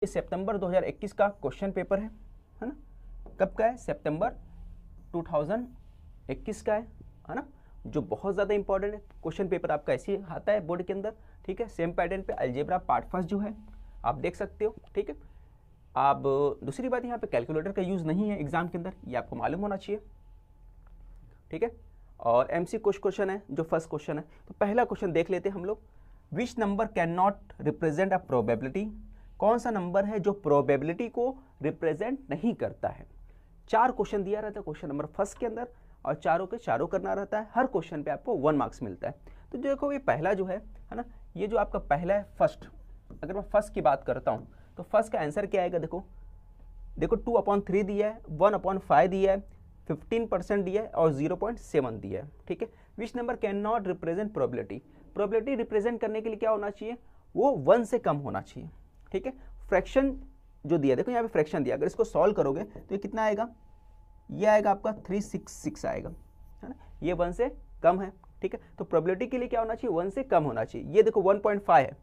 ये सितंबर 2021 का question paper है ना। कब का है? सितंबर 2021 का है ना, जो बहुत ज़्यादा इंपॉर्टेंट है। क्वेश्चन पेपर आपका ऐसे ही आता है बोर्ड के अंदर, ठीक है। सेम पैटर्न पे अलजेब्रा पार्ट फर्स्ट जो है आप देख सकते हो, ठीक है। आप दूसरी बात, यहाँ पे कैलकुलेटर का यूज़ नहीं है एग्जाम के अंदर, ये आपको मालूम होना चाहिए, ठीक है। और एमसी कुछ क्वेश्चन है जो फर्स्ट क्वेश्चन है। तो पहला क्वेश्चन देख लेते हैं हम लोग। Which number can not represent a probability? कौन सा नंबर है जो प्रोबेबिलिटी को रिप्रेजेंट नहीं करता है? 4 क्वेश्चन दिया रहता है क्वेश्चन नंबर फर्स्ट के अंदर, और चारों के चारों करना रहता है। हर क्वेश्चन पे आपको 1 मार्क्स मिलता है। तो देखो ये पहला जो है ना, ये जो आपका पहला है फर्स्ट, अगर मैं फर्स्ट की बात करता हूँ तो फर्स्ट का आंसर क्या आएगा? देखो 2/3 दिया है, 1/5 दिया है, 15% दिया है और 0.7 दिया है, ठीक है। Which number can not represent probability? Probability represent करने के लिए क्या होना चाहिए? वो 1 से कम होना चाहिए, ठीक है। फ्रैक्शन जो दिया, देखो यहाँ पे फ्रैक्शन दिया, अगर इसको सॉल्व करोगे तो ये कितना आएगा? ये आएगा आपका 366 आएगा, है ना। ये 1 से कम है, ठीक है। तो प्रोबेबिलिटी के लिए क्या होना चाहिए? 1 से कम होना चाहिए। ये देखो 1.5 है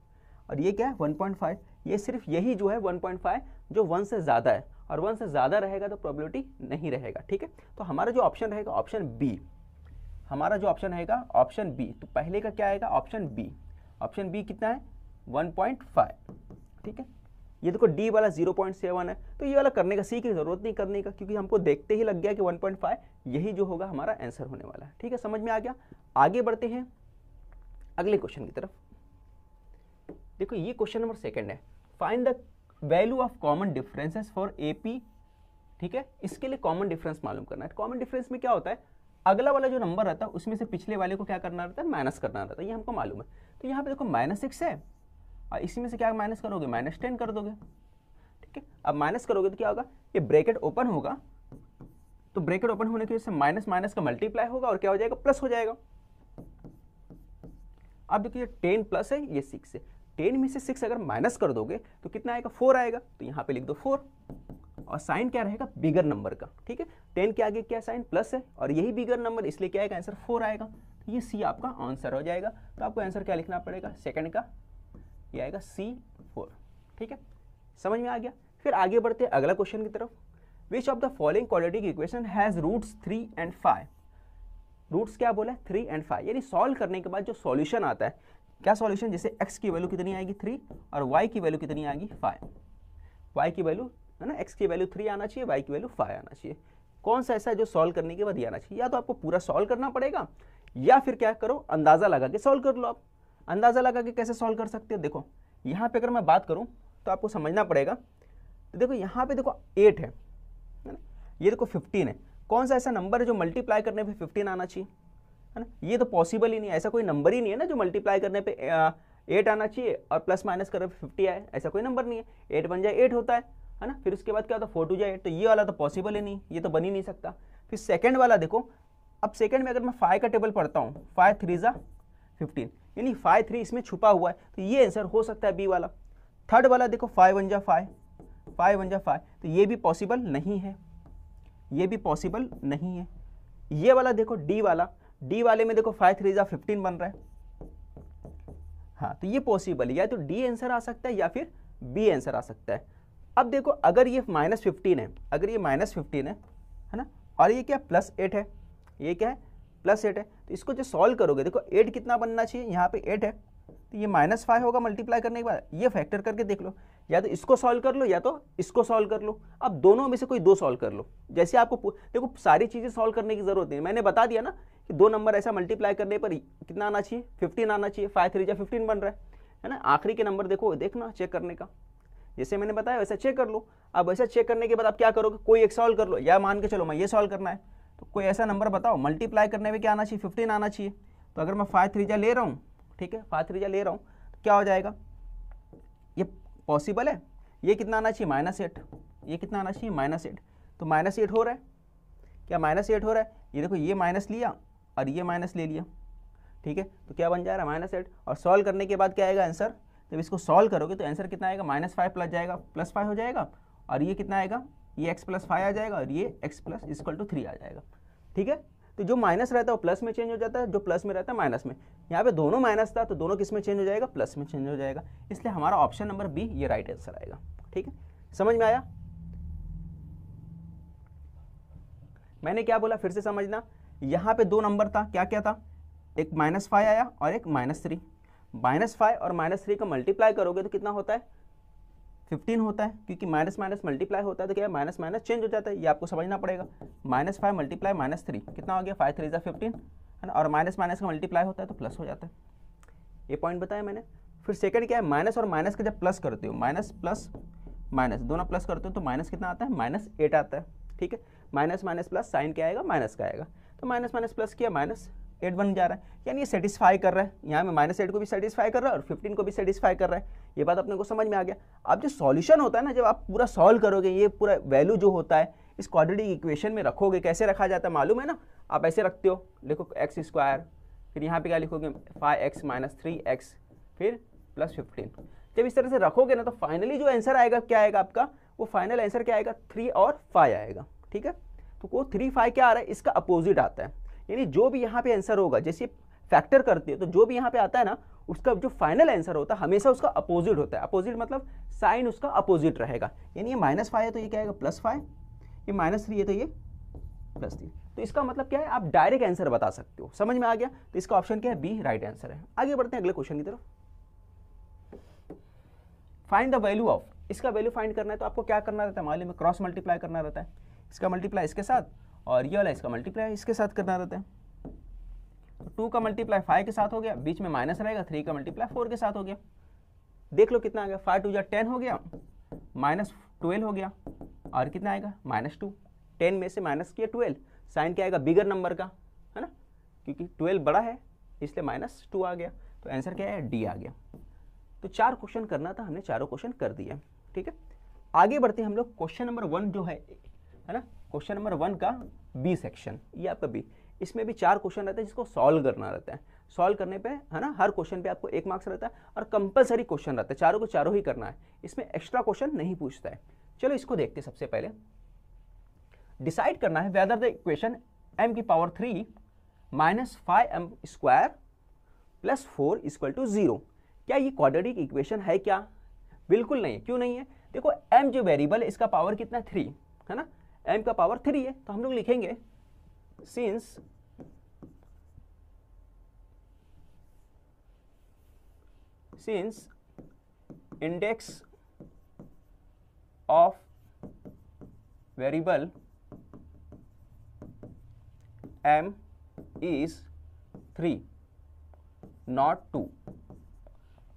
और ये क्या है? 1.5। ये सिर्फ यही जो है 1.5 जो 1 से ज़्यादा है, और 1 से ज़्यादा रहेगा तो प्रोबेबिलिटी नहीं रहेगा, ठीक है। तो हमारा जो ऑप्शन रहेगा ऑप्शन बी, हमारा जो ऑप्शन रहेगा ऑप्शन बी। तो पहले का क्या आएगा? Option B. ऑप्शन बी कितना है? 1.5, ठीक है। ये देखो डी वाला 0.7 है, तो ये वाला करने का, सी की जरूरत नहीं करने का, क्योंकि हमको देखते ही लग गया कि 1.5 यही जो होगा हमारा आंसर होने वाला है, ठीक है। समझ में आ गया। आगे बढ़ते हैं अगले क्वेश्चन की तरफ। देखो ये क्वेश्चन नंबर 2 है। Find the value of common differences for AP, ठीक है। इसके लिए कॉमन डिफरेंस मालूम करना है। कॉमन डिफरेंस में क्या होता है? अगला वाला जो नंबर रहता है उसमें से पिछले वाले को क्या करना रहता है? माइनस करना रहता है, ये हमको मालूम है। तो यहाँ पे देखो -6 है और इसी में से क्या माइनस करोगे? -10 कर दोगे, ठीक है। अब माइनस करोगे तो क्या होगा? ये ब्रैकेट ओपन होगा, तो ब्रैकेट ओपन होने की वजह से माइनस माइनस का मल्टीप्लाई होगा और क्या हो जाएगा? प्लस हो जाएगा। अब देखिए 10 प्लस है, ये 6 है। 10 में से 6 अगर माइनस कर दोगे तो कितना आएगा? 4 आएगा। तो यहाँ पे लिख दो 4, और साइन क्या रहेगा? बिगर नंबर का, ठीक है। 10 के आगे क्या साइन? प्लस है, और यही बिगर नंबर, इसलिए क्या आएगा? आंसर 4 आएगा। तो ये सी आपका आंसर हो जाएगा। तो आपको आंसर क्या लिखना पड़ेगा? सेकंड का, ये आएगा C4, ठीक है। समझ में आ गया। फिर आगे बढ़ते हैं अगला क्वेश्चन की तरफ। Which of the following quadratic equation has roots 3 and 5? Roots क्या बोला है? 3 and 5, यानी सॉल्व करने के बाद जो सॉल्यूशन आता है, क्या सॉल्यूशन? जैसे x की वैल्यू कितनी आएगी? 3, और y की वैल्यू कितनी आएगी? 5। y की वैल्यू है ना, x की वैल्यू 3 आना चाहिए, y की वैल्यू 5 आना चाहिए। कौन सा ऐसा है जो सॉल्व करने के बाद ये आना चाहिए? या तो आपको पूरा सॉल्व करना पड़ेगा, या फिर क्या करो, अंदाजा लगा के सॉल्व कर लो। आप अंदाजा लगा के कैसे सॉल्व कर सकते हो? देखो यहाँ पे अगर मैं बात करूँ तो आपको समझना पड़ेगा। तो देखो यहाँ पे देखो 8 है ना, ये देखो 15 है। कौन सा ऐसा नंबर है जो मल्टीप्लाई करने पे 15 आना चाहिए? है ना, ये तो पॉसिबल ही नहीं है। ऐसा कोई नंबर ही नहीं है ना जो मल्टीप्लाई करने पे 8 आना चाहिए और प्लस माइनस करने पे 50 आए। ऐसा कोई नंबर नहीं है। 8 बन जाए 8 होता है ना। फिर उसके बाद क्या होता है? 4 2 जाए 8। तो ये वाला तो पॉसिबल ही नहीं, ये तो बन ही नहीं सकता। फिर सेकेंड वाला देखो, अब सेकेंड में अगर मैं 5 का टेबल पढ़ता हूँ, 5 3 ज़ा 15, यानी 5 3 इसमें छुपा हुआ है, तो ये आंसर हो सकता है बी वाला। थर्ड वाला देखो 5 1 जा 5, 5 1 जा 5, तो ये भी पॉसिबल नहीं है, ये भी पॉसिबल नहीं है। ये वाला देखो डी वाला, डी वाले में देखो 5 3 जा 15 बन रहा है, हाँ, तो ये पॉसिबल है। या तो डी आंसर आ सकता है या फिर बी आंसर आ सकता है। अब देखो अगर ये -15 है, अगर ये -15 है ना, और ये क्या +8 है, ये क्या है +8 है, तो इसको जो सॉल्व करोगे देखो 8 कितना बनना चाहिए? यहाँ पे 8 है, तो ये -5 होगा मल्टीप्लाई करने के बाद। ये फैक्टर करके देख लो, या तो इसको सॉल्व कर लो या तो इसको सॉल्व कर लो। अब दोनों में से कोई दो सॉल्व कर लो। जैसे आपको देखो सारी चीज़ें सॉल्व करने की जरूरत नहीं है, मैंने बता दिया ना कि दो नंबर ऐसा मल्टीप्लाई करने पर कितना आना चाहिए? 15 आना चाहिए। 5 3 जा 15 बन रहा है ना। आखिरी के नंबर देखो, देखना चेक करने का, जैसे मैंने बताया वैसा चेक कर लो। अब वैसा चेक करने के बाद आप क्या करोगे? कोई एक सॉल्व कर लो, या मान के चलो मैं ये सॉल्व करना है, तो कोई ऐसा नंबर बताओ मल्टीप्लाई करने में क्या आना चाहिए? 15 आना चाहिए। तो अगर मैं 5 3 जा ले रहा हूँ, ठीक है, 5 3 जा ले रहा हूँ, तो क्या हो जाएगा? ये पॉसिबल है। ये कितना आना चाहिए? -8। ये कितना आना चाहिए? -8। तो -8 हो रहा है क्या? -8 हो रहा है। ये देखो ये माइनस लिया और ये माइनस ले लिया, ठीक है, तो क्या बन जा रहा है? -8। और सॉल्व करने के बाद क्या आएगा आंसर? जब इसको सॉल्व करोगे तो आंसर कितना आएगा? -5 प्लस जाएगा, +5 हो जाएगा, और ये कितना आएगा? ये x + 5 आ जाएगा, और ये x = 3 आ जाएगा, ठीक है। तो जो माइनस रहता है वो प्लस में चेंज हो जाता है, जो प्लस में रहता है माइनस में। यहाँ पे दोनों माइनस था तो दोनों किस में चेंज हो जाएगा? प्लस में चेंज हो जाएगा। इसलिए हमारा ऑप्शन नंबर बी ये राइट आंसर आएगा, ठीक है, समझ में आया? मैंने क्या बोला फिर से समझना, यहाँ पे दो नंबर था, क्या क्या था, एक -5 आया और एक -3। -5 और -3 का मल्टीप्लाई करोगे तो कितना होता है, 15 होता है, क्योंकि माइनस माइनस मल्टीप्लाई होता है तो क्या है, माइनस माइनस चेंज हो जाता है, ये आपको समझना पड़ेगा। -5 मल्टीप्लाई -3 कितना हो गया, 5 3 15 है ना, और माइनस माइनस का मल्टीप्लाई होता है तो प्लस हो जाता है, ये पॉइंट बताया मैंने। फिर सेकंड क्या है, माइनस और माइनस का जब प्लस करते हो, माइनस प्लस माइनस दोनों प्लस करते हो तो माइनस कितना आता है, -8 आता है, ठीक है। माइनस माइनस प्लस साइन क्या आएगा, माइनस का आएगा, तो माइनस माइनस प्लस किया -8 बन जा रहा है, यानी ये सेटिस्फाई कर रहा है, यहाँ में -8 को भी सेटिस्फाई कर रहा है और 15 को भी सेटिस्फाई कर रहा है, ये बात अपने को समझ में आ गया। अब जो सॉल्यूशन होता है ना, जब आप पूरा सॉल्व करोगे, ये पूरा वैल्यू जो होता है इस क्वाड्रेटिक इक्वेशन में रखोगे, कैसे रखा जाता है मालूम है ना, आप ऐसे रखते हो, देखो x², फिर यहाँ पे क्या लिखोगे 5x - 3x, फिर +15। जब इस तरह से रखोगे ना तो फाइनली जो आंसर आएगा क्या आएगा आपका, वो फाइनल आंसर क्या आएगा, 3 और 5 आएगा, ठीक है। तो वो 3 5 क्या आ रहा है, इसका अपोजिट आता है, यानी जो भी यहाँ पे आंसर होगा, जैसे फैक्टर करते हो तो जो भी यहाँ पे आता है ना, उसका जो फाइनल आंसर होता है हमेशा उसका अपोजिट होता है। अपोजिट मतलब साइन उसका अपोजिट रहेगा, यानी ये -5 है तो ये क्या आएगा, +5, ये -3 है तो ये +3। तो इसका मतलब क्या है, आप डायरेक्ट आंसर बता सकते हो, समझ में आ गया। तो इसका ऑप्शन क्या है, बी राइट आंसर है। आगे बढ़ते हैं अगले क्वेश्चन की तरफ। फाइंड द वैल्यू ऑफ, इसका वैल्यू फाइंड करना है तो आपको क्या करना रहता है, मालूम है, क्रॉस मल्टीप्लाई करना रहता है, इसका मल्टीप्लाई इसके साथ और ये वाला इसका मल्टीप्लाई इसके साथ करना रहता है। तो 2 का मल्टीप्लाई 5 के साथ हो गया, बीच में माइनस रहेगा, 3 का मल्टीप्लाई 4 के साथ हो गया, देख लो कितना आ गया, 5 2 10 हो गया, -12 हो गया, और कितना आएगा -2, 10 में से माइनस किया 12, साइन क्या आएगा, बिगर नंबर का, है ना, क्योंकि 12 बड़ा है इसलिए -2 आ गया, तो आंसर क्या है, डी आ गया। तो 4 क्वेश्चन करना था, हमने चारों क्वेश्चन कर दिए, ठीक है। आगे बढ़ते हैं हम लोग, क्वेश्चन नंबर 1 जो है ना, क्वेश्चन नंबर 1 का बी सेक्शन, ये आपका बी, इसमें भी 4 क्वेश्चन रहता है जिसको सॉल्व करना रहता है। सॉल्व करने पे है ना, हर क्वेश्चन पे आपको 1 मार्क्स रहता है और कंपलसरी क्वेश्चन रहता है, चारों को चारों ही करना है, इसमें एक्स्ट्रा क्वेश्चन नहीं पूछता है। चलो इसको देखते हैं। सबसे पहले डिसाइड करना है whether the equation m⁻³ -5m² + 4 = 0, क्या ये क्वाड्रेटिक इक्वेशन है क्या? बिल्कुल नहीं है। क्यों नहीं है? देखो m जो वेरिएबल है इसका पावर कितना है, 3 है ना, m का पावर 3 है, तो हम लोग लिखेंगे since index of variable m is 3 not 2,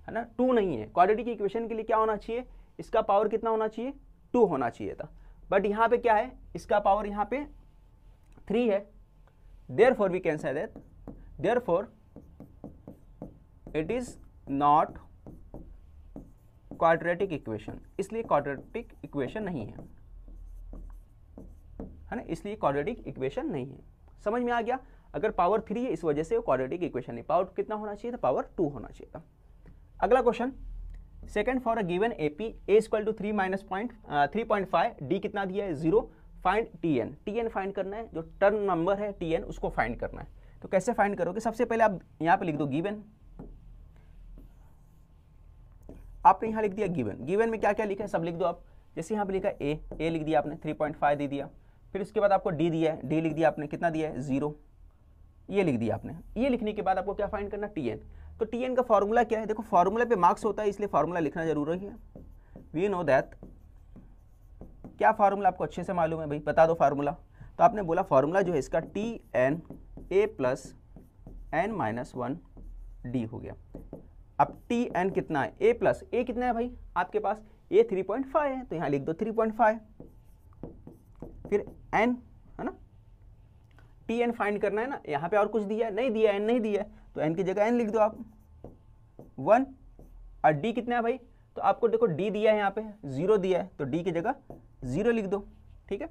है ना, 2 नहीं है। क्वाड्रेटिक इक्वेशन के लिए क्या होना चाहिए, इसका पावर कितना होना चाहिए, 2 होना चाहिए था, बट यहाँ पे क्या है, इसका पावर यहाँ पे 3 है, therefore we can say that therefore it is not quadratic equation, इसलिए क्वाड्रेटिक इक्वेशन नहीं है ना, इसलिए क्वाड्रेटिक इक्वेशन नहीं है। समझ में आ गया? अगर पावर 3 है इस वजह से वो क्वाड्रेटिक इक्वेशन नहीं, पावर कितना होना चाहिए था, पावर 2 होना चाहिए था। अगला question, second for a given AP a = 3 - 3.5, D कितना दिया है, 0, फाइंड tn, tn फाइंड करना है, जो टर्म नंबर है tn उसको फाइंड करना है। तो कैसे फाइंड करोगे, सबसे पहले आप यहाँ पे लिख दो गिवन, आपने यहाँ लिख दिया गिवन, गिवन में क्या क्या लिखा है सब लिख दो आप। जैसे यहाँ पे लिखा है a लिख दिया आपने, 3.5 दे दिया, फिर उसके बाद आपको d दिया है, d लिख दिया आपने, कितना दिया है, 0, ये लिख दिया आपने। ये लिखने के बाद आपको क्या फाइंड करना, tn। तो tn का फॉर्मूला क्या है, देखो फॉर्मूला पे मार्क्स होता है इसलिए फॉर्मूला लिखना जरूरी है। वी नो दैट, क्या फार्मूला आपको अच्छे से मालूम है भाई, बता दो फार्मूला। तो आपने बोला फार्मूला जो है इसका tn a + n-1 d हो गया। अब tn कितना है, a कितना है भाई आपके पास, a 3.5 है, तो यहाँ लिख दो 3.5, फिर n है ना, tn फाइंड करना है ना, यहाँ पे और कुछ दिया है नहीं, दिया n नहीं दिया है, तो n की जगह n लिख दो आप 1, और d कितना है भाई, तो आपको देखो d दिया है यहाँ पे 0 दिया है, तो d की जगह 0 लिख दो, ठीक है।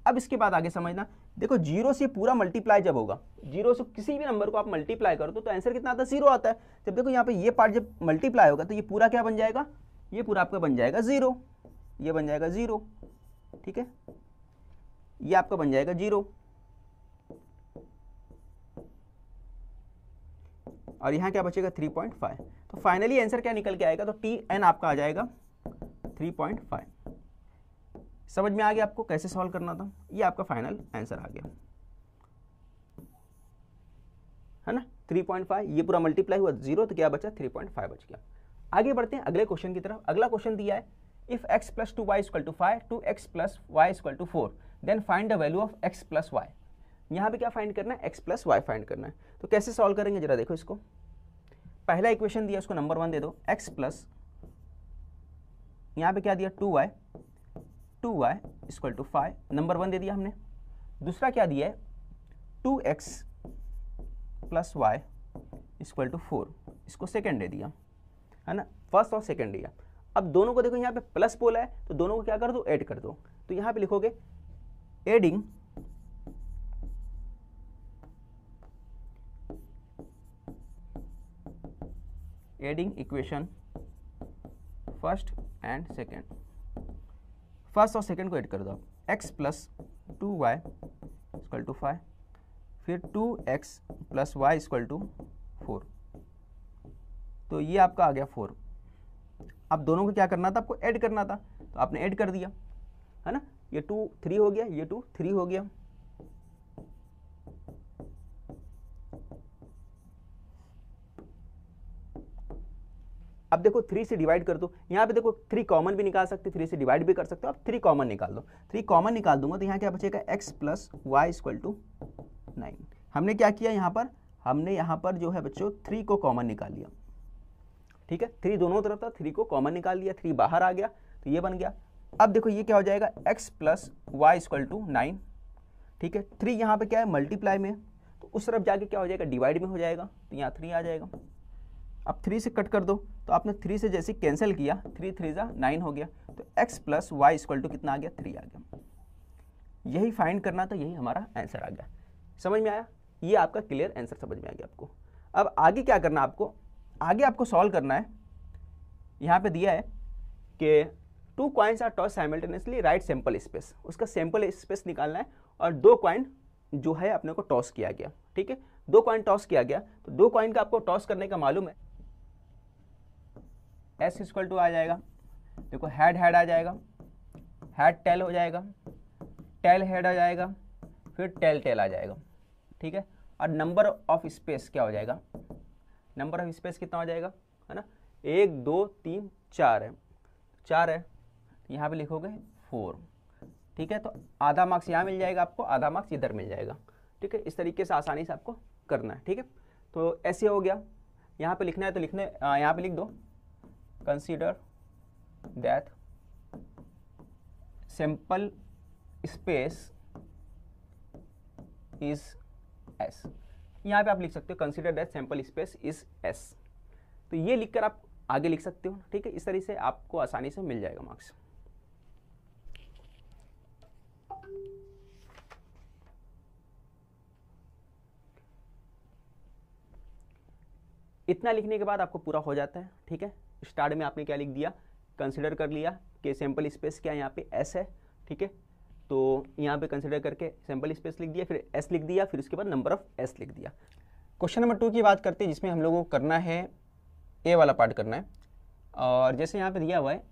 अब इसके बाद आगे समझना, देखो 0 से पूरा मल्टीप्लाई जब होगा, 0 से किसी भी नंबर को आप मल्टीप्लाई कर दो तो आंसर कितना आता है, 0 आता है। जब देखो यहाँ पे ये पार्ट जब मल्टीप्लाई होगा तो ये पूरा क्या बन जाएगा, ये पूरा आपका बन जाएगा 0, ये बन जाएगा 0, ठीक है, ये आपका बन जाएगा 0, और यहाँ क्या बचेगा 3.5। तो फाइनली आंसर क्या निकल के आएगा, तो tn आपका आ जाएगा 3.5। समझ में आ गया आपको कैसे सॉल्व करना था? ये आपका फाइनल आंसर आ गया, है ना। 3.5 ये पूरा मल्टीप्लाई हुआ 0, तो क्या बचा? 3.5 बच गया। आगे बढ़ते हैं अगले क्वेश्चन की तरफ। अगला क्वेश्चन दिया है if x plus 2y equal to 5, 2x plus y equal to 4, then find the value of x plus y। यहाँ पे क्या फाइंड करना है? x प्लस वाई फाइंड करना है। तो कैसे सॉल्व करेंगे जरा देखो इसको। पहला इक्वेशन दिया, उसको नंबर 1 दे दो, x प्लस, यहाँ पे क्या दिया? 2y इक्वल टू 5, नंबर 1 दे दिया हमने। दूसरा क्या दिया है? 2x plus Y equal to 4, इसको सेकेंड दे दिया, है ना। फर्स्ट और सेकेंड दिया। अब दोनों को देखो, यहाँ पे प्लस बोला है तो दोनों को क्या कर दो? ऐड कर दो। तो यहाँ पे लिखोगे adding equation first and second. First और सेकेंड को ऐड कर दो आप। x plus 2y equal to 5, फिर 2x plus Y equal to 4, तो ये आपका आ गया 4। अब दोनों को क्या करना था? आपको ऐड करना था, तो आपने ऐड कर दिया, है ना। ये 2 3 हो गया, ये 2 3 हो गया। अब देखो 3 से डिवाइड कर दो। यहाँ पे देखो 3 कॉमन भी निकाल सकते, 3 से डिवाइड भी कर सकते हो। आप 3 कॉमन निकाल दो। 3 कॉमन निकाल दूंगा तो यहाँ क्या बचेगा? x plus Y equal to 9। हमने क्या किया यहाँ पर? हमने यहाँ पर जो है बच्चों 3 को कॉमन निकाल लिया, ठीक है। 3 दोनों तरफ था, 3 को कॉमन निकाल लिया, 3 बाहर आ गया तो ये बन गया। अब देखो ये क्या हो जाएगा? x plus Y equal to 9, ठीक है। 3 यहाँ पे क्या है? मल्टीप्लाई में, तो उस तरफ जाके क्या हो जाएगा? डिवाइड में हो जाएगा, तो यहाँ 3 आ जाएगा। अब 3 से कट कर दो, तो आपने 3 से जैसे कैंसिल किया, 3 3 जा 9 हो गया, तो x plus Y equal to कितना आ गया? 3 आ गया। यही फाइंड करना था, यही हमारा आंसर आ गया। समझ में आया? ये आपका क्लियर आंसर समझ में आ गया आपको। अब आगे क्या करना आपको? आगे आपको सॉल्व करना है। यहाँ पे दिया है कि 2 coins are toss simultaneously, right sample space. उसका सैंपल स्पेस निकालना है और 2 कॉइन जो है अपने को टॉस किया गया, ठीक है। 2 कॉइन टॉस किया गया, तो 2 कॉइन का आपको टॉस करने का मालूम है, s इक्वल टू आ जाएगा, देखो हेड हेड आ जाएगा, हेड टेल हो जाएगा, टेल हेड आ जाएगा, फिर टेल टेल आ जाएगा, ठीक है। और नंबर ऑफ स्पेस क्या हो जाएगा? नंबर ऑफ स्पेस कितना हो जाएगा, है ना। 1 2 3 4 है, 4 है, यहाँ पे लिखोगे 4, ठीक है। तो आधा मार्क्स यहाँ मिल जाएगा आपको, आधा मार्क्स इधर मिल जाएगा, ठीक है। इस तरीके से आसानी से आपको करना है, ठीक है। तो ऐसे हो गया। यहाँ पे लिखना है तो लिखने, यहाँ पे लिख दो consider that sample space is S। यहाँ पे आप लिख सकते हो consider that sample space is S। तो ये लिखकर आप आगे लिख सकते हो, ठीक है। इस तरीके से आपको आसानी से मिल जाएगा मार्क्स। इतना लिखने के बाद आपको पूरा हो जाता है, ठीक है। स्टार्ट में आपने क्या लिख दिया? कंसीडर कर लिया कि सैंपल स्पेस क्या है, यहाँ पे S है, ठीक है। तो यहाँ पे कंसीडर करके सैंपल स्पेस लिख दिया, फिर S लिख दिया, फिर उसके बाद नंबर ऑफ S लिख दिया। क्वेश्चन नंबर 2 की बात करते हैं, जिसमें हम लोगों को करना है A वाला पार्ट करना है। और जैसे यहाँ पे दिया हुआ है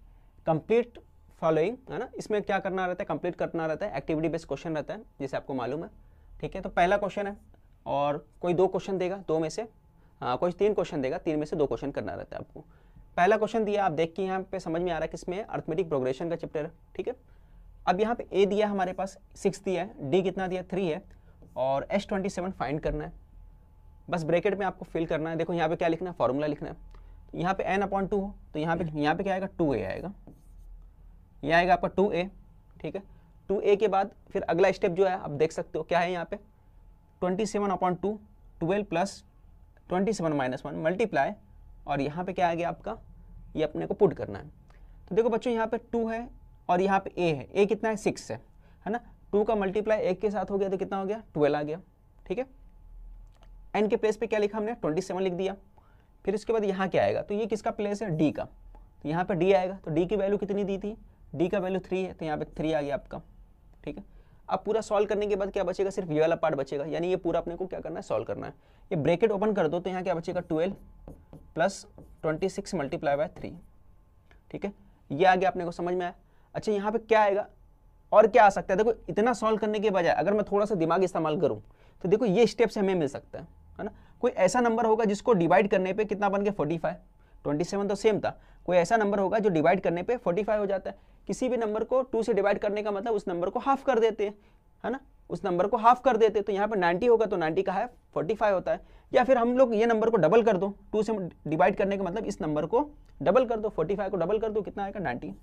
कंप्लीट फॉलोइंग, है ना। इसमें क्या करना रहता है? कंप्लीट करना रहता है, एक्टिविटी बेस्ड क्वेश्चन रहता है, जैसे आपको मालूम है, ठीक है। तो पहला क्वेश्चन है और कोई 2 क्वेश्चन देगा, 2 में से कोई 3 क्वेश्चन देगा, 3 में से 2 क्वेश्चन करना रहता है आपको। पहला क्वेश्चन दिया, आप देख के यहाँ पे समझ में आ रहा है कि इसमें अर्थमेटिक प्रोग्रेशन का चैप्टर है, ठीक है। अब यहाँ पे A दिया है हमारे पास 6 दिया है, D कितना दिया 3 है, और S27 फाइंड करना है। बस ब्रैकेट में आपको फिल करना है। देखो यहाँ पे क्या लिखना है? फॉर्मूला लिखना है। तो यहाँ पे n/2 हो, तो यहाँ पे क्या आएगा? 2a आएगा, ये आएगा आपका 2a, ठीक है। 2a के बाद फिर अगला स्टेप जो है आप देख सकते हो क्या है यहाँ पे 27/2, 12 प्लस 27 माइनस 1 मल्टीप्लाई, और यहाँ पे क्या आ गया आपका? ये अपने को पुट करना है। तो देखो बच्चों यहाँ पे 2 है और यहाँ पे a है। a कितना है? 6 है ना। 2 का मल्टीप्लाई 1 के साथ हो गया तो कितना हो गया? 12 आ गया, ठीक है। n के प्लेस पे क्या लिखा हमने? 27 लिख दिया। फिर उसके बाद यहाँ क्या आएगा? तो ये किसका प्लेस है? d का, तो यहाँ पे d आएगा। तो d की वैल्यू कितनी दी थी? d का वैल्यू 3 है, तो यहाँ पे 3 आ गया आपका, ठीक है। अब पूरा सॉल्व करने के बाद क्या बचेगा? सिर्फ ये वाला पार्ट बचेगा, यानी ये पूरा अपने को क्या करना है? सॉल्व करना है। ये ब्रैकेट ओपन कर दो तो यहाँ क्या बचेगा? 12 प्लस 26 मल्टीप्लाई बाय 3, ठीक है। ये आ गया, अपने को समझ में आया। अच्छा यहाँ पे क्या आएगा और क्या आ सकता है, देखो इतना सॉल्व करने के बजाय अगर मैं थोड़ा सा दिमाग इस्तेमाल करूँ तो देखो ये स्टेप से हमें मिल सकता है ना। कोई ऐसा नंबर होगा जिसको डिवाइड करने पे कितना बन गया 45, 27 तो सेम था। कोई ऐसा नंबर होगा जो डिवाइड करने पे 45 हो जाता है। किसी भी नंबर को 2 से डिवाइड करने का मतलब उस नंबर को हाफ कर देते हैं, है ना, उस नंबर को हाफ कर देते हैं। तो यहाँ पे 90 होगा तो 90 का है 45 होता है। या फिर हम लोग ये नंबर को डबल कर दो, 2 से डिवाइड करने का मतलब इस नंबर को डबल कर दो, 45 को डबल कर दो, कितना आएगा 90।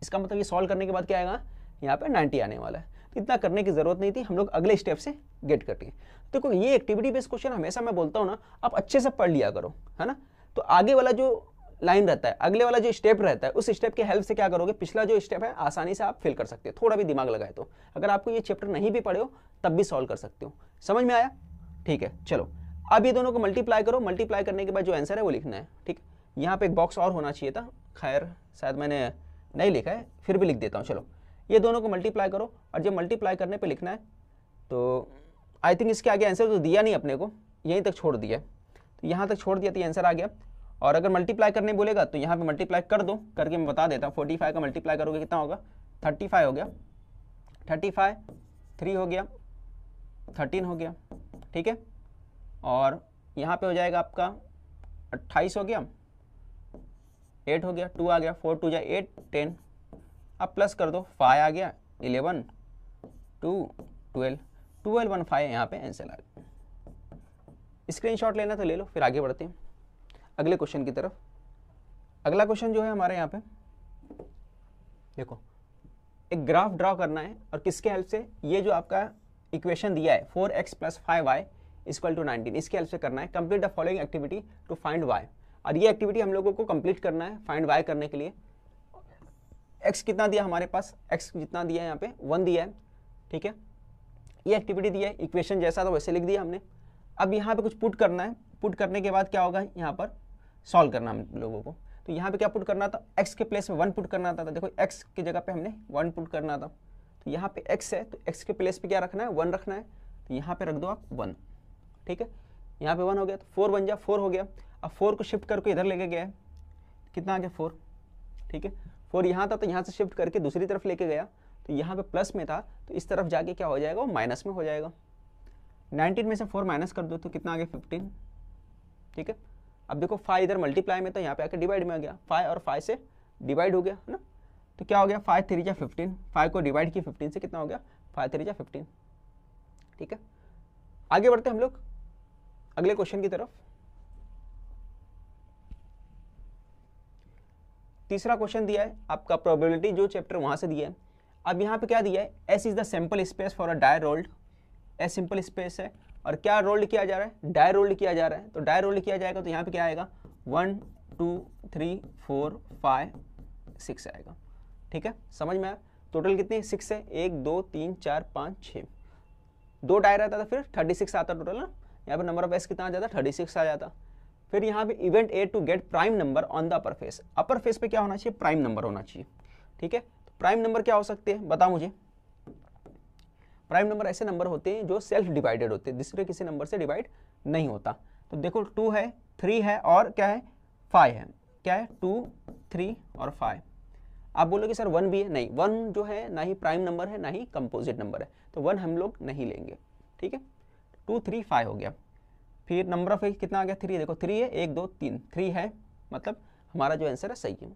इसका मतलब ये सॉल्व करने के बाद क्या आएगा, यहाँ पे 90 आने वाला है। तो इतना करने की जरूरत नहीं थी, हम लोग अगले स्टेप से गेट करते हैं। देखो ये एक्टिविटी बेस्ड क्वेश्चन हमेशा मैं बोलता हूँ ना, आप अच्छे से पढ़ लिया करो, है ना। तो आगे वाला जो लाइन रहता है, अगले वाला जो स्टेप रहता है, उस स्टेप के हेल्प से क्या करोगे, पिछला जो स्टेप है आसानी से आप फिल कर सकते हो, थोड़ा भी दिमाग लगाए तो। अगर आपको ये चैप्टर नहीं भी पढ़े हो तब भी सॉल्व कर सकते हो। समझ में आया? ठीक है, चलो अब ये दोनों को मल्टीप्लाई करो। मल्टीप्लाई करने के बाद जो आंसर है वो लिखना है, ठीक। यहाँ पे एक बॉक्स और होना चाहिए था, खैर शायद मैंने नहीं लिखा है, फिर भी लिख देता हूँ। चलो ये दोनों को मल्टीप्लाई करो और जब मल्टीप्लाई करने पे लिखना है तो आई थिंक इसके आगे आंसर तो दिया नहीं अपने को, यहीं तक छोड़ दिया, तो यहाँ तक छोड़ दिया तो ये आंसर आ गया। और अगर मल्टीप्लाई करने बोलेगा तो यहाँ पे मल्टीप्लाई कर दो, करके मैं बता देता हूँ। 45 का मल्टीप्लाई करोगे कितना होगा, 35 हो गया, 35 3 हो गया, 13 हो गया, ठीक है। और यहाँ पे हो जाएगा आपका 28 हो गया, 8 हो गया, 2 आ गया, 4 2 जा 8 10। अब प्लस कर दो, 5 आ गया, 11 2 12 12 1 5 यहाँ पे आंसर आ गया। स्क्रीनशॉट लेना तो ले लो, फिर आगे बढ़ते हैं अगले क्वेश्चन की तरफ। अगला क्वेश्चन जो है हमारे यहाँ पे देखो, एक ग्राफ ड्रॉ करना है और किसके हेल्प से, ये जो आपका इक्वेशन दिया है 4x + 5y = 19, इसके हेल्प से करना है। Complete the following activity to find y। और ये एक्टिविटी हम लोगों को कंप्लीट करना है फाइंड y करने के लिए। x कितना दिया हमारे पास, x जितना दिया है यहाँ पे 1 दिया है, ठीक है। ये एक्टिविटी दिया है, इक्वेशन जैसा था वैसे लिख दिया हमने। अब यहाँ पे कुछ पुट करना है, पुट करने के बाद क्या होगा, यहाँ पर सॉल्व करना हम लोगों को। तो यहाँ पे क्या पुट करना था, x के प्लेस में 1 पुट करना था। देखो x की जगह पे हमने 1 पुट करना था। तो यहाँ पे x है तो x के प्लेस पे क्या रखना है, 1 रखना है। तो यहाँ पे रख दो आप 1, ठीक है। यहाँ पे 1 हो गया तो 4 बन जा, 4 हो गया। अब 4 को शिफ्ट करके इधर लेके गया है, कितना आ गया 4, ठीक है। 4 यहाँ था तो यहाँ से शिफ्ट करके दूसरी तरफ लेके गया, तो यहाँ पे प्लस में था तो इस तरफ जाके क्या हो जाएगा, वो माइनस में हो जाएगा। 19 में से 4 माइनस कर दो तो कितना आ गया 15, ठीक है। अब देखो 5 इधर मल्टीप्लाई में था, यहाँ पे आके डिवाइड में आ गया, 5 और 5 से डिवाइड हो गया, है ना। तो क्या हो गया 5 3 जा 15, 5 को डिवाइड किया 15 से, कितना हो गया 5 3 जा 15, ठीक है। आगे बढ़ते हम लोग अगले क्वेश्चन की तरफ। तीसरा क्वेश्चन दिया है आपका प्रोबेबिलिटी, जो चैप्टर वहां से दिया है। अब यहाँ पे क्या दिया है, S is the sample space for a die rolled. S simple space है और क्या रोल्ड किया जा रहा है, डाई रोल्ड किया जा रहा है। तो डाई रोल्ड किया जाएगा तो यहाँ पे क्या आएगा 1 2 3 4 5 6 आएगा, ठीक है। समझ में आया? टोटल कितने 6 है, 1 2 3 4 5 6, 2 डाई रहता था फिर 36 आता टोटल ना। यहाँ पे नंबर ऑफ S कितना आ जाता, 36 आ जाता। फिर यहाँ पे event A to get prime number on the upper face. Upper face पे क्या होना चाहिए, प्राइम नंबर होना चाहिए, ठीक है। तो प्राइम नंबर क्या हो सकते हैं बताओ मुझे। प्राइम नंबर ऐसे नंबर होते हैं जो सेल्फ डिवाइडेड होते हैं, दूसरे किसी नंबर से डिवाइड नहीं होता। तो देखो 2 है, 3 है और क्या है 5 है, क्या है 2 3 और 5। आप बोलोगे सर 1 भी है, नहीं 1 जो है ना ही प्राइम नंबर है ना ही कंपोजिट नंबर है, तो 1 हम लोग नहीं लेंगे, ठीक है। 2 3 5 हो गया। फिर नंबर ऑफ ए कितना आ गया 3, देखो 3 है, 1 2 3, 3 है, मतलब हमारा जो आंसर है सही है।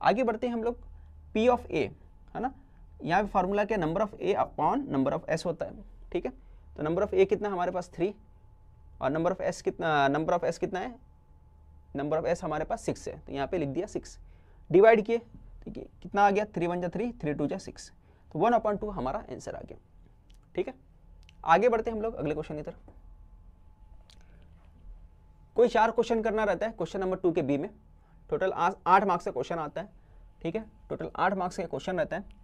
आगे बढ़ते हैं हम लोग, P ऑफ A, है ना। यहाँ पे फार्मूला क्या, number of A upon number of S होता है, ठीक है। तो नंबर ऑफ A कितना हमारे पास 3 और नंबर ऑफ S कितना, नंबर ऑफ S कितना है, नंबर ऑफ S हमारे पास 6 है, तो यहाँ पे लिख दिया 6। डिवाइड किए, ठीक है, कितना आ गया 3 1 जा 3, 3 2 जा 6, तो 1/2 हमारा आंसर आ गया, ठीक है। आगे बढ़ते हैं हम लोग अगले क्वेश्चन की तरफ। कोई 4 क्वेश्चन करना रहता है क्वेश्चन नंबर 2 के बी में। टोटल 8 मार्क्स का क्वेश्चन आता है, ठीक है। टोटल 8 मार्क्स का क्वेश्चन रहता है।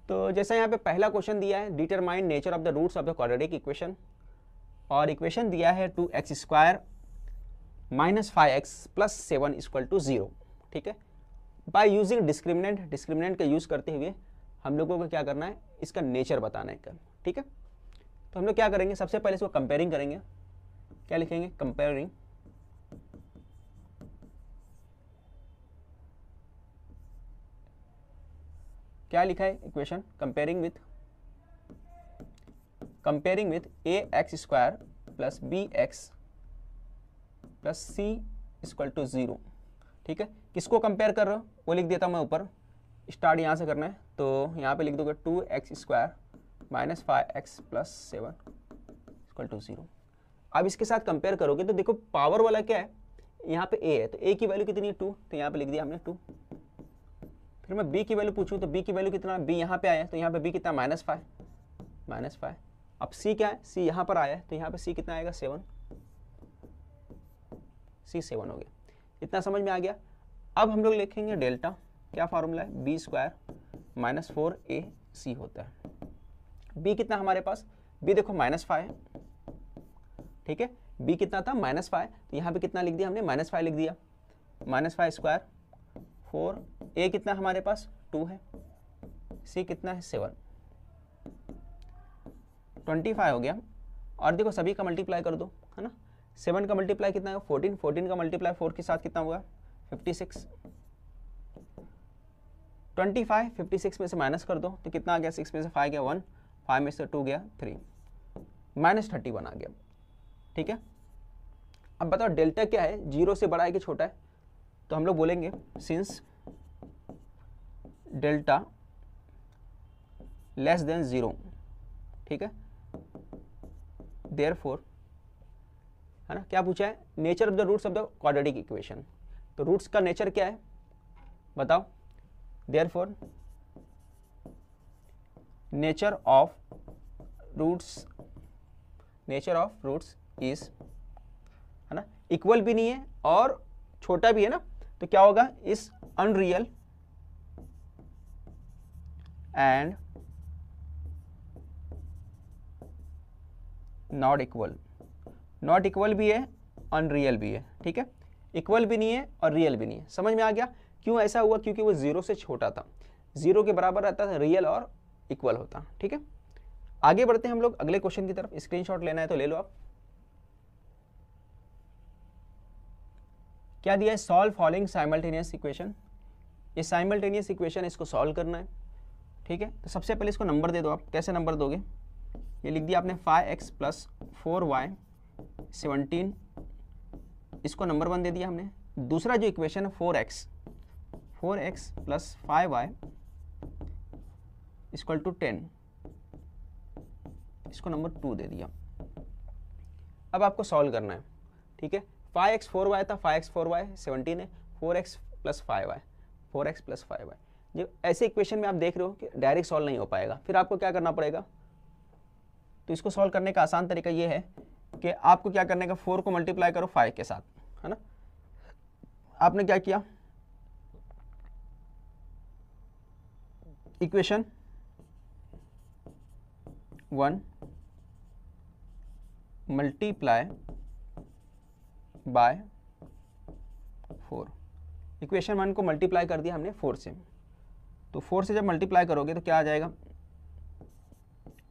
तो जैसे यहाँ पे पहला क्वेश्चन दिया है, determine nature of the roots of the quadratic equation, और इक्वेशन दिया है 2x² - 5x + 7 = 0, ठीक है। बाय यूजिंग डिस्क्रिमिनेंट, डिस्क्रिमिनेंट का यूज करते हुए हम लोगों को क्या करना है, इसका नेचर बताना है, ठीक है। तो हम लोग क्या करेंगे, सबसे पहले इसको कंपेयरिंग करेंगे। क्या लिखेंगे, कंपेयरिंग क्या लिखा है equation, comparing with a x square plus b x plus c equal to 0। ठीक है, किसको कंपेयर कर रहे हो वो लिख देता हूँ मैं ऊपर, स्टार्ट यहाँ से करना है, तो यहाँ पे लिख दोगे 2x² minus 5x plus 7 equal to 0। अब इसके साथ कंपेयर करोगे तो देखो पावर वाला क्या है, यहाँ पे a है, तो a की वैल्यू कितनी है 2, तो यहाँ पे लिख दिया हमने 2। फिर मैं b की वैल्यू पूछूं तो b की वैल्यू कितना, b यहाँ पे आया है तो यहाँ पे b कितना -5। अब c क्या है, c यहाँ पर आया है तो यहाँ पे c कितना आएगा 7, c 7 हो गया। इतना समझ में आ गया। अब हम लोग लिखेंगे डेल्टा, क्या फार्मूला है, b² माइनस 4ac होता है। b कितना हमारे पास, b देखो -5 है, ठीक है, b कितना था -5, तो यहाँ पे कितना लिख दिया हमने, -5 लिख दिया, -5² 4, a कितना हमारे पास 2 है, c कितना है 7, 25 हो गया। और देखो सभी का मल्टीप्लाई कर दो, है ना, 7 का मल्टीप्लाई कितना है 14, 14 का मल्टीप्लाई 4 के साथ कितना हुआ 56, 25 56 में से माइनस कर दो तो कितना आ गया, 6 में से 5 गया 1, 5 में से 2 गया 3, -31 आ गया। ठीक है, अब बताओ डेल्टा क्या है, 0 से बड़ा है कि छोटा है, तो हम लोग बोलेंगे सिंस डेल्टा लेस देन 0, ठीक है, देयरफॉर, है ना, क्या पूछा है, nature of the roots of the quadratic equation, तो रूट्स का नेचर क्या है बताओ, therefore nature of roots is, है ना, इक्वल भी नहीं है और छोटा भी है ना, तो क्या होगा, इस अनरियल एंड नॉट इक्वल भी है, अनरियल भी है। ठीक है, इक्वल भी नहीं है और रियल भी नहीं है। समझ में आ गया क्यों ऐसा हुआ, क्योंकि वो 0 से छोटा था, 0 के बराबर रहता था रियल और इक्वल होता। ठीक है, आगे बढ़ते हैं हम लोग अगले क्वेश्चन की तरफ। स्क्रीनशॉट लेना है तो ले लो आप। क्या दिया है, सॉल्व फॉलोइंग साइमल्टेनियस इक्वेशन। ये साइमल्टेनियस इक्वेशन, इसको सॉल्व करना है। ठीक है, तो सबसे पहले इसको नंबर दे दो आप। कैसे नंबर दोगे, ये लिख दिया आपने 5x प्लस 4y 17, इसको नंबर 1 दे दिया हमने। दूसरा जो इक्वेशन है 4x plus 5y equal to 10, इसको नंबर 2 दे दिया। अब आपको सॉल्व करना है। ठीक है, 5x 4y था, 5x 4y 17 है, 4x प्लस 5y, जब ऐसे इक्वेशन में आप देख रहे हो कि डायरेक्ट सॉल्व नहीं हो पाएगा, फिर आपको क्या करना पड़ेगा, तो इसको सॉल्व करने का आसान तरीका ये है कि आपको क्या करने का, 4 को मल्टीप्लाई करो 5 के साथ, है ना। आपने क्या किया, इक्वेशन 1 मल्टीप्लाई बाय 4, इक्वेशन 1 को मल्टीप्लाई कर दिया हमने 4 से, तो 4 से जब मल्टीप्लाई करोगे तो क्या आ जाएगा,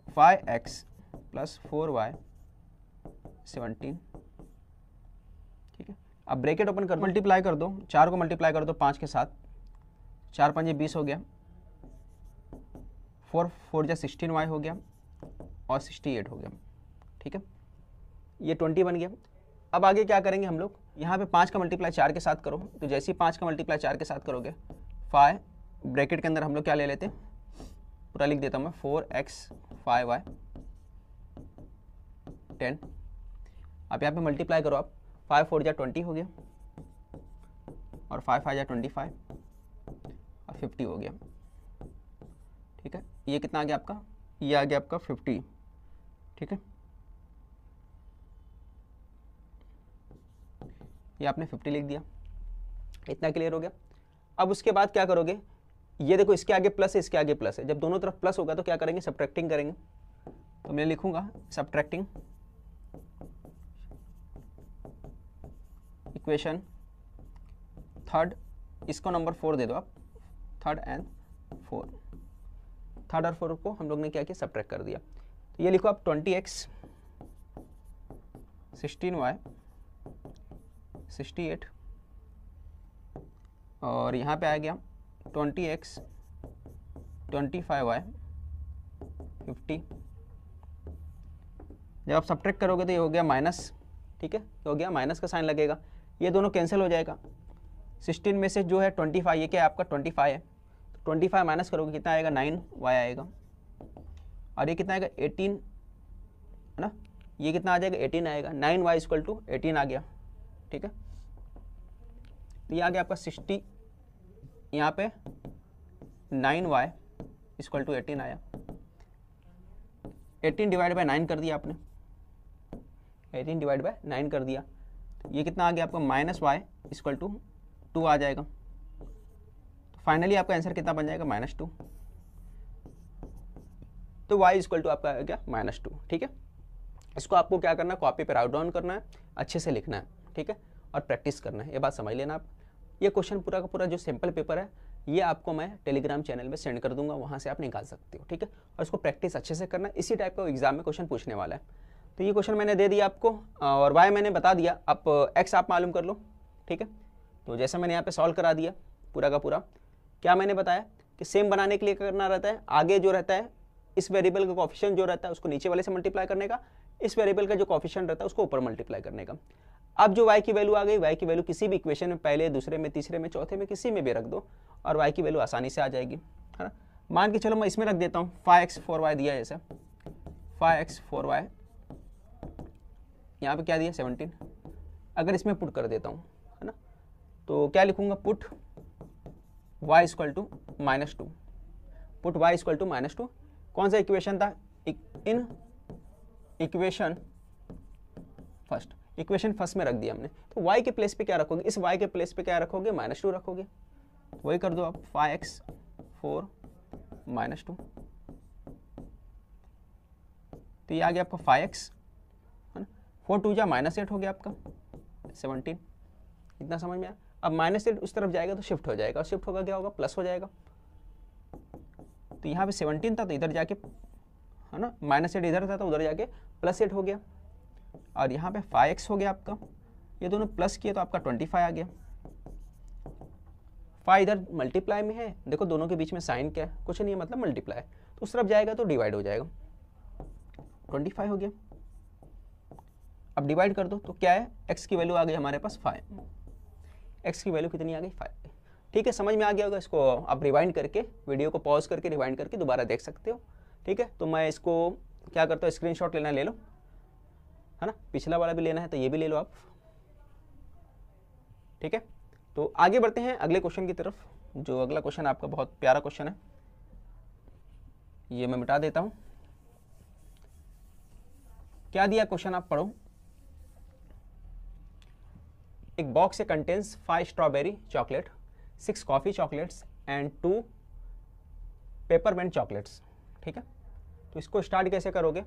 5x प्लस 4y 17। ठीक है, अब ब्रैकेट ओपन कर, मल्टीप्लाई कर दो, 4 को मल्टीप्लाई कर दो 5 के साथ, 4 5 20 हो गया, 4 4 16y हो गया और 68 हो गया। ठीक है, ये 20 बन गया। अब आगे क्या करेंगे हम लोग, यहाँ पे 5 का मल्टीप्लाई 4 के साथ करो, तो जैसे ही 5 का मल्टीप्लाई 4 के साथ करोगे, 5 ब्रैकेट के अंदर हम लोग क्या ले लेते हैं, पूरा लिख देता हूँ मैं, 4x 5y 10। अब यहाँ पे मल्टीप्लाई करो आप, 5 4 20 हो गया और 5 5 25 और 50 हो गया। ठीक है, ये कितना आ गया आपका, ये आ गया आपका 50। ठीक है, ये आपने 50 लिख दिया, इतना क्लियर हो गया। अब उसके बाद क्या करोगे, ये देखो इसके आगे प्लस है, इसके आगे प्लस है, जब दोनों तरफ प्लस होगा तो क्या करेंगे, सब्ट्रैक्टिंग करेंगे। तो मैं लिखूंगा सब्ट्रैक्टिंग इक्वेशन थर्ड, इसको नंबर 4 दे दो आप, थर्ड एंड 4, थर्ड और 4 को हम लोग ने क्या किया, सब्ट्रैक्ट कर दिया। तो ये लिखो आप 20x 16y 68 और यहाँ पे आ गया 20x 25y 50। जब आप सब्ट्रैक्ट करोगे तो ये हो गया माइनस, ठीक है, ये हो गया माइनस का साइन लगेगा, ये दोनों कैंसिल हो जाएगा। 16 में से जो है 25, ये क्या है आपका 25 है, 25 माइनस करोगे कितना आएगा 9y आएगा, और ये कितना आएगा 18 है ना, ये कितना आ जाएगा 18 आएगा, 9y इक्वल टू 18 आ गया, ठीक है। तो ये आ गया आपका 60, यहाँ पे 9y इक्वल टू 18 आया। 18 डिवाइड बाय 9 कर दिया आपने, 18 डिवाइड बाय 9 कर दिया, तो ये कितना आ गया आपका -y इक्वल टू 2 आ जाएगा। तो फाइनली आपका आंसर कितना बन जाएगा -2। तो y इक्वल टू आपका आ गया -2, ठीक है। इसको आपको क्या करना है, कॉपी पर राइट डाउन करना है, अच्छे से लिखना है, ठीक है, और प्रैक्टिस करना है, ये बात समझ लेना आप। ये क्वेश्चन पूरा का पूरा जो सिंपल पेपर है ये आपको मैं टेलीग्राम चैनल में सेंड कर दूंगा, वहाँ से आप निकाल सकते हो, ठीक है। और इसको प्रैक्टिस अच्छे से करना, इसी टाइप का एग्जाम में क्वेश्चन पूछने वाला है। तो ये क्वेश्चन मैंने दे दिया आपको, और वाई मैंने बता दिया, आप एक्स आप मालूम कर लो, ठीक है। तो जैसे मैंने यहाँ पे सॉल्व करा दिया पूरा का पूरा, क्या मैंने बताया कि सेम बनाने के लिए क्या करना रहता है, आगे जो रहता है इस वेरिएबल का कोएफिशिएंट जो रहता है उसको नीचे वाले से मल्टीप्लाई करने का, इस वेरिएबल का जो कोएफिशिएंट रहता है उसको ऊपर मल्टीप्लाई करने का। अब जो y की वैल्यू आ गई, y की वैल्यू किसी भी इक्वेशन में पहले, दूसरे में, तीसरे में, चौथे में, किसी में भी रख दो और y की वैल्यू आसानी से आ जाएगी, है ना। मान के चलो मैं इसमें रख देता हूँ 5x 4y दिया है, जैसे 5x 4y, यहाँ पे क्या दिया 17, अगर इसमें पुट कर देता हूँ, है ना, तो क्या लिखूंगा, put y equal to -2, put y equal to -2। कौन सा इक्वेशन था, in equation first, equation first में रख दिया हमने। तो y के प्लेस पे क्या रखोगे, इस y के प्लेस पे क्या रखोगे, -2 रखोगे, वही कर दो आप, 5x 4 -2, तो ये आ गया आपका 5x, है ना, 4 2 जा -8 हो गया आपका 17, इतना समझ में आया। अब -8 उस तरफ जाएगा तो शिफ्ट हो जाएगा, और शिफ्ट होगा क्या होगा, प्लस हो जाएगा। तो यहाँ पे 17 था तो इधर जाके, है ना, -8 इधर था तो उधर जाके +8 हो गया, और यहाँ पे 5x हो गया आपका, ये दोनों प्लस किए तो आपका 25 आ गया। 5 इधर मल्टीप्लाई में है, देखो दोनों के बीच में साइन क्या है, कुछ नहीं है, मतलब मल्टीप्लाई, तो उस तरफ जाएगा तो डिवाइड हो जाएगा, 25 हो गया। अब डिवाइड कर दो तो क्या है, x की वैल्यू आ गई हमारे पास 5, x की वैल्यू कितनी आ गई 5, ठीक है, समझ में आ गया होगा। इसको आप रिवाइंड करके, वीडियो को पॉज करके रिवाइंड करके दोबारा देख सकते हो, ठीक है। तो मैं इसको क्या करता हूँ, स्क्रीनशॉट लेना ले लो, है ना, पिछला वाला भी लेना है तो ये भी ले लो आप, ठीक है। तो आगे बढ़ते हैं अगले क्वेश्चन की तरफ। जो अगला क्वेश्चन आपका बहुत प्यारा क्वेश्चन है, ये मैं मिटा देता हूं। क्या दिया क्वेश्चन, आप पढ़ो। एक box contains 5 strawberry chocolate, 6 coffee chocolates and 2 peppermint chocolates, ठीक है। तो इसको स्टार्ट कैसे करोगे,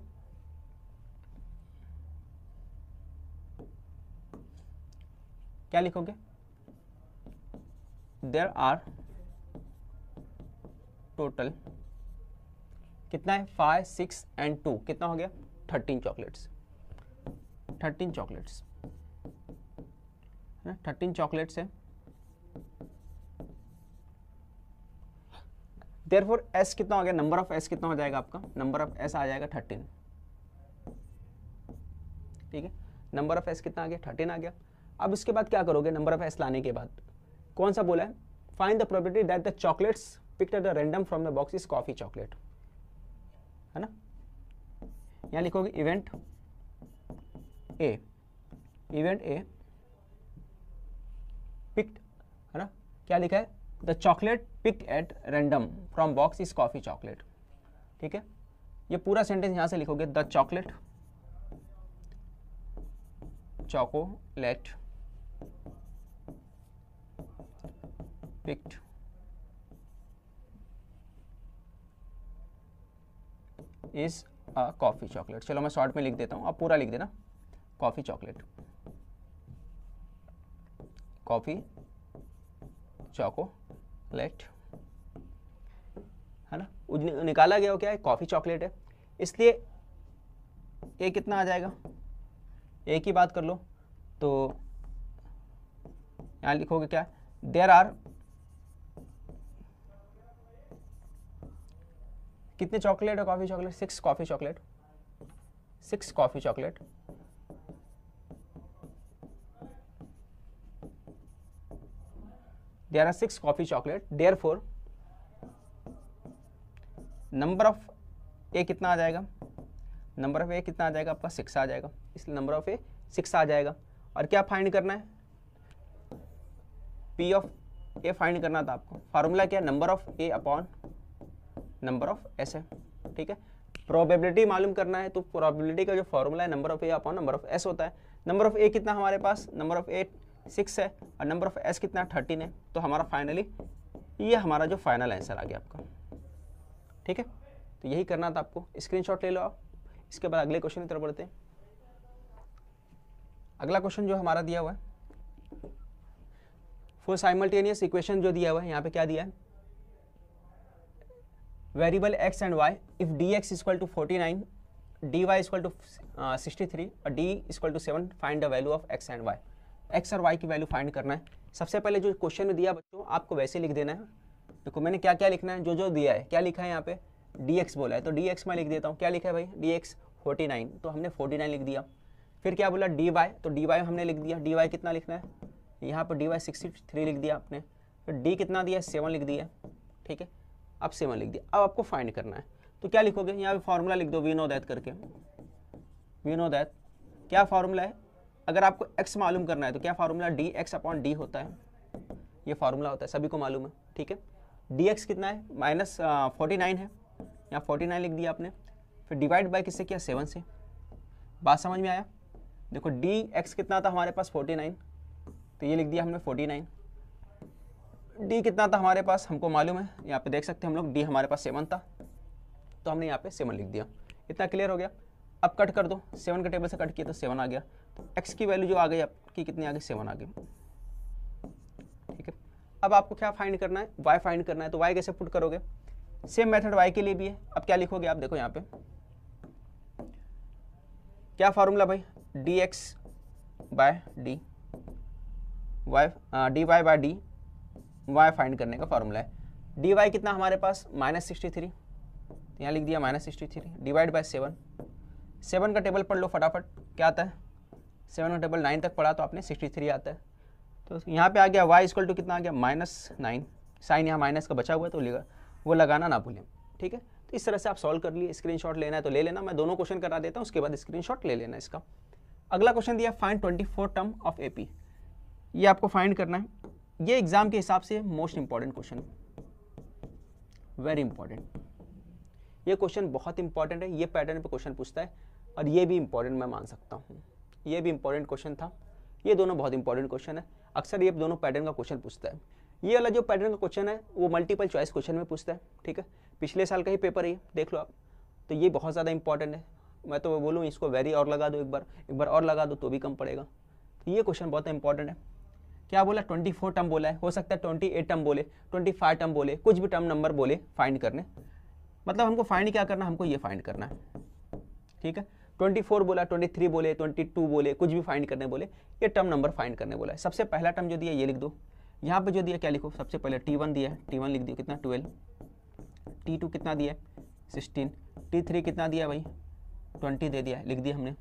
क्या लिखोगे, देयर आर टोटल कितना है 5 6 एंड 2, कितना हो गया 13 चॉकलेट्स, 13 चॉकलेट्स, 13 चॉकलेट्स है। देयरफॉर एस कितना हो गया, नंबर ऑफ एस कितना हो जाएगा आपका, नंबर ऑफ एस आ जाएगा 13, ठीक है। नंबर ऑफ एस कितना आ गया, 13 आ गया। अब उसके बाद क्या करोगे, नंबर ऑफ एस लाने के बाद कौन सा बोला है, find the probability that the chocolates picked at the random from the box is coffee chocolate, है ना। यहां लिखोगे event A, event A picked, है ना, क्या लिखा है, the chocolate picked at random from box is coffee chocolate, ठीक है। ये पूरा सेंटेंस यहां से लिखोगे, the chocolate chocolate picked is a coffee chocolate। चलो मैं शॉर्ट में लिख देता हूँ, आप पूरा लिख देना, कॉफी चॉकलेट, कॉफी चॉकोलेट, है ना, निकाला गया हो क्या है, कॉफी चॉकलेट है, इसलिए ए कितना आ जाएगा, एक ही बात कर लो, तो यहां लिखोगे क्या, देयर आर कितने चॉकलेट है coffee chocolate? 6 coffee chocolate, 6 coffee chocolate. There are 6 coffee chocolate, therefore number of A कितना आ जाएगा? नंबर ऑफ ए कितना आ जाएगा आपका? 6 आ जाएगा, इसलिए नंबर ऑफ ए 6 आ जाएगा। और क्या फाइंड करना है? पी ऑफ ए फाइंड करना था आपको। फार्मूला क्या है? Number of A upon number of S है, ठीक है। प्रोबेबिलिटी मालूम करना है तो प्रोबेबिलिटी का जो फॉर्मूला है number of A upon number of S होता है। नंबर ऑफ ए कितना हमारे पास? नंबर ऑफ ए 6 है और नंबर ऑफ एस कितना? 13 है। तो हमारा फाइनली ये हमारा जो फाइनल आंसर आ गया आपका, ठीक है। तो यही करना था आपको, स्क्रीनशॉट ले लो आप। इसके बाद अगले क्वेश्चन की तरफ बढ़ते हैं। अगला क्वेश्चन जो हमारा दिया हुआ है फॉर साइमल्टेनियस इक्वेशन जो दिया हुआ है, यहाँ पे क्या दिया है? Variable x and y if dx equal to 49, dy equal to 63 और d equal to 7 find the value of x and y। x और y की वैल्यू फाइंड करना है। सबसे पहले जो क्वेश्चन में दिया बच्चों आपको वैसे लिख देना है। देखो मैंने क्या क्या लिखना है, जो जो दिया है। क्या लिखा है यहाँ पे? dx बोला है तो dx मैं लिख देता हूँ। क्या लिखा है भाई? dx 49, तो हमने 49 लिख दिया। फिर क्या बोला? dy, तो dy हमने लिख दिया। dy कितना लिखना है? यहाँ पर dy 63 लिख दिया आपने। फिर d कितना दिया? 7 लिख दिया, ठीक है। अब 7 लिख दिया। अब आपको फाइंड करना है तो क्या लिखोगे? यहाँ पे फॉर्मूला लिख दो, वी नो दैट करके। वी नो दैट क्या फॉर्मूला है? अगर आपको x मालूम करना है तो क्या फॉर्मूला? dx अपॉन d होता है, ये फॉर्मूला होता है, सभी को मालूम है, ठीक है। dx कितना है? माइनस 49 है, यहाँ 49 लिख दिया आपने। फिर डिवाइड बाय किससे किया? 7 से। बात समझ में आया? देखो dx कितना था हमारे पास? 49, तो ये लिख दिया हमने 49। d कितना था हमारे पास? हमको मालूम है, यहाँ पे देख सकते हैं हम लोग, d हमारे पास 7 था, तो हमने यहाँ पे 7 लिख दिया। इतना क्लियर हो गया। अब कट कर दो, 7 का टेबल से कट किया तो 7 आ गया। तो x की वैल्यू जो आ गई आपकी कितनी आ गई? 7 आ गई, ठीक है। अब आपको क्या फाइंड करना है? y फाइंड करना है। तो y कैसे पुट करोगे? सेम मेथड y के लिए भी है। अब क्या लिखोगे आप? देखो यहाँ पे क्या फॉर्मूला भाई? dx by D, dy by D, y find करने का फॉर्मूला है। dy कितना हमारे पास? -63, यहाँ लिख दिया -63 डिवाइड बाय 7। 7 का टेबल पढ़ लो फटाफट, क्या आता है? 7 का टेबल 9 तक पढ़ा तो आपने 63 आता है। तो यहाँ पे आ गया y इक्वल टू कितना आ गया? -9। साइन यहाँ माइनस का बचा हुआ है तो वो लगाना ना भूलें, ठीक है। तो इस तरह से आप सॉल्व कर लिए। स्क्रीनशॉट लेना है तो ले लेना, मैं दोनों क्वेश्चन करा देता हूँ, उसके बाद स्क्रीनशॉट ले लेना इसका। अगला क्वेश्चन दिया फाइंड 24 टर्म ऑफ एपी। ये आपको फाइंड करना है। ये एग्जाम के हिसाब से most important question, very important. ये क्वेश्चन बहुत इंपॉर्टेंट है, ये पैटर्न पे क्वेश्चन पूछता है और ये भी इंपॉर्टेंट मैं मान सकता हूँ। ये भी इंपॉर्टेंट क्वेश्चन था, ये दोनों बहुत इंपॉर्टेंट क्वेश्चन है। अक्सर ये दोनों पैटर्न का क्वेश्चन पूछता है। ये वाला जो पैटर्न का क्वेश्चन है वो मल्टीपल चॉइस क्वेश्चन में पूछता है, ठीक है। पिछले साल का ही पेपर है, देख लो आप। तो ये बहुत ज़्यादा इंपॉर्टेंट है। मैं तो बोलूँ इसको वेरी और लगा दो, एक बार और लगा दो तो भी कम पड़ेगा। तो ये क्वेश्चन बहुत इंपॉर्टेंट है। क्या बोला? 24 टर्म बोला है, हो सकता है 28 टर्म बोले, 25 टर्म बोले, कुछ भी टर्म नंबर बोले फाइंड करने। मतलब हमको फाइंड क्या करना? हमको ये फाइंड करना है, ठीक है। 24 बोला, 23 बोले, 22 बोले, कुछ भी फाइंड करने बोले, ये टर्म नंबर फाइंड करने बोला है। सबसे पहला टर्म जो दिया ये लिख दो। यहाँ पे जो दिया क्या लिखो? सबसे पहले T1 दिया है, T1 लिख दिया कितना? 12। T2 कितना दिया है? 16। T3 कितना दिया भाई? 20 दे दिया है, लिख दिया हमने।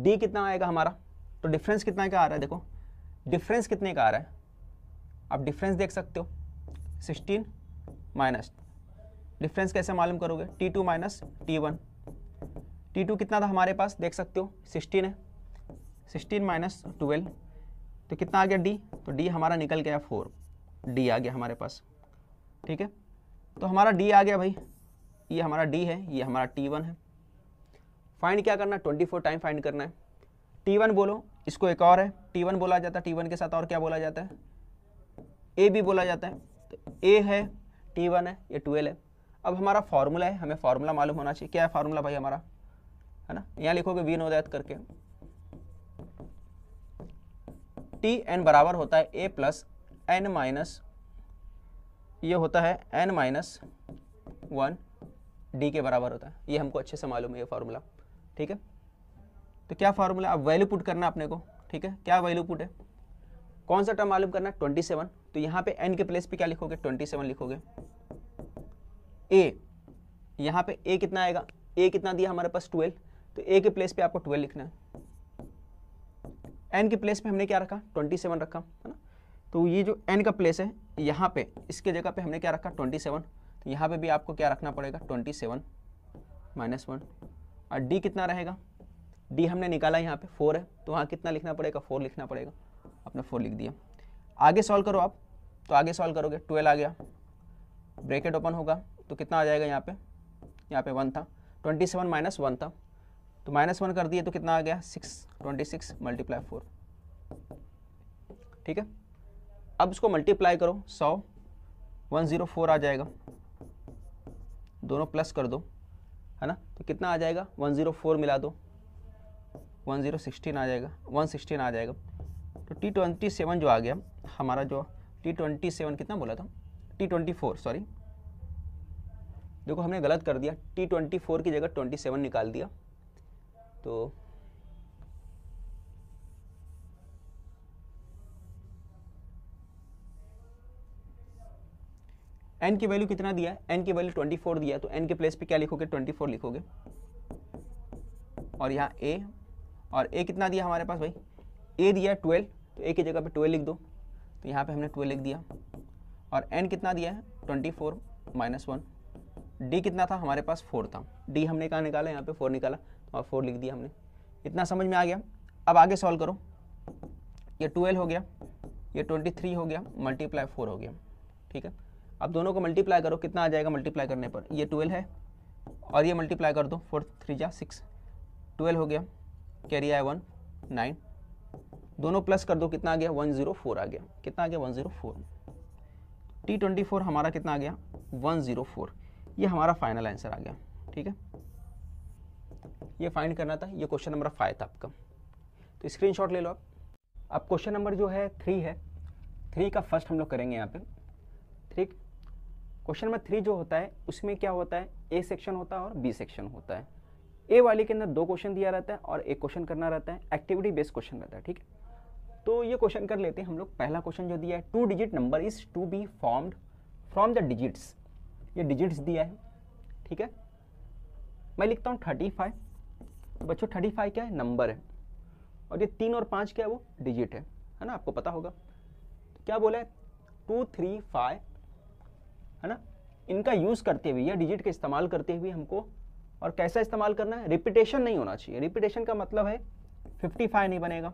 D कितना आएगा हमारा? तो डिफरेंस कितना का आ रहा है? देखो डिफरेंस कितने का आ रहा है, आप डिफरेंस देख सकते हो। 16 माइनस, डिफरेंस कैसे मालूम करोगे? T2 minus T1। T2 कितना था हमारे पास? देख सकते हो 16 है। 16 माइनस 12 तो कितना आ गया? D। तो D हमारा निकल गया 4, D आ गया हमारे पास, ठीक है। तो हमारा D आ गया भाई, ये हमारा D है, ये हमारा T1 है। फाइंड क्या करना? 24 टाइम फाइंड करना है। T1 बोलो, इसको एक और है T1 बोला जाता है। T1 के साथ और क्या बोला जाता है? A भी बोला जाता है। तो A है, T1 है, ये 12 है। अब हमारा फॉर्मूला है, हमें फॉर्मूला मालूम होना चाहिए। क्या है फॉर्मूला भाई हमारा? है ना, यहाँ लिखोगे वी नो दैट करके। Tn बराबर होता है A प्लस n माइनस, ये होता है n माइनस 1 D के बराबर होता है। ये हमको अच्छे से मालूम है ये फार्मूला, ठीक है। तो क्या फार्मूला? अब वैल्यू पुट करना अपने को, ठीक है। क्या वैल्यू पुट है? कौन सा टर्म मालूम करना है? 27। तो यहाँ पे n के प्लेस पे क्या लिखोगे? 27 लिखोगे। A यहाँ पे a कितना आएगा, a कितना दिया हमारे पास 12, तो a के प्लेस पे आपको 12 लिखना है, n के प्लेस पे हमने क्या रखा 27 रखा है ना। तो ये जो n का प्लेस है यहाँ पे इसके जगह पे हमने क्या रखा 27, तो यहाँ पे भी आपको क्या रखना पड़ेगा 27 -1, और d कितना रहेगा, d हमने निकाला यहाँ पे 4 है, तो वहाँ कितना लिखना पड़ेगा 4 लिखना पड़ेगा, आपने 4 लिख दिया। आगे सॉल्व करो आप, तो आगे सॉल्व करोगे 12 आ गया, ब्रैकेट ओपन होगा तो कितना आ जाएगा, यहाँ पे 1 था, 27 - 1 था, तो -1 कर दिए तो कितना आ गया 6, 26 × 4, ठीक है। अब इसको मल्टीप्लाई करो 100, 104 आ जाएगा, दोनों प्लस कर दो है ना, तो कितना आ जाएगा 104 मिला दो 1016 आ जाएगा, 116 आ जाएगा। तो T27 जो आ गया हमारा, जो T27 कितना बोला था, T24 सॉरी, देखो हमने गलत कर दिया, T24 की जगह 27 निकाल दिया, तो n की वैल्यू कितना दिया है, n की वैल्यू 24 दिया है, तो n के प्लेस पे क्या लिखोगे 24 लिखोगे, और यहाँ a, और a कितना दिया हमारे पास भाई, a दिया है 12, तो a की जगह पे 12 लिख दो, तो यहाँ पे हमने 12 लिख दिया, और n कितना दिया है 24 - 1, d कितना था हमारे पास 4 था, d हमने कहाँ निकाला, यहाँ पे 4 निकाला, तो 4 लिख दिया हमने। इतना समझ में आ गया। अब आगे सॉल्व करो, ये 12 हो गया, ये 23 हो गया, × 4 हो गया, ठीक है। अब दोनों को मल्टीप्लाई करो, कितना आ जाएगा मल्टीप्लाई करने पर, ये 12 है और ये मल्टीप्लाई कर दो, 4 3 जा 6, 12 हो गया, कैरी आया 1 9, दोनों प्लस कर दो, कितना आ गया 104 आ गया, कितना आ गया 104। T24 हमारा कितना आ गया 104, ये हमारा फाइनल आंसर आ गया, ठीक है। ये फाइंड करना था, ये क्वेश्चन नंबर 5 था आपका, तो स्क्रीनशॉट ले लो आप। अब क्वेश्चन नंबर जो है 3 है, 3 का फर्स्ट हम लोग करेंगे यहाँ पे। 3 क्वेश्चन नंबर 3 जो होता है उसमें क्या होता है, ए सेक्शन होता है और बी सेक्शन होता है। ए वाले के अंदर 2 क्वेश्चन दिया रहता है और एक क्वेश्चन करना रहता है, एक्टिविटी बेस्ड क्वेश्चन रहता है, ठीक है। तो ये क्वेश्चन कर लेते हैं हम लोग। पहला क्वेश्चन जो दिया है, 2 digit number is to be formed from the digits, ये डिजिट्स दिया है, ठीक है। मैं लिखता हूँ 35, तो बच्चों 35 क्या है नंबर है, और ये 3 और 5 क्या है वो डिजिट है ना, आपको पता होगा। तो क्या बोला है 2 3 5 है ना, इनका यूज करते हुए या डिजिट का इस्तेमाल करते हुए हमको, और कैसा इस्तेमाल करना है, रिपीटेशन नहीं होना चाहिए। रिपीटेशन का मतलब है 55 नहीं बनेगा,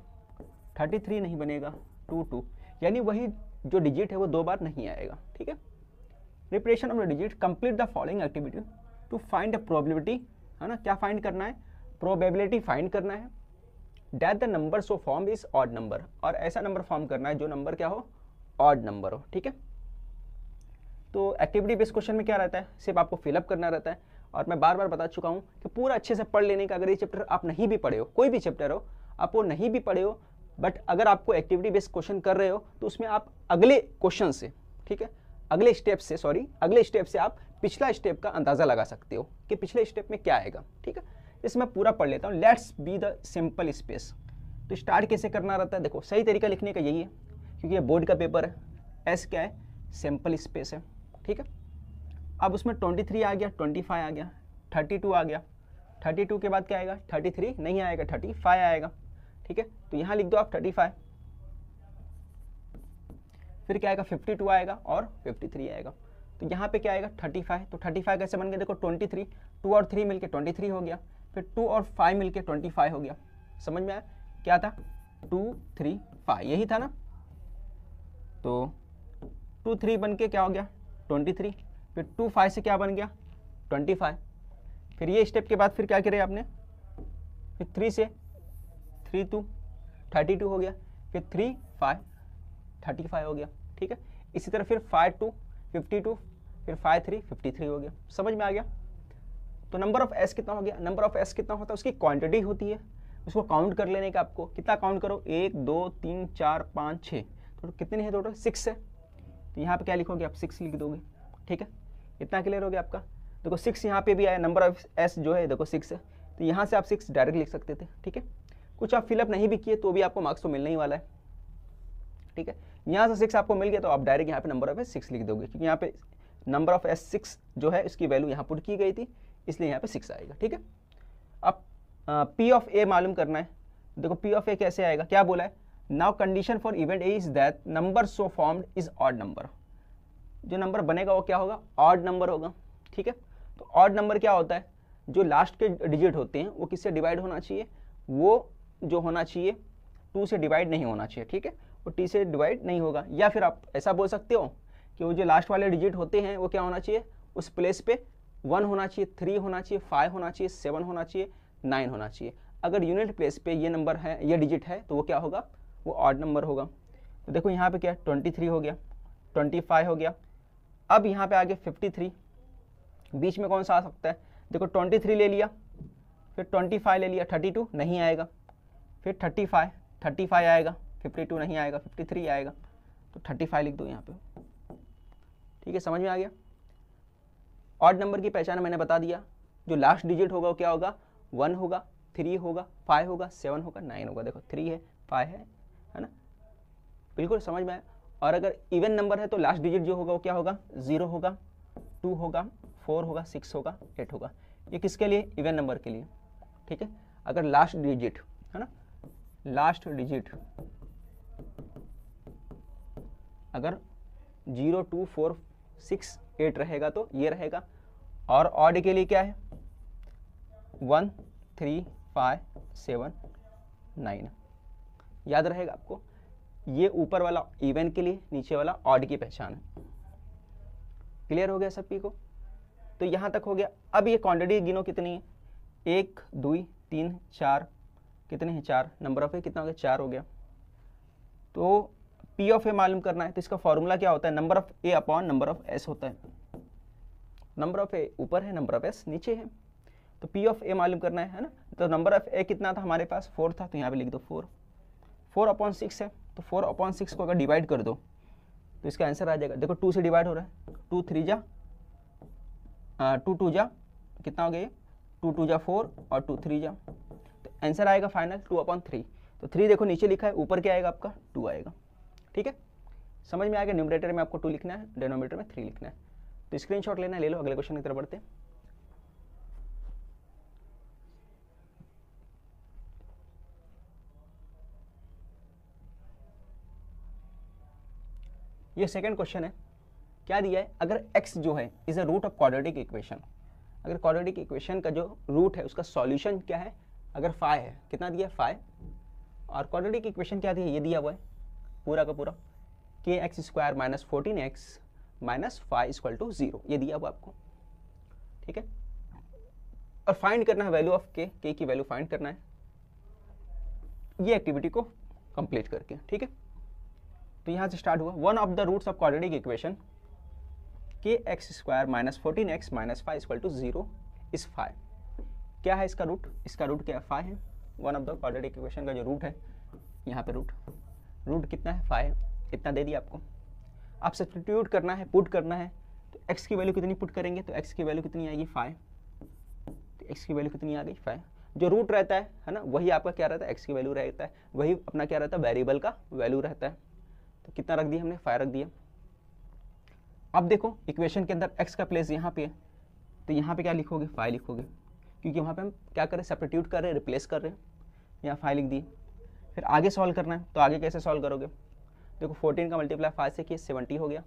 33 नहीं बनेगा, 2 2, यानी वही जो डिजिट है वो 2 बार नहीं आएगा, ठीक है। Repetition of the digit, complete the following activity to find the probability, है ना, क्या फाइंड करना है, प्रोबेबिलिटी फाइंड करना है, that the number so form is odd number, और ऐसा नंबर फॉर्म करना है जो नंबर क्या हो, ऑड नंबर हो, ठीक है। तो एक्टिविटी बेस्ड क्वेश्चन में क्या रहता है, सिर्फ आपको फिलअप करना रहता है, और मैं बार बार बता चुका हूँ कि पूरा अच्छे से पढ़ लेने का। अगर ये चैप्टर आप नहीं भी पढ़े हो, कोई भी चैप्टर हो, आप वो नहीं भी पढ़े हो, बट अगर आपको एक्टिविटी बेस्ड क्वेश्चन कर रहे हो तो उसमें आप अगले क्वेश्चन से, ठीक है, अगले स्टेप से आप पिछला स्टेप का अंदाजा लगा सकते हो कि पिछले स्टेप में क्या आएगा, ठीक है। इसमें पूरा पढ़ लेता हूँ। Let's be the simple space, तो स्टार्ट कैसे करना रहता है, देखो सही तरीका लिखने का यही है, क्योंकि ये बोर्ड का पेपर है। एस क्या है, सिंपल स्पेस है, ठीक है। अब उसमें 23 आ गया, 25 आ गया, 32 आ गया, 32 के बाद क्या आएगा, 33 नहीं आएगा, 35 आएगा, ठीक है। तो यहाँ लिख दो आप 35, फिर क्या आएगा 52 आएगा और 53 आएगा। तो यहाँ पे क्या आएगा 35, तो 35 कैसे बन गया, देखो 23, 2 और 3 मिलके 23 हो गया, फिर 2 और 5 मिलके 25 हो गया। समझ में आया क्या था, 2 3 5 यही था ना। तो 2 3 बन के क्या हो गया 23, फिर 2 5 से क्या बन गया 25, फिर ये स्टेप के बाद फिर क्या करे आपने, फिर 3 से 3 2 32 हो गया, फिर 3 5 35 हो गया, ठीक है। इसी तरह फिर 5 2 52, फिर 5 3 53 हो गया। समझ में आ गया। तो नंबर ऑफ एस कितना हो गया, नंबर ऑफ एस कितना होता है, उसकी क्वांटिटी होती है, उसको काउंट कर लेने का। आपको कितना काउंट करो, 1 2 3 4 5 6, तो कितने हैं टोटल 6 है। तो यहाँ पे क्या लिखोगे आप 6 लिख दोगे, ठीक है। इतना क्लियर हो गया आपका। देखो 6 यहाँ पे भी आया, नंबर ऑफ एस जो है देखो 6 है, तो यहाँ से आप 6 डायरेक्ट लिख सकते थे, ठीक है। कुछ आप फिलअप नहीं भी किए तो भी आपको मार्क्स तो मिलने ही वाला है, ठीक है। यहाँ से 6 आपको मिल गया तो आप डायरेक्ट यहाँ पे नंबर ऑफ एस 6 लिख दोगे, क्योंकि यहाँ पे नंबर ऑफ एस 6 जो है इसकी वैल्यू यहाँ पुट की गई थी, इसलिए यहाँ पे 6 आएगा। ठीक है, अब पी ऑफ ए मालूम करना है। देखो पी ऑफ ए कैसे आएगा, क्या बोला है, now condition for event A is that number so formed is odd number. जो नंबर बनेगा वो क्या होगा, ऑड नंबर होगा। ठीक है, तो ऑड नंबर क्या होता है, जो लास्ट के डिजिट होते हैं वो किससे डिवाइड होना चाहिए, वो जो होना चाहिए 2 से डिवाइड नहीं होना चाहिए। ठीक है, वो टी से डिवाइड नहीं होगा। या फिर आप ऐसा बोल सकते हो कि वो जो लास्ट वाले डिजिट होते हैं वो क्या होना चाहिए, उस प्लेस पे 1 होना चाहिए, 3 होना चाहिए, 5 होना चाहिए, 7 होना चाहिए, 9 होना चाहिए। अगर यूनिट प्लेस पे ये नंबर है, ये डिजिट है, तो वो क्या होगा, वो ऑड नंबर होगा। तो देखो यहाँ पे क्या 23 हो गया, 25 हो गया। अब यहाँ पे आगे 53, बीच में कौन सा आ सकता है, देखो 23 ले लिया, फिर 25 ले लिया, 32 नहीं आएगा, फिर 35 आएगा, 52 नहीं आएगा, 53 आएगा, तो 35 लिख दो यहाँ पे। ठीक है, समझ में आ गया। ऑड नंबर की पहचान मैंने बता दिया, जो लास्ट डिजिट होगा वो क्या होगा, 1 होगा, 3 होगा, 5 होगा, 7 होगा, 9 होगा। देखो 3 है, 5 है ना, बिल्कुल समझ में आया। और अगर इवन नंबर है तो लास्ट डिजिट जो होगा वो क्या होगा, 0 होगा, 2 होगा, 4 होगा, 6 होगा, 8 होगा। ये किसके लिए, इवन नंबर के लिए। ठीक है, अगर लास्ट डिजिट है ना, लास्ट डिजिट अगर 0, 2, 4, 6, 8 रहेगा तो ये रहेगा। और ऑड के लिए क्या है, 1, 3, 5, 7, 9। याद रहेगा आपको, ये ऊपर वाला इवन के लिए, नीचे वाला ऑड की पहचान है। क्लियर हो गया सभी को, तो यहां तक हो गया। अब ये क्वांटिटी गिनो कितनी है, 1, 2, 3, 4, कितने हैं, 4। नंबर ऑफ ए कितना हो गया, 4 हो गया। तो पी ऑफ ए मालूम करना है, तो इसका फॉर्मूला क्या होता है, number of A upon number of S होता है। नंबर ऑफ ए ऊपर है, नंबर ऑफ एस नीचे है, तो पी ऑफ ए मालूम करना है ना। तो नंबर ऑफ ए कितना था हमारे पास, 4 था, तो यहाँ पे लिख दो 4। 4/6 है, तो 4/6 को अगर डिवाइड कर दो तो इसका आंसर आ जाएगा। देखो 2 से डिवाइड हो रहा है, 2 3 जा 2 2 जा कितना हो गया, 2 2 जा 4 और 2 3 जा, तो आंसर आएगा फाइनल 2/3। तो 3 देखो नीचे लिखा है, ऊपर क्या आएगा आपका, 2 आएगा। ठीक है, समझ में आ गया। न्यूमरेटर में आपको 2 लिखना है, डिनोमिनेटर में 3 लिखना है। तो स्क्रीनशॉट लेना है, ले लो। अगले क्वेश्चन की तरफ बढ़ते हैं। ये सेकंड क्वेश्चन है, क्या दिया है, अगर x जो है is a root of quadratic equation. अगर क्वाड्रेटिक इक्वेशन का जो रूट है उसका सॉल्यूशन क्या है, अगर 5 है, कितना दिया है 5, और क्वाड्रेटिक इक्वेशन क्या दिया है, ये दिया हुआ है पूरा का पूरा, kx² - 14x - 5 = 0, ये दिया हुआ आपको। ठीक है, और फाइंड करना है वैल्यू ऑफ k की वैल्यू फाइंड करना है, ये एक्टिविटी को कंप्लीट करके। ठीक है, तो यहां से स्टार्ट हुआ, one of the roots of quadratic equation kx² - 14x - 5 = 0 is 5। क्या है इसका रूट, इसका रूट क्या है, 5 है। One of the quadratic equation का जो रूट है, यहाँ पे रूट कितना है, 5 है, इतना दे दिया आपको। आप सब्स्टिट्यूट करना है, पुट करना है, तो x की वैल्यू कितनी पुट करेंगे, तो x की वैल्यू कितनी आएगी, 5। तो x की वैल्यू कितनी आ गई, 5। जो रूट रहता है ना, वही आपका क्या रहता है, x की वैल्यू रहता है, वही अपना क्या रहता है, वेरिएबल का वैल्यू रहता है। तो कितना रख दिया हमने, 5 रख दिया। अब देखो इक्वेशन के अंदर x का प्लेस यहाँ पे है, तो यहाँ पे क्या लिखोगे, 5 लिखोगे, क्योंकि वहाँ पे हम क्या कर रहे हैं, सब्स्टिट्यूट कर रहे हैं, रिप्लेस कर रहे हैं। यहाँ 5 लिख दिए। फिर आगे सॉल्व करना है, तो आगे कैसे सॉल्व करोगे, देखो 14 का मल्टीप्लाई 5 से किए 70 हो गया,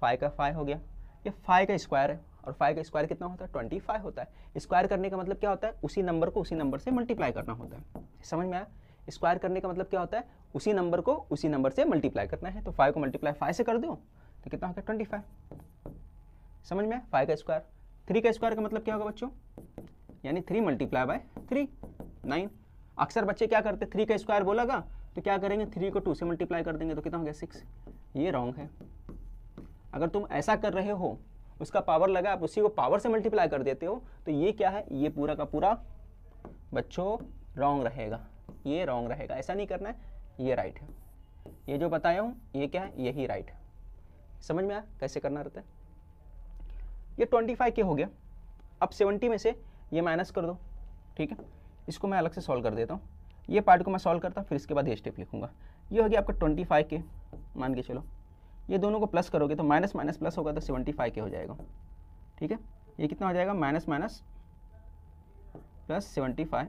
5 का 5 हो गया, ये 5 का स्क्वायर है, और 5 का स्क्वायर कितना होता है, 25 होता है। स्क्वायर करने का मतलब क्या होता है, उसी नंबर को उसी नंबर से मल्टीप्लाई करना होता है। समझ में आया, स्क्वायर करने का मतलब क्या होता है, उसी नंबर को उसी नंबर से मल्टीप्लाई करना है। तो 5 को मल्टीप्लाई 5 से कर दो तो कितना होगा, 25। समझ में आया, 5 का स्क्वायर। 3 का स्क्वायर का मतलब क्या होगा बच्चों, यानी 3 × 3 9। अक्सर बच्चे क्या करते, 3 का स्क्वायर बोलागा तो क्या करेंगे, 3 को 2 से मल्टीप्लाई कर देंगे, तो कितना हो गया, 6। ये रॉन्ग है। अगर तुम ऐसा कर रहे हो, उसका पावर लगा, आप उसी को पावर से मल्टीप्लाई कर देते हो, तो ये क्या है, ये पूरा का पूरा बच्चों रॉन्ग रहेगा, ये रॉन्ग रहेगा। ऐसा नहीं करना है, ये राइट है। ये जो बताया हूँ ये क्या है, यही राइट है। समझ में आया कैसे करना रहता है। ये 25 के हो गया। अब 70 में से ये माइनस कर दो। ठीक है, इसको मैं अलग से सॉल्व कर देता हूँ। ये पार्ट को मैं सॉल्व करता हूँ, फिर इसके बाद ये स्टेप लिखूंगा। ये हो गया आपका 25 के, मान के चलो ये दोनों को प्लस करोगे तो माइनस माइनस प्लस होगा तो 75 के हो जाएगा, ठीक है। ये कितना हो जाएगा, माइनस माइनस प्लस 75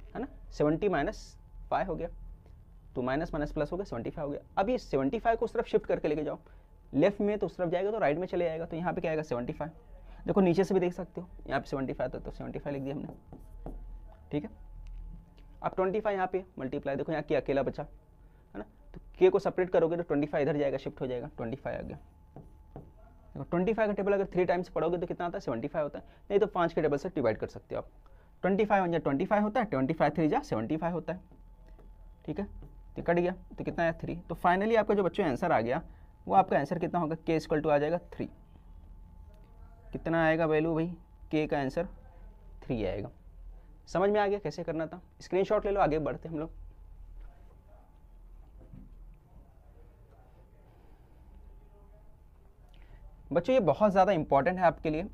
है ना, 70 माइनस 5 हो गया, तो माइनस माइनस प्लस हो गया 75 हो गया। अब ये 75 को उस तरफ शिफ्ट करके लेके जाओ, लेफ्ट में तो उस तरफ जाएगा तो राइट में चले जाएगा, तो यहाँ पे क्या आएगा 75। देखो नीचे से भी देख सकते हो, यहाँ पे 75 था तो 75 लिख दिया हमने, ठीक है। अब 25 यहाँ पे मल्टीप्लाई, देखो यहाँ के अकेला बचा है ना, तो के को सेपरेट करोगे तो 25 इधर जाएगा, शिफ्ट हो जाएगा, 25 आ गया। देखो 25 का टेबल अगर 3 टाइम्स पढ़ोगे तो कितना आता है, 75 होता है, नहीं तो 5 के टेबल से डिवाइड कर सकते हो आप। 25 1 25 होता है, 25 3 जा 75 होता है, ठीक है। तो कट गया, तो कितना है 3। तो फाइनली आपका जो बच्चों आंसर आ गया वो आपका आंसर कितना होगा, के इक्वल टू आ जाएगा 3। कितना आएगा वैल्यू भाई, के का आंसर 3 आएगा। समझ में आ गया कैसे करना था, स्क्रीनशॉट ले लो, आगे बढ़ते हम लोग। बच्चों ये बहुत ज़्यादा इंपॉर्टेंट है आपके लिए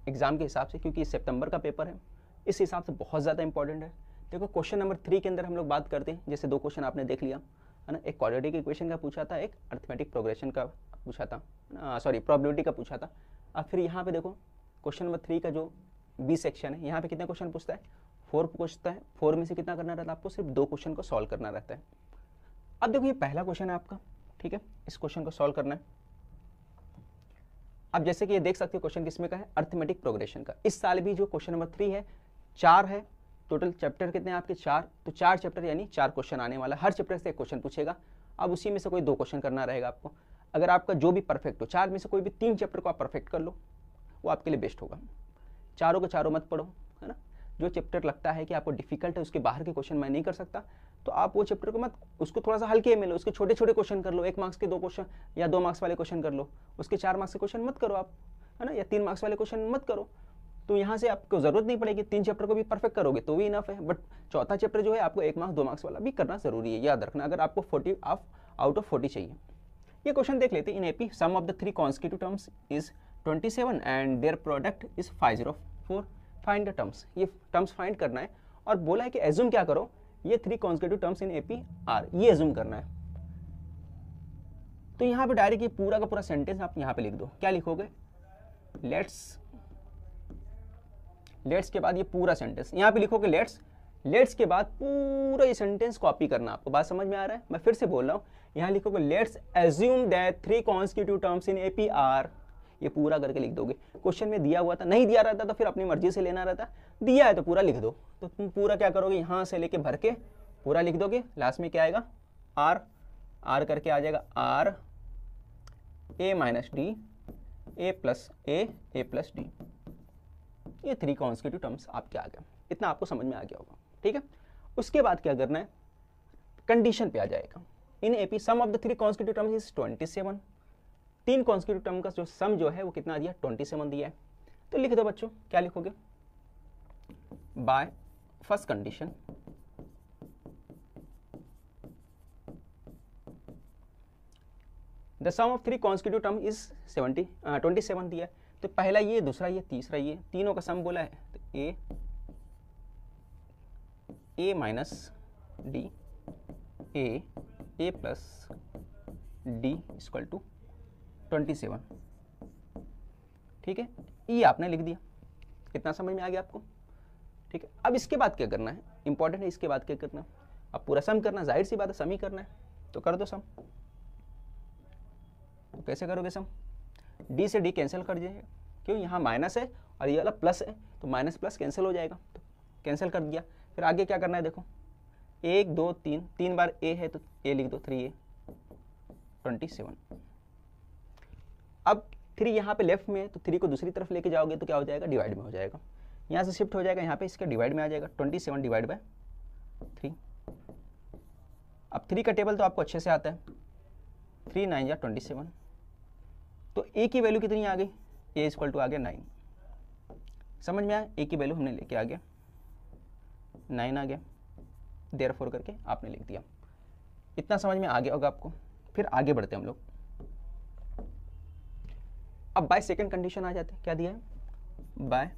एग्जाम के हिसाब से, क्योंकि सितंबर का पेपर है, इस हिसाब से बहुत ज़्यादा इंपॉर्टेंट है। देखो क्वेश्चन नंबर 3 के अंदर हम लोग बात करते हैं, जैसे 2 क्वेश्चन आपने देख लिया है ना, एक क्वाड्रेटिक इक्वेशन का पूछा था, एक अरिथमेटिक प्रोग्रेशन का पूछा था, सॉरी प्रोबेबिलिटी का पूछा था। अब फिर यहाँ पे देखो क्वेश्चन नंबर 3 का जो बी सेक्शन है, यहाँ पे कितने क्वेश्चन पूछता है, 4 पूछता है। 4 में से कितना करना रहता है आपको, सिर्फ 2 क्वेश्चन को सॉल्व करना रहता है। अब देखो ये पहला क्वेश्चन है आपका, ठीक है, इस क्वेश्चन को सॉल्व करना है। अब जैसे कि ये देख सकते हो क्वेश्चन किसमें का है, अरिथमेटिक प्रोग्रेशन का। इस साल भी जो क्वेश्चन नंबर 3 है 4 है, टोटल चैप्टर कितने हैं आपके 4, तो 4 चैप्टर यानी 4 क्वेश्चन आने वाला, हर चैप्टर से एक क्वेश्चन पूछेगा। अब उसी में से कोई 2 क्वेश्चन करना रहेगा आपको। अगर आपका जो भी परफेक्ट हो, 4 में से कोई भी 3 चैप्टर को आप परफेक्ट कर लो, वो आपके लिए बेस्ट होगा। चारों के चारों मत पढ़ो, है ना। जो चैप्टर लगता है कि आपको डिफिकल्ट है, उसके बाहर के क्वेश्चन मैं नहीं कर सकता, तो आप वो चैप्टर को मत, उसको थोड़ा सा हल्के में लो, उसके छोटे छोटे क्वेश्चन कर लो, 1 मार्क्स के 2 क्वेश्चन या 2 मार्क्स वाले क्वेश्चन कर लो, उसके 4 मार्क्स के क्वेश्चन मत करो आप, है ना, या 3 मार्क्स वाले क्वेश्चन मत करो। तो यहाँ से आपको जरूरत नहीं पड़ेगी, 3 चैप्टर को भी परफेक्ट करोगे तो भी इनफ है, बट चौथा चैप्टर जो है आपको 1 मार्क्स 2 मार्क्स वाला भी करना जरूरी है, याद रखना, अगर आपको 40 आउट ऑफ 40 चाहिए। ये क्वेश्चन देख लेते हैं। In AP some of the 3 constitutive terms is 27 and their product is 504, find the terms. ये टर्म्स फाइंड करना है, और बोला है कि एज्यूम क्या करो, ये 3 constitutive terms in AP are, ये एज्यूम करना है। तो यहाँ पे डायरेक्ट ये पूरा का पूरा सेंटेंस आप यहाँ पे लिख दो। क्या लिखोगे, लेट्स के बाद ये पूरा सेंटेंस यहाँ पे लिखोगे, लेट्स के बाद पूरा ये सेंटेंस कॉपी करना। आपको बात समझ में आ रहा है, मैं फिर से बोल रहा हूँ, यहाँ लिखोगे let's assume that 3 constitutive terms in AP are, ये पूरा करके लिख दोगे। क्वेश्चन में दिया हुआ था, नहीं दिया रहता तो फिर अपनी मर्जी से लेना रहता, दिया है तो पूरा लिख दो। तो तुम पूरा क्या करोगे, यहाँ से लेके भर के पूरा लिख दोगे। लास्ट में क्या आएगा, आर करके आ जाएगा are a minus D A plus d, ये 3 कॉन्स्टिट्यूटिव टर्म्स आपके आ गए। इतना आपको समझ में आ गया होगा, ठीक है। उसके बाद क्या करना है, कंडीशन पे आ जाएगा। In AP some of the 3 constitutive terms is 27, 3 constitutive term का जो सम जो है वो कितना दिया, 27 दिया है। तो लिख दो बच्चों, क्या लिखोगे, by first condition the sum of 3 constitutive term is 27 दिया है। तो पहला ये, दूसरा ये, तीसरा ये, तीनों का सम बोला है, तो A minus D A plus D equal to 27, ठीक है। ये आपने लिख दिया। कितना समझ में आ गया आपको, ठीक है। अब इसके बाद क्या करना है, इंपॉर्टेंट है, इसके बाद क्या करना है, अब पूरा सम करना, जाहिर सी बात है सम ही करना है, तो कर दो सम। तो कैसे करोगे सम, डी से डी कैंसिल कर दीजिए, क्यों, यहाँ माइनस है और ये वाला प्लस है, तो माइनस प्लस कैंसिल हो जाएगा, तो कैंसिल कर दिया। फिर आगे क्या करना है, देखो 1 2 3, 3 बार ए है तो ए लिख दो, 3a 27। अब 3 यहाँ पे लेफ्ट में है, तो 3 को दूसरी तरफ लेके जाओगे तो क्या हो जाएगा, डिवाइड में हो जाएगा, यहाँ से शिफ्ट हो जाएगा, यहाँ पे इसके डिवाइड में आ जाएगा, 27 डिवाइड बाय 3। अब 3 का टेबल तो आपको अच्छे से आता है, 3 9 या 27, तो ए की वैल्यू कितनी आ गई, ए इक्वल टू आ गया 9। समझ में आया, ए की वैल्यू हमने लेके आ गया 9 आ गया, देयरफॉर करके आपने लिख दिया। इतना समझ में आ गया होगा आपको। फिर आगे बढ़ते हैं हम लोग। अब बाय सेकंड कंडीशन आ जाते हैं, क्या दिया है, बाय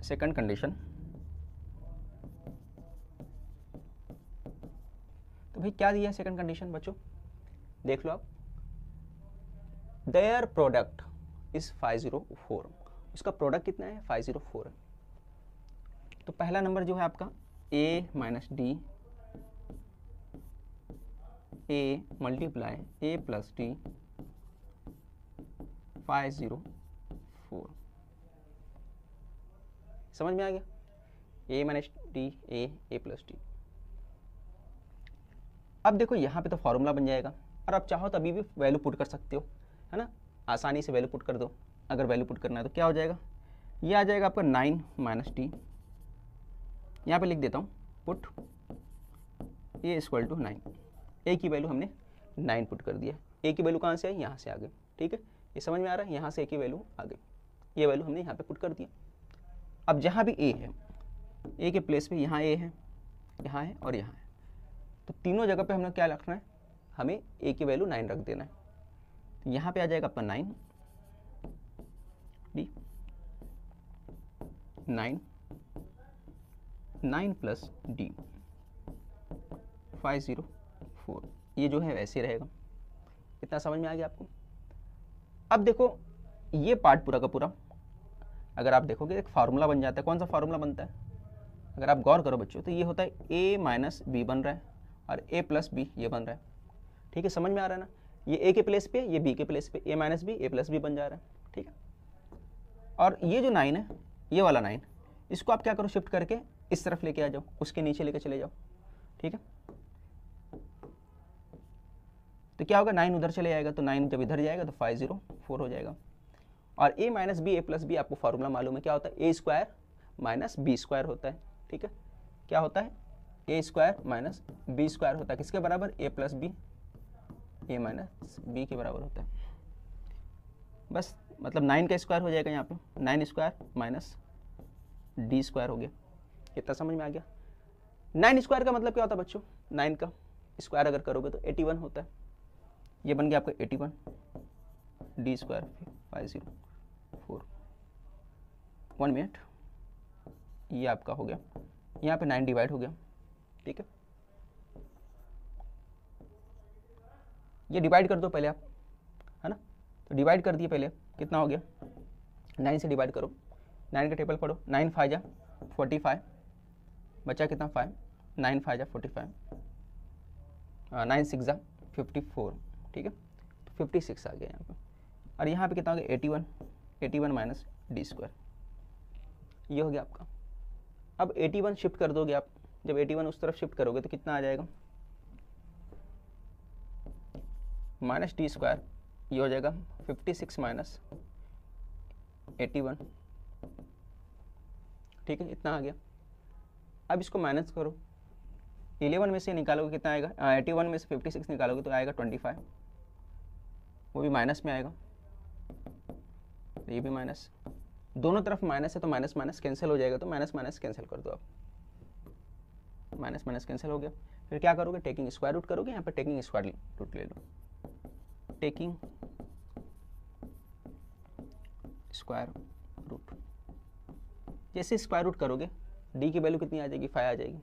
सेकंड कंडीशन। तो तो भाई क्या दिया है सेकंड कंडीशन बच्चों, देख लो आप, देयर प्रोडक्ट इज 504, उसका प्रोडक्ट कितना है 504 है। तो पहला नंबर जो है आपका a minus D, a multiply a plus D 504, समझ में आ गया, a minus D A plus D. अब देखो यहाँ पे तो फॉर्मूला बन जाएगा, और आप चाहो तो अभी भी वैल्यू पुट कर सकते हो, है ना, आसानी से वैल्यू पुट कर दो। अगर वैल्यू पुट करना है तो क्या हो जाएगा, ये आ जाएगा आपका 9 माइनस टी, यहाँ पे लिख देता हूँ पुट ए इक्वल टू 9, ए की वैल्यू हमने 9 पुट कर दिया, ए की वैल्यू कहाँ से आई, यहाँ से आ गई, ठीक है, ये समझ में आ रहा है, यहाँ से ए की वैल्यू आ गई, ये वैल्यू हमने यहाँ पे पुट कर दिया। अब जहाँ भी ए है, ए के प्लेस पे यहाँ ए है, यहाँ है और यहाँ है, तो तीनों जगह पे हमने क्या रखना है, हमें ए की वैल्यू 9 रख देना है। तो यहाँ पे आ जाएगा आपका 9 डी, 9 प्लस डी 504, ये जो है वैसे रहेगा। इतना समझ में आ गया आपको। अब देखो ये पार्ट पूरा का पूरा अगर आप देखोगे एक फार्मूला बन जाता है। कौन सा फार्मूला बनता है, अगर आप गौर करो बच्चों तो ये होता है a माइनस बी बन रहा है और a प्लस बी ये बन रहा है, ठीक है, समझ में आ रहा है ना, ये a के प्लेस पे, ये b के प्लेस पे, a minus b a plus b बन जा रहा है, ठीक है। और ये जो 9 है, ये वाला 9, इसको आप क्या करो, शिफ्ट करके इस तरफ लेके आ जाओ, उसके नीचे लेके चले जाओ, ठीक है। तो क्या होगा, 9 उधर चले जाएगा, तो 9 जब इधर जाएगा तो 504 हो जाएगा। और a minus b a plus b आपको फार्मूला मालूम है, क्या होता है, a square minus b square होता है, ठीक है। क्या होता है, a square minus b square होता है, किसके बराबर, a plus b, a minus b के बराबर होता है। बस मतलब 9 का स्क्वायर हो जाएगा यहाँ पे, 9 स्क्वायर माइनस डी स्क्वायर हो गया। कितना समझ में आ गया। 9 स्क्वायर का मतलब क्या होता है बच्चों, 9 का स्क्वायर अगर करोगे तो 81 होता है, ये बन गया आपका 81 डी स्क्वायर 504। 1 मिनट, ये आपका हो गया, यहाँ पे 9 डिवाइड हो गया, ठीक है। ये डिवाइड कर दो पहले आप, है ना, तो डिवाइड कर दिए पहले, कितना हो गया, 9 से डिवाइड करो, 9 का टेबल पढ़ो, 9 5 जा 45, बचा कितना 5, 9 5 जा 45, 9 6 जा 54, ठीक है, तो 56 आ गया यहाँ पे। और यहाँ पे कितना हो गया 81, 81 माइनस डी स्क्वायर, ये हो गया आपका। अब 81 शिफ्ट कर दोगे आप, जब 81 उस तरफ शिफ्ट करोगे तो कितना आ जाएगा, माइनस डी स्क्वायर, ये हो जाएगा 56 माइनस 81, ठीक है, इतना आ गया। अब इसको माइनस करो, 11 में से निकालोगे कितना आएगा, 81 में से 56 निकालोगे तो आएगा 25, वो भी माइनस में आएगा, ये भी माइनस, दोनों तरफ माइनस है तो माइनस माइनस कैंसिल हो जाएगा, तो माइनस माइनस कैंसिल कर दो आप, माइनस माइनस कैंसिल हो गया। फिर क्या करोगे, टेकिंग स्क्वायर रूट करोगे, यहाँ पे टेकिंग स्क्वायर रूट ले लो, टेकिंग स्क्वायर रूट, जैसे स्क्वायर रूट करोगे डी की वैल्यू कितनी आ जाएगी, 5 आ जाएगी,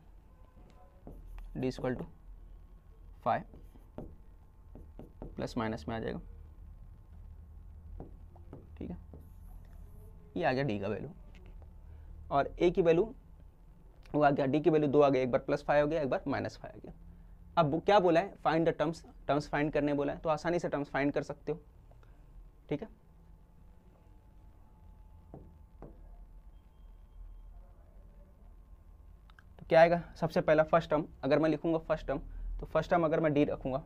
D equal to 5 plus minus में आ जाएगा, ठीक है, ये आ गया डी का वैल्यू। और ए की वैल्यू वो आ गया, डी की वैल्यू 2 आ गया, एक बार +5 हो गया, एक बार -5 आ गया। अब क्या बोला है, फाइंड द टर्म्स फाइंड करने बोला है, तो आसानी से टर्म्स फाइंड कर सकते हो, ठीक है। तो क्या आएगा, सबसे पहला फर्स्ट टर्म, अगर मैं लिखूंगा फर्स्ट टर्म, तो फर्स्ट टर्म अगर मैं डी रखूंगा,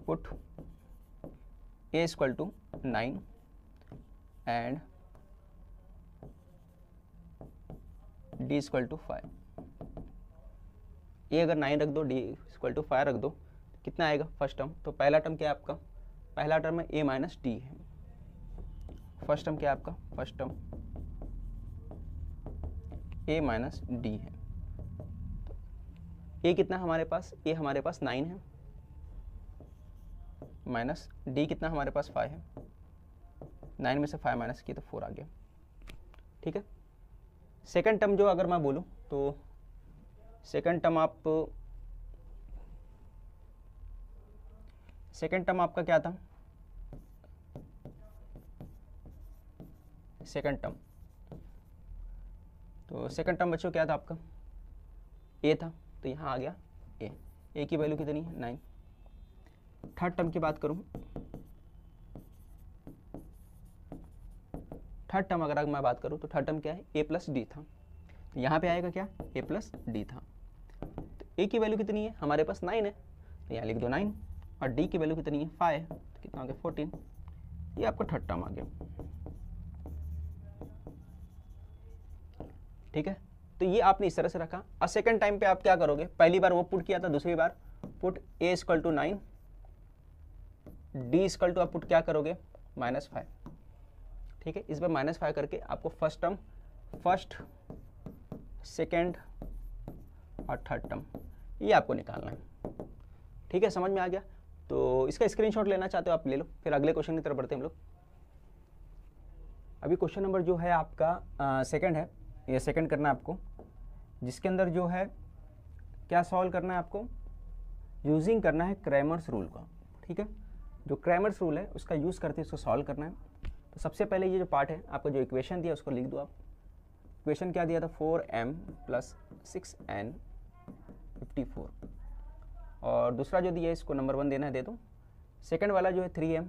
put A equal to 9 and D equal to 5, A अगर 9 रख दो, डी इक्वल टू 5 रख दो, कितना आएगा फर्स्ट टर्म। तो पहला टर्म क्या है आपका, पहला टर्म है ए माइनस डी है, फर्स्ट टर्म क्या है आपका, फर्स्ट टर्म ए माइनस डी है। तो ए कितना हमारे पास, ए हमारे पास 9 है, माइनस डी कितना हमारे पास 5 है, 9 में से 5 माइनस की तो 4 आ गया, ठीक है। सेकंड टर्म जो अगर मैं बोलूँ तो सेकंड टर्म आप सेकेंड टर्म आपका क्या था, सेकेंड टर्म, तो सेकेंड टर्म बच्चों क्या था आपका, ए था, तो यहाँ आ गया ए की वैल्यू कितनी है 9। थर्ड टर्म की बात करूँ, थर्ड टर्म अगर मैं बात करूँ तो थर्ड टर्म क्या है, ए प्लस डी था, तो यहाँ पे आएगा क्या, ए प्लस डी था। तो ए की वैल्यू कितनी है हमारे पास 9 है, तो यहाँ लिख दो 9, और डी की वैल्यू कितनी है 5, तो कितना आ गया 14। ये आपका थर्ड टर्म आ गया, ठीक है। तो ये आपने इस तरह से रखा। और सेकंड टाइम पे आप क्या करोगे, पहली बार वो पुट किया था, दूसरी बार put A equal to 9, D equal to आप पुट क्या करोगे -5, ठीक है। इस बार -5 करके आपको फर्स्ट टर्म, फर्स्ट, सेकेंड और थर्ड टर्म ये आपको निकालना है, ठीक है। समझ में आ गया। तो इसका स्क्रीनशॉट लेना चाहते हो आप ले लो, फिर अगले क्वेश्चन की तरफ बढ़ते हैं हम लोग। अभी क्वेश्चन नंबर जो है आपका सेकंड है, ये सेकंड करना है आपको, जिसके अंदर जो है क्या सॉल्व करना है आपको, यूजिंग करना है क्रैमर्स रूल का, ठीक है। जो क्रैमर्स रूल है उसका यूज़ करके इसको सॉल्व करना है। तो सबसे पहले ये जो पार्ट है, आपको जो इक्वेशन दिया उसको लिख दो आप। इक्वेशन क्या दिया था, 4m + 6n 54, और दूसरा जो दिया है इसको नंबर 1 देना है, दे दो। सेकंड वाला जो है 3m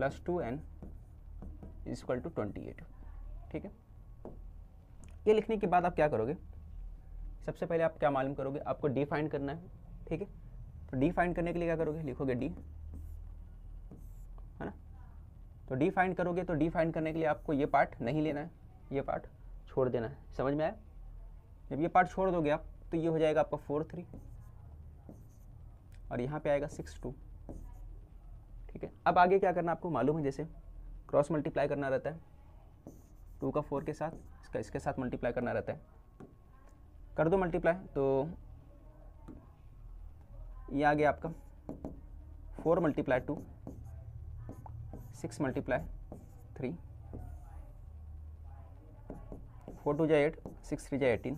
+ 2n = 28, ठीक है। ये लिखने के बाद आप क्या करोगे, सबसे पहले आप क्या मालूम करोगे, आपको डी फाइंड करना है, ठीक है। तो डी फाइंड करने के लिए क्या करोगे, लिखोगे डी, है ना। तो डी फाइंड करोगे, तो डी फाइंड करने के लिए आपको ये पार्ट नहीं लेना है, ये पार्ट छोड़ देना है। समझ में आया। जब ये पार्ट छोड़ दोगे आप, तो ये हो जाएगा आपका 4 3, और यहाँ पे आएगा 6 2, ठीक है। अब आगे क्या करना आपको मालूम है, जैसे क्रॉस मल्टीप्लाई करना रहता है, 2 का 4 के साथ, इसका इसके साथ मल्टीप्लाई करना रहता है। कर दो मल्टीप्लाई, तो ये आ गया आपका 4 × 2, 6 × 3, 4 2 = 8, 6 3 = 18।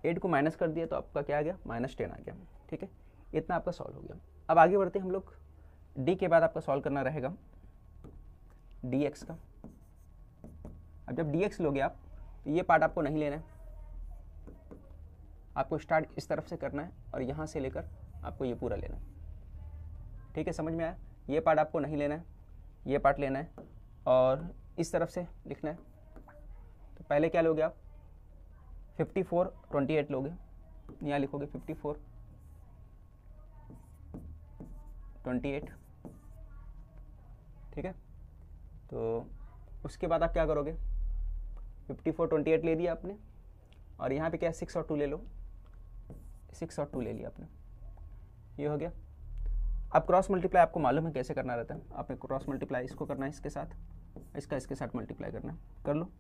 8 को माइनस कर दिया तो आपका क्या आ गया, -10 आ गया, ठीक है। इतना आपका सॉल्व हो गया। अब आगे बढ़ते हैं हम लोग। डी के बाद आपका सॉल्व करना रहेगा dx का। अब जब dx लोगे आप, तो ये पार्ट आपको नहीं लेना है, आपको स्टार्ट इस तरफ से करना है और यहाँ से लेकर आपको ये पूरा लेना है, ठीक है। समझ में आया। ये पार्ट आपको नहीं लेना है, ये पार्ट लेना है और इस तरफ से लिखना है। तो पहले क्या लोगे आप, 54 28 लोगे, यहाँ लिखोगे 54 28, ठीक है। तो उसके बाद आप क्या करोगे, 54 28 ले दिया आपने, और यहाँ पे क्या है 6 और 2 ले लो, 6 और 2 ले लिया आपने, ये हो गया। अब क्रॉस मल्टीप्लाई आपको मालूम है कैसे करना रहता है, आपने क्रॉस मल्टीप्लाई इसको करना है इसके साथ, इसका इसके साथ मल्टीप्लाई करना है, कर लो।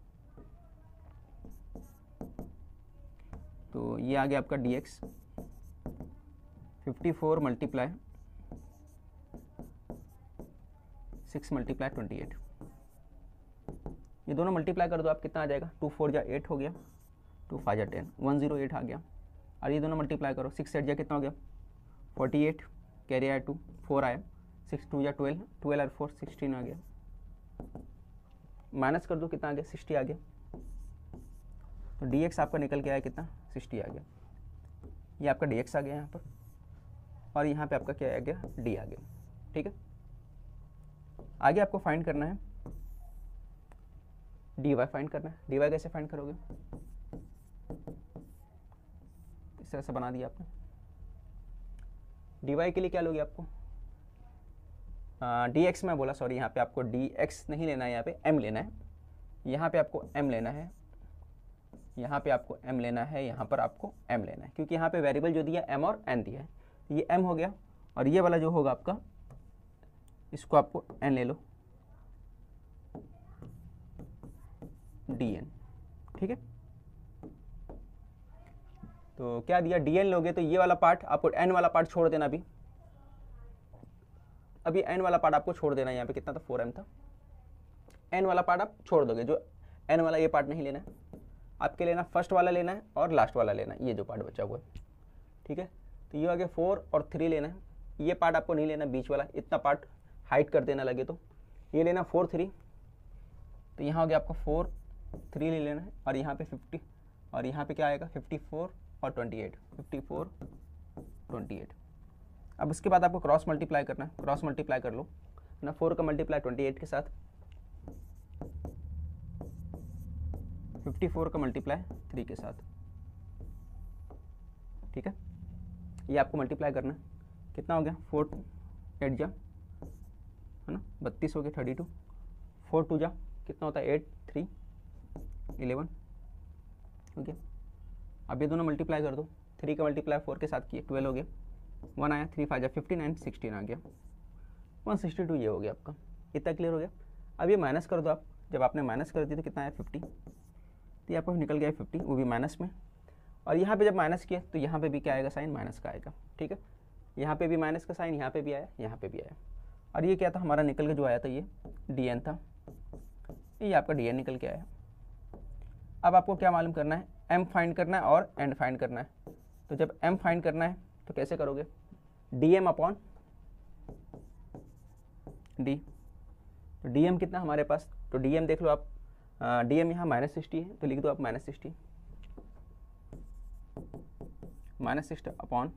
तो ये आ गया आपका dx, 54 × 6 × 28, ये दोनों मल्टीप्लाई कर दो आप, कितना आ जाएगा, 2 4 = 8 हो गया, 2 5 = 10, 108 आ गया। और ये दोनों मल्टीप्लाई करो, 6 8 कितना हो गया 48, कैरी आया 2 4 आया, 6 2 = 12, 12 और 4 16 आ गया। माइनस कर दो, कितना आ गया 60 आ गया। तो dx आपका निकल के आया कितना 60 आ गया। ये आपका dx आ गया यहाँ पर, और यहाँ पे आपका क्या आ गया d आ गया, ठीक है। आगे आपको फाइंड करना है dy, फाइंड करना है। dy कैसे फाइंड करोगे, इस तरह से बना दिया आपने। dy के लिए क्या लोगे आपको, dx में बोला, सॉरी, यहाँ पे आपको dx नहीं लेना है, यहाँ पे m लेना है, यहाँ पे आपको m लेना है, यहाँ पे आपको m लेना है, यहाँ पर आपको m लेना है, क्योंकि यहाँ पे वेरिएबल जो दिया m और n दिया है, ये m हो गया, और ये वाला जो होगा आपका, इसको आपको n ले लो, dn, ठीक है। तो क्या दिया, dn लोगे तो ये वाला पार्ट आपको, n वाला पार्ट छोड़ देना अभी n वाला पार्ट आपको छोड़ देना। यहाँ पे कितना था 4m था, n वाला पार्ट आप छोड़ दोगे, जो n वाला ये पार्ट नहीं लेना है आपके, लेना फर्स्ट वाला लेना है और लास्ट वाला लेना है, ये जो पार्ट बचा हुआ है, ठीक है। तो ये हो गया 4 और 3 लेना है, ये पार्ट आपको नहीं लेना, बीच वाला इतना पार्ट हाइड कर देना लगे तो ये लेना 4 3। तो यहाँ हो गया आपका 4 3 ले लेना है, और यहाँ पे 50, और यहाँ पे क्या आएगा 54 और 28, 54 28। अब उसके बाद आपको क्रॉस मल्टीप्लाई करना है, क्रॉस मल्टीप्लाई कर लो ना, 4 का मल्टीप्लाई 28 के साथ, 54 का मल्टीप्लाई 3 के साथ, ठीक है। ये आपको मल्टीप्लाई करना है, कितना हो गया 4 8 जा, है ना, 32 हो गया 32, 4 2 जा कितना होता है 8 3 11, ओके। अब ये दोनों मल्टीप्लाई कर दो, 3 का मल्टीप्लाई 4 के साथ किए 12 हो गया, 1 आया, 3 5 जा 59, 16 आ गया, 162 ये हो गया आपका। इतना क्लियर हो गया। अब ये माइनस कर दो आप, जब आपने माइनस कर दी तो कितना आया 50, तो ये आपको निकल गया 50, वो भी माइनस में। और यहाँ पे जब माइनस किया तो यहाँ पे भी क्या आएगा, साइन माइनस का आएगा, ठीक है। यहाँ पे भी माइनस का साइन, यहाँ पे भी आया, यहाँ पे भी आया। और ये क्या था हमारा निकल के जो आया था, ये डी था, ये आपका डी निकल के आया। अब आपको क्या मालूम करना है, m फाइंड करना है और एंड फाइंड करना है। तो जब m फाइंड करना है तो कैसे करोगे, dm अपॉन d। तो dm कितना हमारे पास, तो dm देख लो आप, dm यहाँ -60 है, तो लिख दो आप -60, -60 अपॉन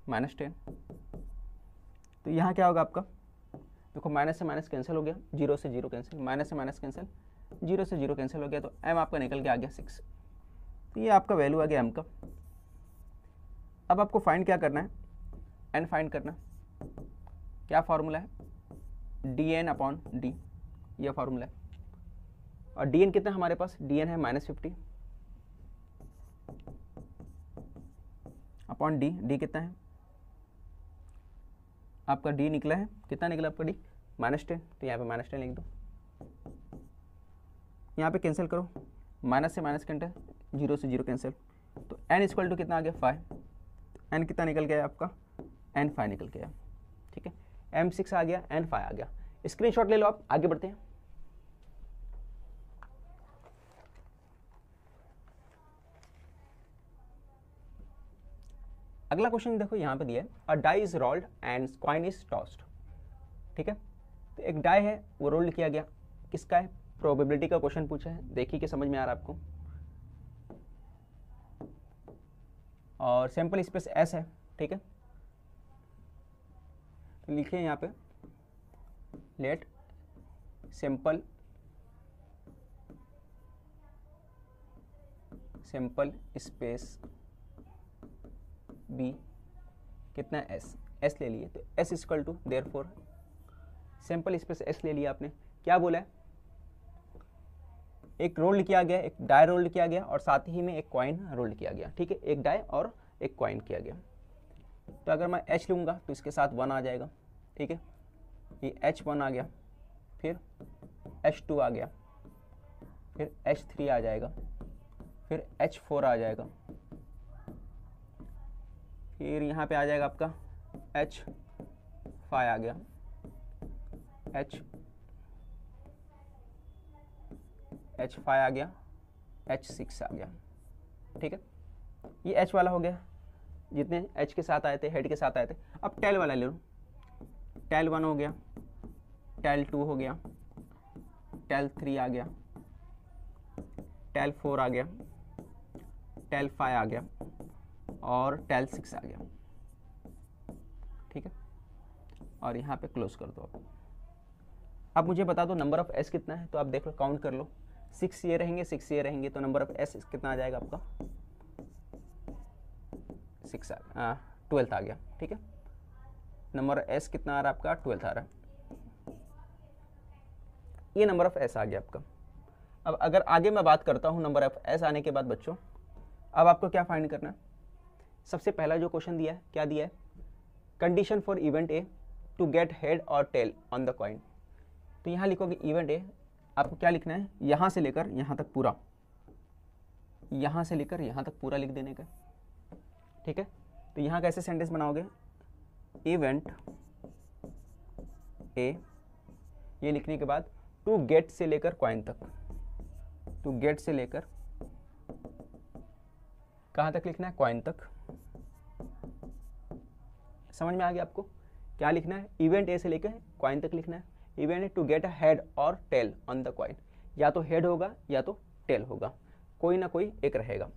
-10। तो यहाँ क्या होगा आपका, देखो माइनस से माइनस कैंसिल हो गया, 0 से 0 कैंसिल, माइनस से माइनस कैंसिल, 0 से 0 कैंसिल हो गया, तो m आपका निकल के आ गया 6। तो ये आपका वैल्यू आ गया m का। अब आपको फाइंड क्या करना है, n फाइंड करना। क्या फार्मूला है, dn अपॉन d, यह फार्मूला है। और dn कितना हमारे पास, dn है -50 अपॉन d कितना है आपका, d निकला है, कितना निकला आपका d -10, तो यहाँ पे -10 लिख दो। यहाँ पे कैंसिल करो, माइनस से माइनस कैंसिल, 0 से 0 कैंसिल, तो n इक्वल टू कितना आ गया 5, n कितना निकल गया आपका, n 5 निकल गया, ठीक है। m 6 आ गया, n 5 आ गया। स्क्रीनशॉट ले लो आप, आगे बढ़ते हैं। अगला क्वेश्चन देखो यहाँ पे दिया है, a die is rolled and coin is tossed, ठीक है। तो एक डाई है वो रोल्ड किया गया, किसका है, प्रोबेबिलिटी का क्वेश्चन पूछा है, देखिए कि समझ में आ रहा है आपको। और सैंपल स्पेस S है, ठीक है। तो लिखिए यहाँ पे लेट सैंपल स्पेस बी कितना है S ले लिए, तो S equal to therefore sample space S ले लिया आपने। क्या बोला है, एक रोल्ड किया गया, एक डाई रोल्ड किया गया, और साथ ही में एक कॉइन रोल्ड किया गया, ठीक है। एक डाई और एक कॉइन किया गया। तो अगर मैं H लूँगा तो इसके साथ 1 आ जाएगा, ठीक है। ये H1 आ गया, फिर H2 आ गया, फिर H3 आ जाएगा, फिर H4 आ जाएगा, फिर यहाँ पे आ जाएगा आपका H5 आ गया, H5 आ गया, H6 आ गया, ठीक है। ये H वाला हो गया, जितने H के साथ आए थे, हेड के साथ आए थे। अब टेल वाला ले लो, टेल 1 हो गया, टेल 2 हो गया, टेल 3 आ गया, टेल 4 आ गया, टेल 5 आ गया, और टेल 6 आ गया, ठीक है। और यहाँ पे क्लोज कर दो। अब मुझे बता दो नंबर ऑफ S कितना है, तो आप देख लो, काउंट कर लो, 6 ये रहेंगे, 6 ये रहेंगे, तो नंबर ऑफ S कितना आ जाएगा आपका, 6 12th आ गया, ठीक है। नंबर S कितना आ रहा है आपका, 12th आ रहा है। ये नंबर ऑफ S आ गया आपका। अब अगर आगे मैं बात करता हूँ नंबर ऑफ S आने के बाद बच्चों, अब आपको क्या फाइंड करना है। सबसे पहला जो क्वेश्चन दिया है, क्या दिया है, condition for event A to get head और टेल ऑन द कॉइन। तो यहाँ लिखोगे इवेंट ए, आपको क्या लिखना है, यहाँ से लेकर यहाँ तक पूरा, यहाँ से लेकर यहाँ तक पूरा लिख देने का, ठीक है। तो यहाँ कैसे सेंटेंस बनाओगे, इवेंट ए, ये लिखने के बाद टू गेट से लेकर कॉइन तक, टू गेट से लेकर कहाँ तक लिखना है, कॉइन तक। समझ में आ गया आपको क्या लिखना है, इवेंट ए से लेकर कॉइन तक लिखना है। Event to get a head और टेल ऑन द कॉइन, या तो हेड होगा या तो टेल होगा, कोई ना कोई एक रहेगा।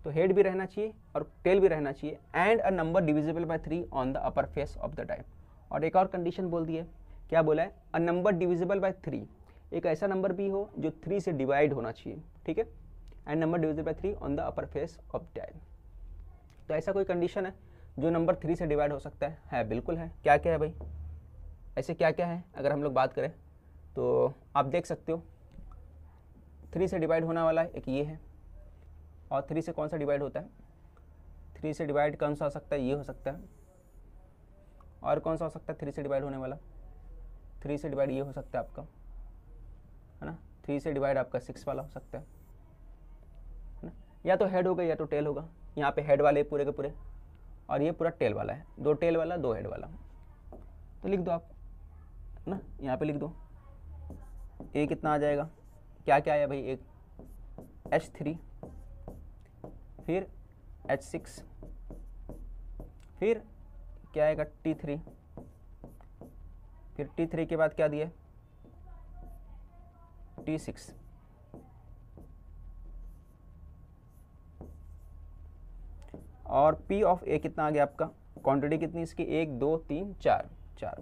तो हेड भी रहना चाहिए और टेल भी रहना चाहिए, and a number divisible by 3 on the upper face of the die. और एक और कंडीशन बोल दी है, क्या बोला है, अ नंबर डिविजिबल बाय 3, एक ऐसा नंबर भी हो जो 3 से डिवाइड होना चाहिए, ठीक है, and number divisible by 3 on the upper face of die. तो ऐसा कोई कंडीशन है जो नंबर 3 से डिवाइड हो सकता है बिल्कुल है। क्या क्या है भाई, ऐसे क्या क्या है अगर हम लोग बात करें तो आप देख सकते हो 3 से डिवाइड होने वाला है, एक ये है, और 3 से कौन सा डिवाइड होता है, 3 से डिवाइड कौन सा हो सकता है, ये हो सकता है, और कौन सा हो सकता है 3 से डिवाइड होने वाला, 3 से डिवाइड ये हो सकता है आपका, है ना, 3 से डिवाइड आपका 6 वाला हो सकता है ना, या तो हेड होगा या तो टेल होगा। यहाँ पे हेड वाले पूरे के पूरे, और ये पूरा टेल वाला है, 2 टेल वाला 2 हेड वाला, तो लिख दो आप ना, यहाँ पे लिख दो। ए कितना आ जाएगा, क्या क्या आया भाई, एक H3, फिर H6, फिर क्या आएगा T3, फिर T3 के बाद क्या दिया, T6, और P ऑफ A कितना आ गया आपका, क्वांटिटी कितनी इसकी, 1 2 3 4, 4,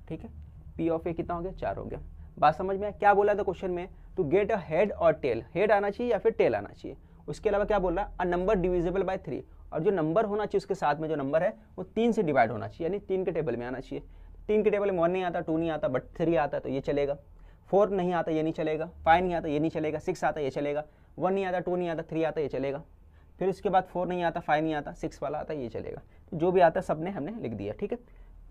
ठीक है, P ऑफ A कितना हो गया, 4 हो गया। बात समझ में आया, क्या बोला था क्वेश्चन में, टू गेट अ हेड और टेल, हेड आना चाहिए या फिर टेल आना चाहिए। उसके अलावा क्या बोल रहा है, अ नंबर डिविजिबल बाय 3, और जो नंबर होना चाहिए उसके साथ में जो नंबर है वो 3 से डिवाइड होना चाहिए, यानी 3 के टेबल में आना चाहिए। 3 के टेबल में 1 नहीं आता, 2 नहीं आता, बट 3 आता तो ये चलेगा, 4 नहीं आता ये नहीं चलेगा, 5 नहीं आता ये नहीं चलेगा, 6 आता ये चलेगा, 1 नहीं आता, 2 नहीं आता, 3 आता ये चलेगा, फिर उसके बाद 4 नहीं आता, 5 नहीं आता, 6 वाला आता ये चलेगा। तो जो भी आता सब ने हमने लिख दिया, ठीक है।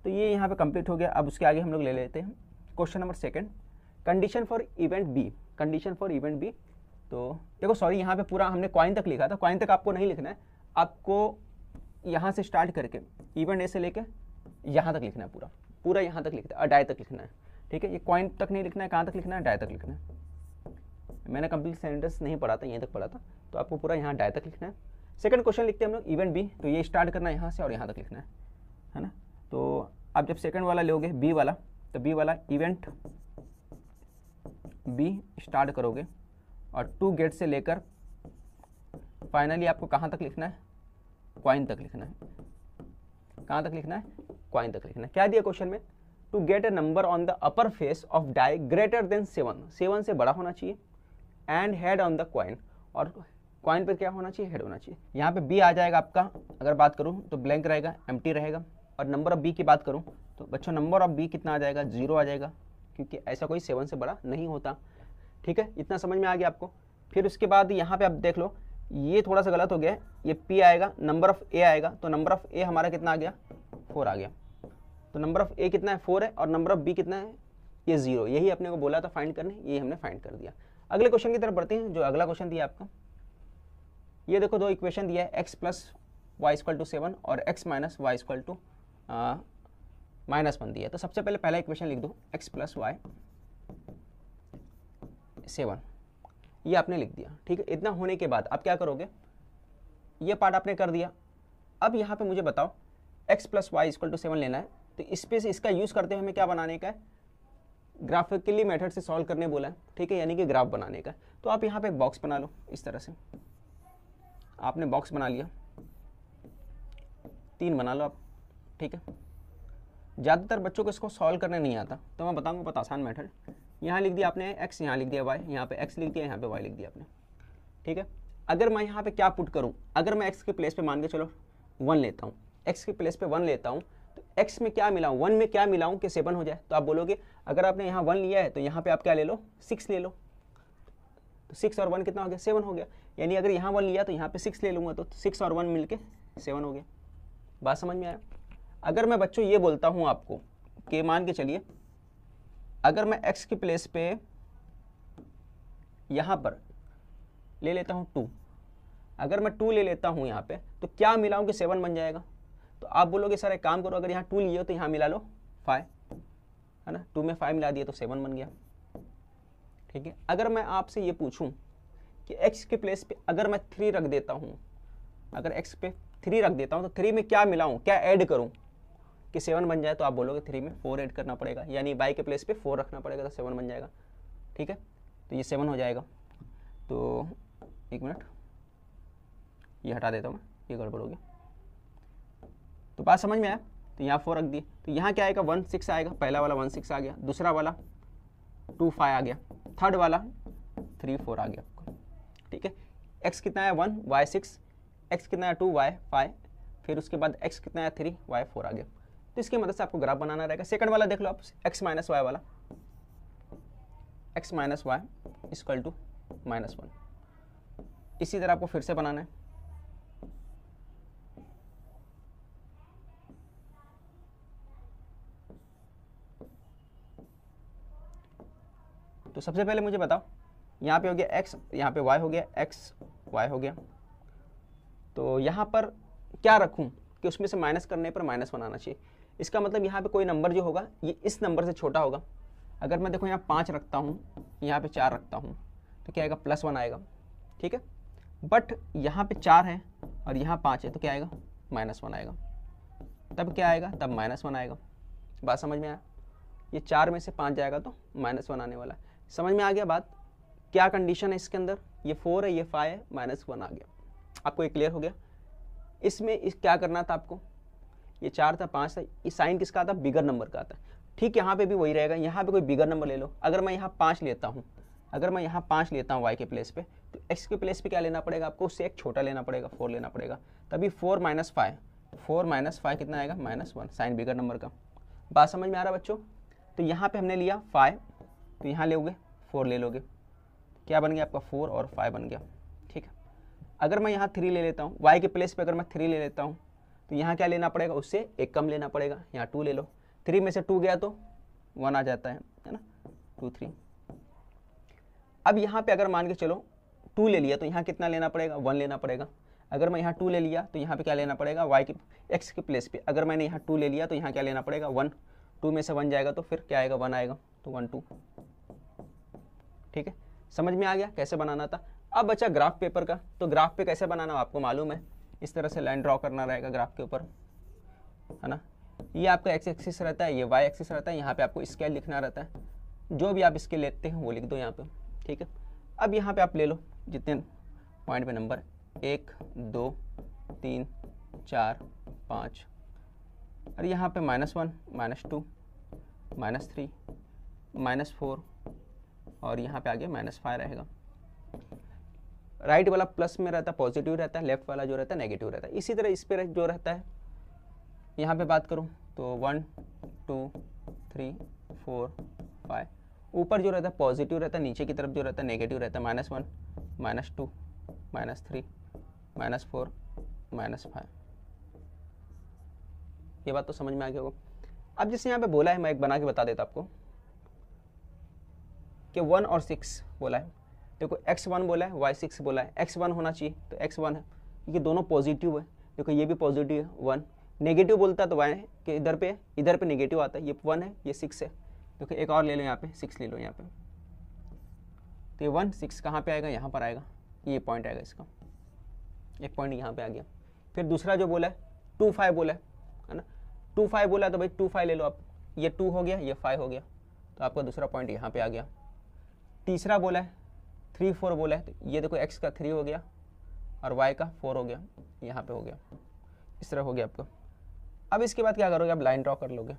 तो ये यहाँ पे कंप्लीट हो गया। अब उसके आगे हम लोग ले लेते हैं question number 2, condition for event B, condition for event B. तो देखो सॉरी, यहाँ पे पूरा हमने कॉइन तक लिखा था, कॉइन तक आपको नहीं लिखना है, आपको यहाँ से स्टार्ट करके इवेंट ए से लेके यहाँ तक लिखना है, पूरा पूरा यहाँ तक लिखना है, डाई तक लिखना है, ठीक है। ये कॉइन तक नहीं लिखना है, कहाँ तक लिखना है, डाई तक लिखना है। मैंने कंप्लीट सेंटेंस नहीं पढ़ा था, यहीं तक पढ़ा था, तो आपको पूरा यहाँ डाई तक लिखना है। सेकंड क्वेश्चन लिखते हैं हम लोग इवेंट बी, तो ये स्टार्ट करना है यहाँ से और यहाँ तक लिखना है ना। तो आप जब सेकंड वाला लोगे बी वाला, तो बी वाला इवेंट बी स्टार्ट करोगे और टू गेट से लेकर फाइनली आपको कहाँ तक लिखना है, कॉइन तक लिखना है। कहाँ तक लिखना है, कॉइन तक लिखना है। क्या दिया क्वेश्चन में, to get a number on the upper face of die greater than 7, 7 से बड़ा होना चाहिए, and head on the coin, और कॉइन पर क्या होना चाहिए, हेड होना चाहिए। यहाँ पे बी आ जाएगा आपका, अगर बात करूँ तो ब्लैंक रहेगा, एम्प्टी रहेगा। और नंबर ऑफ बी की बात करूँ तो बच्चों नंबर ऑफ बी कितना आ जाएगा, 0 आ जाएगा, क्योंकि ऐसा कोई 7 से बड़ा नहीं होता, ठीक है। इतना समझ में आ गया आपको। फिर उसके बाद यहाँ पे आप देख लो, ये थोड़ा सा गलत हो गया, ये पी आएगा, नंबर ऑफ ए आएगा, तो नंबर ऑफ ए हमारा कितना आ गया, 4 आ गया। तो नंबर ऑफ ए कितना है, 4 है, और नंबर ऑफ बी कितना है, ये 0। यही अपने को बोला था फाइंड करने, ये हमने फाइंड कर दिया। अगले क्वेश्चन की तरफ बढ़ते हैं। जो अगला क्वेश्चन दिया आपका, ये देखो 2 इक्वेशन दिया है, x plus Y equal to 7 और x minus Y equal to -1 दिया है। तो सबसे पहले पहला इक्वेशन लिख दो, x प्लस वाई 7, ये आपने लिख दिया, ठीक है। इतना होने के बाद आप क्या करोगे, ये पार्ट आपने कर दिया। अब यहाँ पे मुझे बताओ x plus Y equal to 7 लेना है, तो इस पे से इसका यूज़ करते हुए हमें क्या बनाने का है, ग्राफिकली मेथड से सॉल्व करने बोला है, ठीक है, यानी कि ग्राफ बनाने का। तो आप यहाँ पे एक बॉक्स बना लो, इस तरह से आपने बॉक्स बना लिया, 3 बना लो आप, ठीक है। ज़्यादातर बच्चों को इसको सॉल्व करने नहीं आता, तो मैं बताऊँगा बहुत आसान मेथड। यहाँ लिख दिया आपने x, यहाँ लिख दिया y, यहाँ पे x लिख दिया, यहाँ पे y लिख दिया आपने, ठीक है। अगर मैं यहाँ पे क्या पुट करूँ, अगर मैं x के प्लेस पे मान के चलो 1 लेता हूँ, x के प्लेस पे 1 लेता हूँ, तो x में क्या मिलाऊँ, 1 में क्या मिलाऊँ कि 7 हो जाए। तो आप बोलोगे अगर आपने यहाँ 1 लिया है तो यहाँ पे आप क्या ले लो, 6 ले लो। तो 6 और 1 कितना हो गया, 7 हो गया। यानी अगर यहाँ 1 लिया तो यहाँ पे 6 ले लूँगा, तो 6 और 1 मिलके 7 हो गया। बात समझ में आया। अगर मैं बच्चों ये बोलता हूँ आपको कि मान के चलिए, अगर मैं x की प्लेस पे यहाँ पर ले लेता हूँ 2, अगर मैं 2 ले लेता हूँ यहाँ पे, तो क्या मिलाऊँ कि 7 बन जाएगा। तो आप बोलोगे सर एक काम करो, अगर यहाँ 2 लिए हो तो यहाँ मिला लो 5, है ना, 2 में 5 मिला दिया तो 7 बन गया, ठीक है। अगर मैं आपसे ये पूछूं कि x के प्लेस पे अगर मैं 3 रख देता हूँ, अगर x पे 3 रख देता हूँ तो 3 में क्या मिलाऊँ, क्या ऐड करूँ कि 7 बन जाए, तो आप बोलोगे 3 में 4 ऐड करना पड़ेगा, यानी y के प्लेस पे 4 रखना पड़ेगा तो 7 बन जाएगा। ठीक है, तो ये 7 हो जाएगा। तो एक मिनट, ये हटा देता हूँ मैं, ये गड़बड़ हो गया। तो बात समझ में आया, तो यहाँ 4 रख दिए, तो यहाँ क्या आएगा 1 6 आएगा, पहला वाला 1 6 आ गया, दूसरा वाला 2 5 आ गया, थर्ड वाला 3 4 आ गया आपको। ठीक है, x कितना है 1, y 6, x कितना है 2, y 5, फिर उसके बाद x कितना है 3, y 4 आ गया। तो इसकी मदद से आपको ग्राफ बनाना रहेगा। सेकंड वाला देख लो आप, x माइनस वाई वाला, x minus Y equal to -1। इसी तरह आपको फिर से बनाना है। तो सबसे पहले मुझे बताओ, यहाँ पे हो गया x, यहाँ पे y हो गया, x y हो गया, तो यहाँ पर क्या रखूँ कि उसमें से माइनस करने पर -1 आना चाहिए। इसका मतलब यहाँ पे कोई नंबर जो होगा ये इस नंबर से छोटा होगा। अगर मैं देखो यहाँ 5 रखता हूँ, यहाँ पे 4 रखता हूँ, तो क्या आएगा +1 आएगा। ठीक है, बट यहाँ पे 4 है और यहाँ 5 है, तो क्या आएगा -1 आएगा। तब क्या आएगा, तब -1 आएगा। बात समझ में आया, ये 4 में से 5 जाएगा तो -1 आने वाला है। समझ में आ गया बात, क्या कंडीशन है इसके अंदर, ये 4 है, ये 5 है, -1 आ गया। आपको ये क्लियर हो गया। इसमें क्या करना था आपको, ये 4 था 5 था, ये साइन किसका आता, बिगर नंबर का आता है। ठीक, यहाँ पे भी वही रहेगा, यहाँ पे कोई बिगर नंबर ले लो। अगर मैं यहाँ 5 लेता हूँ, अगर मैं यहाँ 5 लेता हूँ y के प्लेस पे, तो x के प्लेस पे क्या लेना पड़ेगा आपको, उससे एक छोटा लेना पड़ेगा, 4 लेना पड़ेगा। तभी 4 - 5, 4 - 5 कितना आएगा, -1, साइन बिगर नंबर का। बात समझ में आ रहा बच्चों। तो यहाँ पे हमने लिया 5, तो यहाँ लोगे 4 ले लोगे, क्या बन गया आपका 4 और 5 बन गया। ठीक है, अगर मैं यहाँ 3 ले लेता हूँ, y के प्लेस पे अगर मैं 3 ले लेता हूँ, तो यहाँ क्या लेना पड़ेगा, उससे एक कम लेना पड़ेगा, यहाँ 2 ले लो। 3 में से 2 गया तो 1 आ जाता है ना, 2 3। अब यहाँ पे अगर मान के चलो 2 ले लिया, तो यहाँ कितना लेना पड़ेगा, 1 लेना पड़ेगा। अगर मैं यहाँ 2 ले लिया, तो यहाँ पे क्या लेना पड़ेगा, y के x के प्लेस पे अगर मैंने यहाँ 2 ले लिया, तो यहाँ क्या लेना पड़ेगा, 1। 2 में से 1 जाएगा तो फिर क्या आएगा, 1 आएगा, तो 1 2। ठीक है, समझ में आ गया कैसे बनाना था। अब बचा ग्राफ पेपर का, तो ग्राफ पे कैसे बनाना आपको मालूम है, इस तरह से लाइन ड्रॉ करना रहेगा ग्राफ के ऊपर, है ना। ये आपका x एक्सिस रहता है, ये y एक्सिस रहता है, यहाँ पे आपको स्केल लिखना रहता है, जो भी आप स्केल लेते हैं वो लिख दो यहाँ पे। ठीक है, अब यहाँ पे आप ले लो जितने पॉइंट पे नंबर, 1 2 3 4 5, और यहाँ पे -1 -2 -3 -4, और यहाँ पे आगे -5 रहेगा। राइट वाला प्लस में रहता है, पॉजिटिव रहता है, लेफ्ट वाला जो रहता है नेगेटिव रहता है। इसी तरह इस पे जो रहता है, यहाँ पे बात करूँ तो 1 2 3 4 5, ऊपर जो रहता है पॉजिटिव रहता है, नीचे की तरफ जो रहता है नेगेटिव रहता है, -1 -2 -3 -4 -5। ये बात तो समझ में आ गया होगा। अब जैसे यहाँ पे बोला है, मैं एक बना के बता देता आपको कि 1 और 6 बोला है। देखो x1 बोला है, y6 बोला है, x1 होना चाहिए तो x1 है, क्योंकि दोनों पॉजिटिव है। देखो ये भी पॉजिटिव है 1, नेगेटिव बोलता है तो y है कि इधर पे नेगेटिव आता है, ये 1 है ये 6 है। देखो एक और ले लो यहाँ पे, 6 ले लो यहाँ पे, तो ये 1 6 कहाँ पे आएगा, यहाँ पर आएगा, ये पॉइंट आएगा इसका, एक पॉइंट यहाँ पे आ गया। फिर दूसरा जो बोला है 2 5 बोला है ना, 2 5 बोला है तो भाई 2 5 ले लो आप, ये 2 हो गया ये 5 हो गया, तो आपका दूसरा पॉइंट यहाँ पे आ गया। तीसरा बोला है 3 4 बोला है, तो ये देखो x का 3 हो गया और y का 4 हो गया, यहाँ पे हो गया, इस तरह हो गया आपको। अब इसके बाद क्या करोगे, आप लाइन ड्रॉ कर लोगे,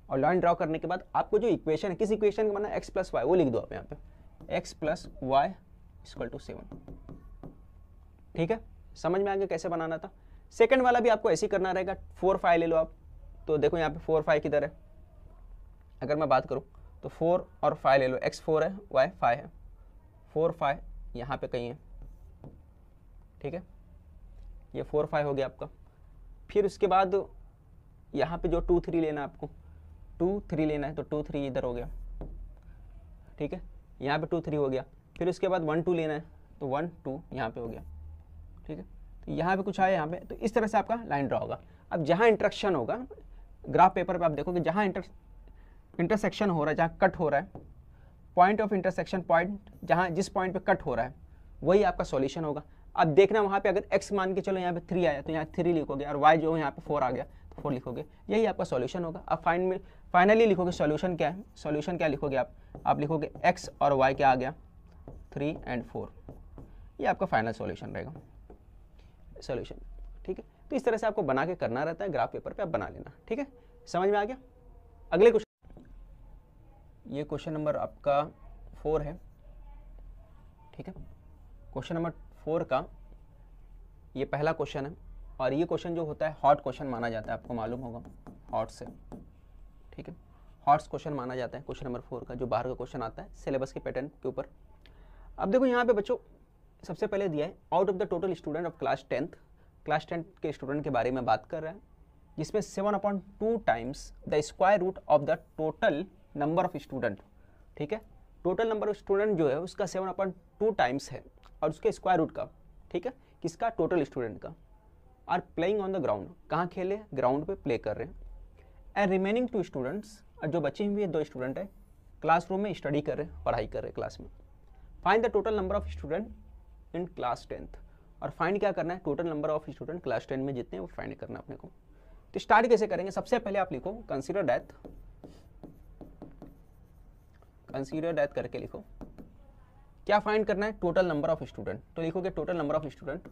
और लाइन ड्रॉ करने के बाद आपको जो इक्वेशन है, किस इक्वेशन का बना x + y, वो लिख दो आप यहाँ पे, x + y = 7। ठीक है, समझ में आ गया कैसे बनाना था। सेकंड वाला भी आपको ऐसे ही करना रहेगा, 4 5 ले लो आप, तो देखो यहाँ पे 4 5 किधर है, अगर मैं बात करूँ तो 4 और 5 ले लो, x 4 है y 5 है, 4 5 यहाँ पे कहीं है। ठीक है, ये 4 5 हो गया आपका। फिर उसके बाद यहाँ पे जो 2 3 लेना है आपको, 2 3 लेना है, तो 2 3 इधर हो गया। ठीक है, यहाँ पे 2 3 हो गया। फिर उसके बाद 1 2 लेना है, तो 1 2 यहाँ पे हो गया। ठीक है, तो यहाँ पे कुछ आया यहाँ पे, तो इस तरह से आपका लाइन ड्रॉ होगा। अब जहाँ इंटरेक्शन होगा, ग्राफ पेपर पे आप देखोगे जहाँ इंटरसेक्शन हो रहा है, जहाँ कट हो रहा है, पॉइंट ऑफ इंटरसेक्शन, पॉइंट जहाँ जिस पॉइंट पे कट हो रहा है वही आपका सॉल्यूशन होगा। अब देखना वहाँ पे अगर x मान के चलो यहाँ पे 3 आया तो यहाँ 3 लिखोगे, और y जो यहाँ पे 4 आ गया तो 4 लिखोगे, यही आपका सॉल्यूशन होगा। अब फाइनली लिखोगे सॉल्यूशन क्या है, सॉल्यूशन क्या लिखोगे आप लिखोगे x और y क्या आ गया 3 और 4, ये आपका फाइनल सॉल्यूशन रहेगा, सॉल्यूशन। ठीक है, तो इस तरह से आपको बना के करना रहता है, ग्राफ पेपर पे आप बना लेना। ठीक है, समझ में आ गया। अगले क्वेश्चन, ये क्वेश्चन नंबर आपका 4 है। ठीक है, क्वेश्चन नंबर 4 का ये पहला क्वेश्चन है, और ये क्वेश्चन जो होता है हॉट क्वेश्चन माना जाता है, आपको मालूम होगा हॉट से। ठीक है, हॉट्स क्वेश्चन माना जाता है क्वेश्चन नंबर 4 का, जो बाहर का क्वेश्चन आता है सिलेबस के पैटर्न के ऊपर। अब देखो यहाँ पे बच्चों सबसे पहले दिया है out of the total student of class 10 के स्टूडेंट के बारे में बात कर रहा है, जिसमें 7/2 times the square root of the total number of student. ठीक है, टोटल नंबर ऑफ स्टूडेंट जो है उसका 7/2 टाइम्स है, और उसके स्क्वायर रूट का, ठीक है, किसका, टोटल स्टूडेंट का। Are playing on the ground, कहाँ खेले, ग्राउंड पे प्ले कर रहे हैं। एंड रिमेनिंग 2 स्टूडेंट्स, और जो बचे हुए 2 स्टूडेंट है क्लासरूम में स्टडी कर रहे हैं, पढ़ाई कर रहे हैं क्लास में। Find the total number of student in class 10th, और फाइंड क्या करना है, total number of student class 10 में जितने हैं वो फाइंड करना है अपने को। तो स्टार्ट कैसे करेंगे, सबसे पहले आप लिखो कंसीडर डेथ करके लिखो, क्या फाइंड करना है, टोटल नंबर ऑफ स्टूडेंट। तो लिखोगे total number of student,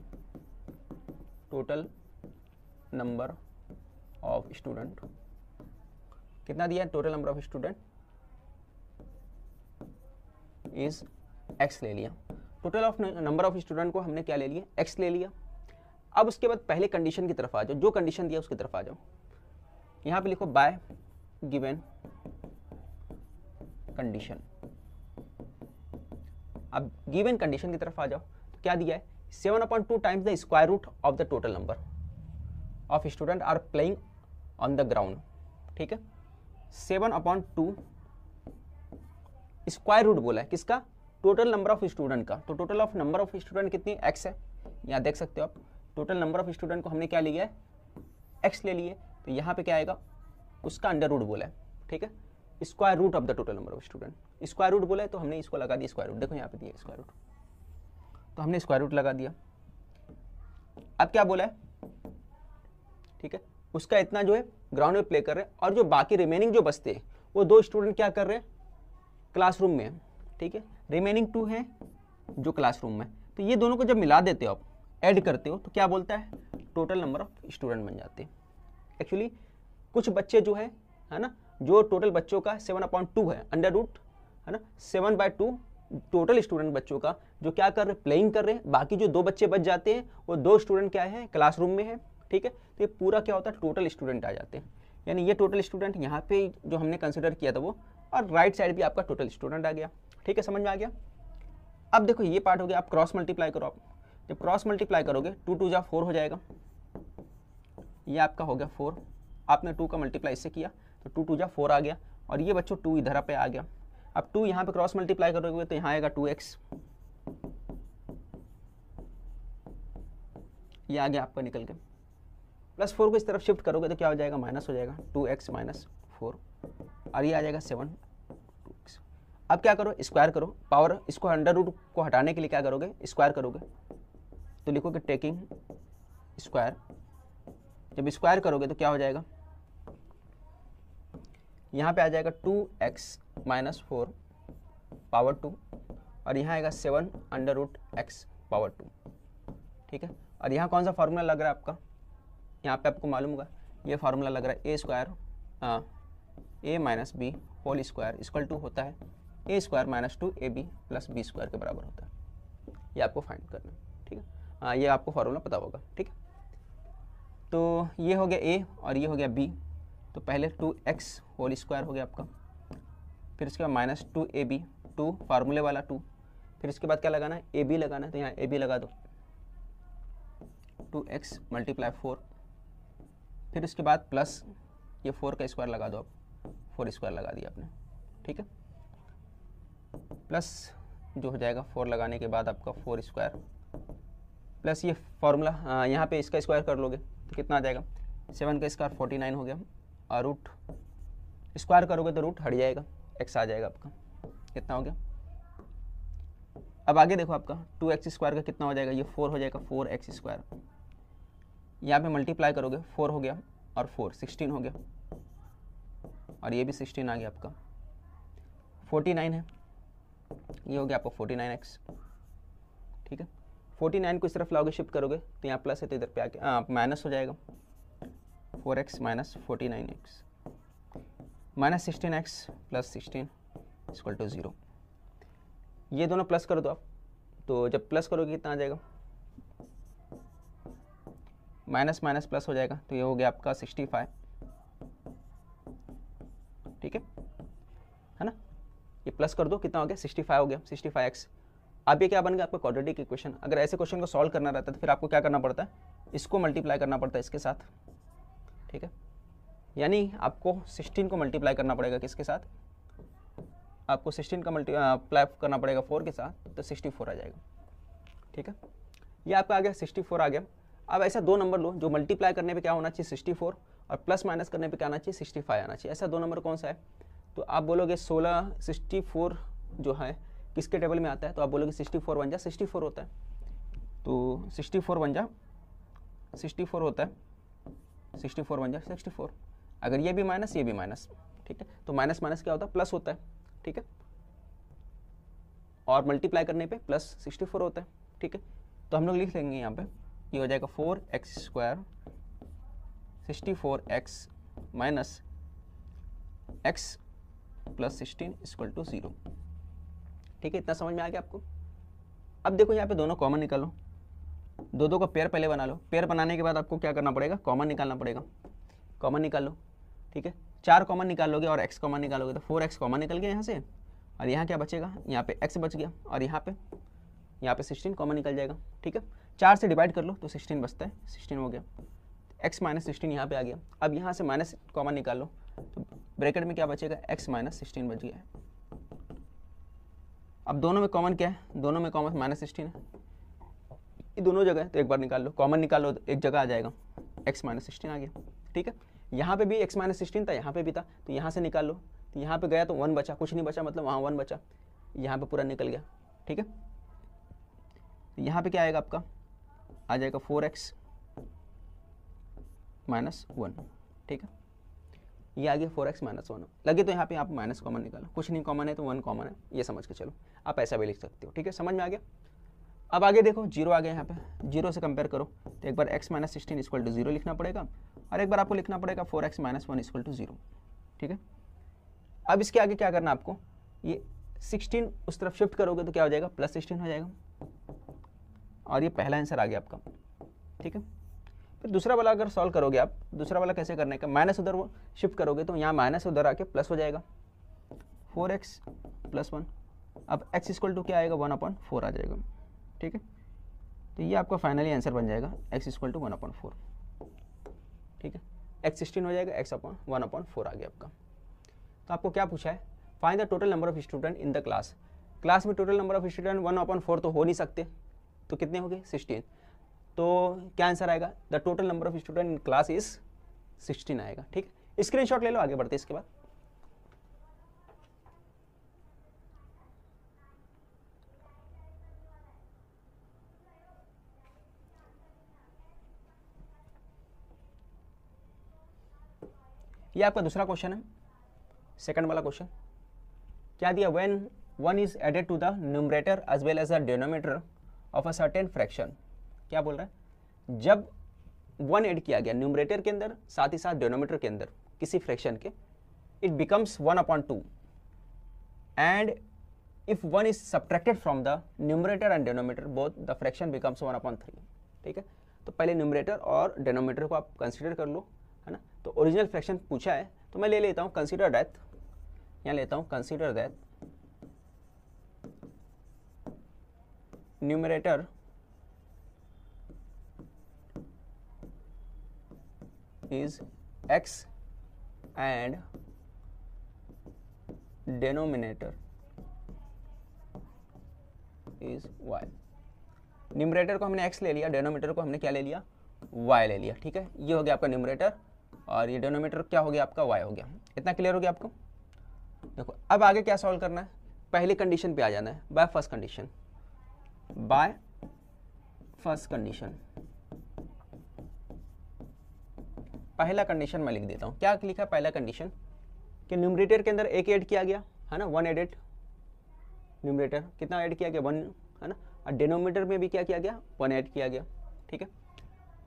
total number of student कितना दिया है, total number of student is x ले लिया। Total of number of student को हमने क्या ले लिया, x ले लिया। अब उसके बाद पहले कंडीशन की तरफ आ जाओ, जो कंडीशन दिया उसकी तरफ आ जाओ। यहां पे लिखो बाय गिवन कंडीशन। अब गिवन कंडीशन की तरफ आ जाओ, तो क्या दिया है, 7/2 times the square root of the total number of student are playing on the ground. ठीक है, 7/2 स्क्वायर रूट बोला है किसका, टोटल नंबर ऑफ स्टूडेंट का। तो total of number of student कितनी, x है, यहाँ देख सकते हो आप। टोटल नंबर ऑफ स्टूडेंट को हमने क्या लिया है, x ले लिए, तो यहाँ पे क्या आएगा, उसका अंडर रूट बोला है। ठीक है, square root of the total number of student, square root बोला है तो हमने इसको लगा दिया स्क्वायर रूट। देखो यहाँ पे दिया स्क्वायर रूट, तो हमने स्क्वायर रूट लगा दिया। अब क्या बोला है, ठीक है, उसका इतना जो है ग्राउंड में प्ले कर रहे हैं, और जो बाकी रिमेनिंग जो बचते हैं वो 2 स्टूडेंट क्या कर रहे हैं, क्लासरूम में है। ठीक है, रिमेनिंग 2 हैं जो क्लासरूम में, तो ये दोनों को जब मिला देते हो आप, ऐड करते हो, तो क्या बोलता है, टोटल नंबर ऑफ स्टूडेंट बन जाते हैं। एक्चुअली कुछ बच्चे जो है ना, जो टोटल बच्चों का 7/2 है, अंडर रूट है ना, 7/2 टोटल स्टूडेंट बच्चों का जो क्या कर रहे हैं, प्लेइंग कर रहे हैं। बाकी जो 2 बच्चे बच जाते हैं वो 2 स्टूडेंट क्या है, क्लासरूम में है। ठीक है, तो ये पूरा क्या होता है, टोटल स्टूडेंट आ जाते हैं। यानी ये टोटल स्टूडेंट यहाँ पे जो हमने कंसिडर किया था वो, और राइट साइड भी आपका टोटल स्टूडेंट आ गया। ठीक है, समझ में आ गया। अब देखो ये पार्ट हो गया, आप क्रॉस मल्टीप्लाई करो। आप जब क्रॉस मल्टीप्लाई करोगे 2 2 जा 4 हो जाएगा, ये आपका हो गया 4। आपने 2 का मल्टीप्लाई इससे किया तो 2 2 जा 4 आ गया, और ये बच्चों 2 इधर पे आ गया। अब 2 यहाँ पे क्रॉस मल्टीप्लाई करोगे तो यहाँ आएगा 2x, ये आ गया आपका निकल के। प्लस 4 को इस तरफ शिफ्ट करोगे तो क्या हो जाएगा, माइनस हो जाएगा, 2x माइनस 4, और ये आ जाएगा 7 2x। अब क्या करो, स्क्वायर करो, पावर इसको अंडर रूट को हटाने के लिए क्या करोगे, स्क्वायर करोगे, तो लिखोगे टेकिंग स्क्वायर। जब स्क्वायर करोगे तो क्या हो जाएगा, यहाँ पे आ जाएगा 2x माइनस 4 पावर 2, और यहाँ आएगा 7 अंडर रूट x पावर 2। ठीक है, और यहाँ कौन सा फार्मूला लग रहा है आपका, यहाँ पे आपको मालूम होगा ये फार्मूला लग रहा है, a square a minus B whole square equal to होता है a square minus 2ab plus b square के बराबर होता है। ये आपको फाइंड करना है। ठीक है, हाँ, ये आपको फार्मूला पता होगा। ठीक है, तो ये हो गया a और ये हो गया b। तो पहले 2x होल स्क्वायर हो गया आपका, फिर इसके बाद माइनस 2ab, 2 फार्मूले वाला 2, फिर इसके बाद क्या लगाना है, ab लगाना है, तो यहाँ ab लगा दो, 2x मल्टीप्लाई 4, फिर उसके बाद प्लस ये 4 का स्क्वायर लगा दो आप, 4 स्क्वायर लगा दिया आपने। ठीक है, प्लस जो हो जाएगा 4 लगाने के बाद आपका 4 स्क्वायर प्लस ये फार्मूला यहाँ पे इसका स्क्वायर कर लोगे तो कितना आ जाएगा, 7 का स्क्वायर 49 हो गया, और रूट स्क्वायर करोगे तो रूट हट जाएगा, x आ जाएगा आपका। कितना हो गया। अब आगे देखो आपका 2x² का कितना हो जाएगा, ये 4 हो जाएगा, 4x²। यहाँ पे मल्टीप्लाई करोगे 4 हो गया और 4 16 हो गया, और ये भी 16 आ गया आपका। 49 है, ये हो गया आपका 49x। ठीक है, 49 को इस तरफ लाओगे, शिफ्ट करोगे तो यहाँ प्लस है तो इधर पे आके माइनस हो जाएगा, 4x minus 49x minus 16x plus 16 equal to 0। ये दोनों प्लस कर दो आप, तो जब प्लस करोगे कितना आ जाएगा, माइनस माइनस प्लस हो जाएगा, तो ये हो गया आपका 65। ठीक है ना, ये प्लस कर दो, कितना हो गया 65 हो गया, 65x। अब ये क्या बन गया आपका क्वाड्रेटिक इक्वेशन। अगर ऐसे क्वेश्चन को सॉल्व करना रहता है तो फिर आपको क्या करना पड़ता है, इसको मल्टीप्लाई करना पड़ता है इसके साथ। ठीक है, यानी आपको 16 को मल्टीप्लाई करना पड़ेगा किसके साथ, आपको 16 का मल्टीप्लाई करना पड़ेगा 4 के साथ, तो 64 आ जाएगा। ठीक है, ये आपका आ गया 64 आ गया। अब ऐसा दो नंबर लो जो मल्टीप्लाई करने पे क्या होना चाहिए 64, और प्लस माइनस करने पे क्या आना चाहिए 65 आना चाहिए। ऐसा दो नंबर कौन सा है, तो आप बोलोगे 16 64 जो है किसके टेबल में आता है, तो आप बोलोगे 64 बन जा 64 होता है, तो 64 बन जा 64 होता है, 64 बन जा 64। अगर ये भी माइनस ये भी माइनस, ठीक है, तो माइनस माइनस क्या होता है प्लस होता है। ठीक है, और मल्टीप्लाई करने पे प्लस 64 होता है। ठीक है, तो हम लोग लिख लेंगे यहाँ पे, ये हो जाएगा 4x² 64x minus x plus 16 equal to 0। ठीक है, इतना समझ में आ गया आपको। अब देखो यहाँ पे दोनों कॉमन निकालो, दो दो का पेयर पहले बना लो, पेयर बनाने के बाद आपको क्या करना पड़ेगा, कॉमन निकालना पड़ेगा। कॉमन निकाल लो, ठीक है, 4 कॉमन निकाल लोगे और x कॉमन निकालोगे, तो 4x कॉमन निकल गया यहाँ से, और यहाँ क्या बचेगा, यहाँ पे x बच गया, और यहाँ पे 16 कॉमन निकल जाएगा। ठीक है, 4 से डिवाइड कर लो तो 16 बचता है, 16 हो गया, x माइनस 16 यहाँ पे आ गया। अब यहाँ से माइनस कॉमन निकाल लो, तो ब्रैकेट में क्या बचेगा, x माइनस 16 बच गया है। अब दोनों में कॉमन क्या है, दोनों में कॉमन माइनस 16 है, ये दोनों जगह है, तो एक बार निकाल लो, कॉमन निकाल लो, एक जगह आ जाएगा, x माइनस 16 आ गया। ठीक है, यहाँ पे भी x माइनस 16 था, यहाँ पे भी था, तो यहाँ से निकाल लो, तो यहाँ पे गया तो 1 बचा, कुछ नहीं बचा, मतलब वहाँ 1 बचा, यहाँ पे पूरा निकल गया। ठीक है, तो यहाँ पे क्या आएगा आपका, आ जाएगा 4x माइनस 1। ठीक है, ये आ गया 4x माइनस 1। लगे तो यहाँ पे आप माइनस कॉमन निकालो, कुछ नहीं कॉमन है तो 1 कॉमन है, ये समझ के चलो, आप ऐसा भी लिख सकते हो। ठीक है, समझ में आ गया। अब आगे देखो 0 आ गया, यहाँ पे 0 से कंपेयर करो, तो एक बार x माइनस 16 इक्वल टू 0 लिखना पड़ेगा, और एक बार आपको लिखना पड़ेगा 4x माइनस 1 इक्वल टू 0। ठीक है, अब इसके आगे क्या करना आपको, ये 16 उस तरफ शिफ्ट करोगे तो क्या हो जाएगा, प्लस 16 हो जाएगा, और ये पहला आंसर आ गया आपका। ठीक है, फिर दूसरा वाला अगर सॉल्व करोगे आप, दूसरा वाला कैसे करने का, माइनस उधर वो शिफ्ट करोगे तो यहाँ माइनस उधर आके प्लस हो जाएगा, 4x प्लस 1। अब x इक्वल टू क्या आएगा, 1/4 आ जाएगा। ठीक है, तो ये आपका फाइनली आंसर बन जाएगा, x इक्वल टू 1/4। ठीक है, x 16 हो जाएगा, x 1/4 आ गया आपका। तो आपको क्या पूछा है, find the total number of student in the class. Class में टोटल नंबर ऑफ स्टूडेंट 1/4 तो हो नहीं सकते, तो कितने हो गए 16। तो क्या आंसर आएगा, the total number of student in class is 16 आएगा। ठीक है, स्क्रीनशॉट ले लो, आगे बढ़ते इसके बाद। ये आपका दूसरा क्वेश्चन है, सेकंड वाला क्वेश्चन क्या दिया, when 1 is added to the numerator as well as the denominator of a certain fraction. क्या बोल रहा है, जब 1 ऐड किया गया न्यूमरेटर के अंदर साथ ही साथ डिनोमिनेटर के अंदर किसी फ्रैक्शन के, it becomes 1/2, and if 1 is subtracted from the numerator and denominator both the fraction becomes 1/3। ठीक है, तो पहले न्यूमरेटर और डिनोमिनेटर को आप कंसिडर कर लो, है ना। तो ओरिजिनल फ्रैक्शन पूछा है तो मैं ले लेता हूँ कंसीडर दैट, यहाँ लेता हूँ consider that numerator is x and denominator is y। Numerator को हमने x ले लिया, डिनोमिनेटर को हमने क्या ले लिया, y ले लिया। ठीक है, ये हो गया आपका न्यूमरेटर, और ये डिनोमिनेटर क्या हो गया आपका y हो गया। इतना क्लियर हो गया आपको। देखो अब आगे क्या सॉल्व करना है, पहली कंडीशन पे आ जाना है, bye first condition, bye first condition. पहला कंडीशन मैं लिख देता हूँ, क्या लिखा पहला कंडीशन कि न्यूमरेटर के अंदर एक ऐड किया गया है ना, 1 एडेड, न्यूमरेटर कितना ऐड किया गया 1 है ना, और डिनोमिनेटर में भी क्या किया गया 1 ऐड किया गया। ठीक है,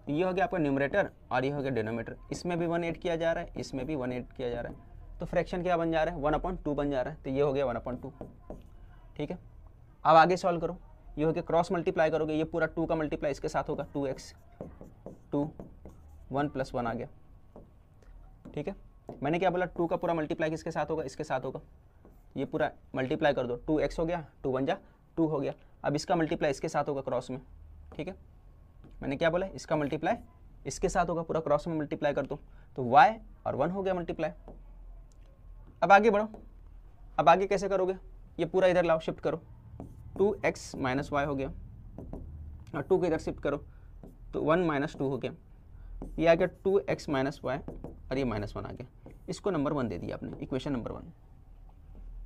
ये हो गया आपका न्यूमरेटर और ये हो गया डिनोमिनेटर, इसमें भी 1 ऐड किया जा रहा है, इसमें भी 1 ऐड किया जा रहा है, तो फ्रैक्शन क्या बन जा रहा है 1/2 बन जा रहा है, तो ये हो गया 1/2। ठीक है, अब आगे सॉल्व करो, ये हो गया क्रॉस मल्टीप्लाई करोगे, ये पूरा 2 का मल्टीप्लाई इसके साथ होगा 2x, 2 1 + 1 आ गया। ठीक है, मैंने क्या बोला 2 का पूरा मल्टीप्लाई किसके साथ होगा, इसके साथ होगा, ये पूरा मल्टीप्लाई कर दो, 2x हो गया, 2 1 जा 2 हो गया, अब इसका मल्टीप्लाई इसके साथ होगा क्रॉस में। ठीक है, मैंने क्या बोला इसका मल्टीप्लाई इसके साथ होगा, पूरा क्रॉस में मल्टीप्लाई कर दो, तो y और 1 हो गया मल्टीप्लाई। अब आगे बढ़ो, अब आगे कैसे करोगे, ये पूरा इधर लाओ, शिफ्ट करो, 2x - y हो गया और 2 को इधर शिफ्ट करो तो 1 - 2 हो गया, ये आ गया 2x - y और ये -1 आ गया, इसको नंबर 1 दे दिया आपने, इक्वेशन नंबर 1,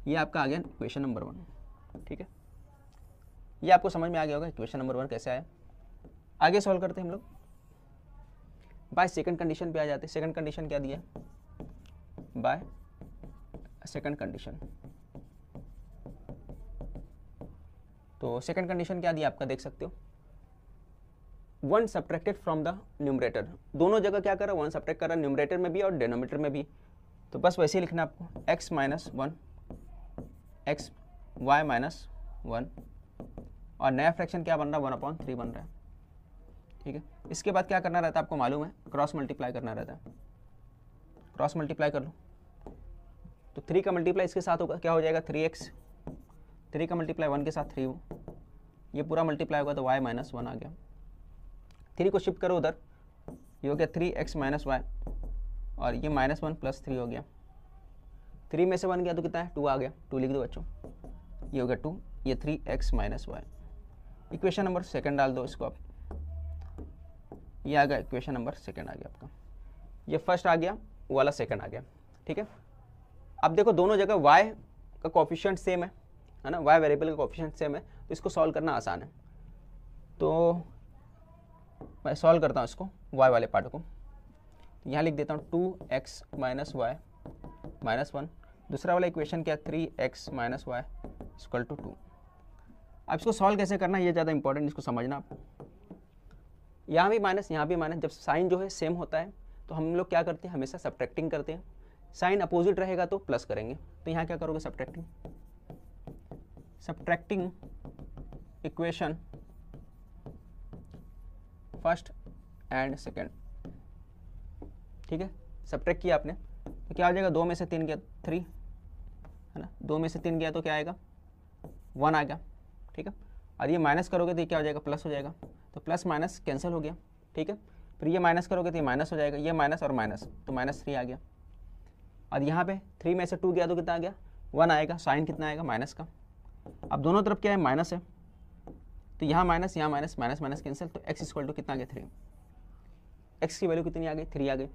ये आपका आ गया इक्वेशन नंबर 1। ठीक है, ये आपको समझ में आ गया होगा इक्वेशन नंबर 1 कैसे आया। आगे सॉल्व करते हैं हम लोग, बाय सेकंड कंडीशन पे आ जाते हैं। सेकंड कंडीशन क्या दिया, बाय सेकंड कंडीशन, तो सेकंड कंडीशन क्या दिया आपका देख सकते हो, 1 सब्ट्रैक्टेड फ्रॉम द न्यूमरेटर, दोनों जगह क्या कर रहा है 1 सब्ट्रैक्ट कर रहा है, न्यूमरेटर में भी और डिनोमिनेटर में भी, तो बस वैसे ही लिखना आपको x - 1 x y - 1 और नया फ्रैक्शन क्या बन रहा है 1/3 बन रहा है। ठीक है, इसके बाद क्या करना रहता है आपको मालूम है, क्रॉस मल्टीप्लाई करना रहता है, क्रॉस मल्टीप्लाई कर लो, तो 3 का मल्टीप्लाई इसके साथ होगा, क्या हो जाएगा 3x, 3 का मल्टीप्लाई 1 के साथ 3 हो, ये पूरा मल्टीप्लाई होगा तो y - 1 आ गया, 3 को शिफ्ट करो उधर, ये हो गया 3x - y और ये -1 + 3 हो गया, 3 में से 1 गया तो कितना है 2 आ गया, 2 लिख दो बच्चों, ये हो गया 2, ये 3x - y, equation number second डाल दो इसको आप, ये आ गया इक्वेशन नंबर सेकंड आ गया आपका, ये फर्स्ट आ गया वो वाला सेकंड आ गया। ठीक है, अब देखो दोनों जगह y का कोफिशिएंट सेम है ना, y वेरिएबल का कोफिशिएंट सेम है, तो इसको सॉल्व करना आसान है, तो मैं सॉल्व करता हूँ इसको y वाले पार्ट को, तो यहाँ लिख देता हूँ 2x - y -1, दूसरा वाला इक्वेशन क्या 3x - y = 2। अब इसको सॉल्व कैसे करना है ये ज़्यादा इंपॉर्टेंट, इसको समझना आप, यहाँ भी माइनस यहाँ भी माइनस, जब साइन जो है सेम होता है तो हम लोग क्या करते हैं हमेशा सब्ट्रैक्टिंग करते हैं, साइन अपोजिट रहेगा तो प्लस करेंगे, तो यहाँ क्या करोगे subtracting equation first and second. ठीक है, सब्ट्रैक्ट किया आपने तो क्या हो जाएगा, 2 में से 3 गया 3 है ना, 2 में से 3 गया तो क्या आएगा 1 आ गया। ठीक है, और ये माइनस करोगे तो ये क्या हो जाएगा प्लस हो जाएगा, तो प्लस माइनस कैंसिल हो गया। ठीक है, फिर ये माइनस करोगे तो ये माइनस हो जाएगा, ये माइनस और माइनस तो -3 आ गया, और यहाँ पे 3 में से 2 गया तो कितना आ गया 1 आएगा, साइन कितना आएगा माइनस का। अब दोनों तरफ क्या है माइनस है, तो यहाँ माइनस माइनस माइनस कैंसिल, तो x = कितना आ गया 3, x की वैल्यू कितनी आ गई 3 आ गई।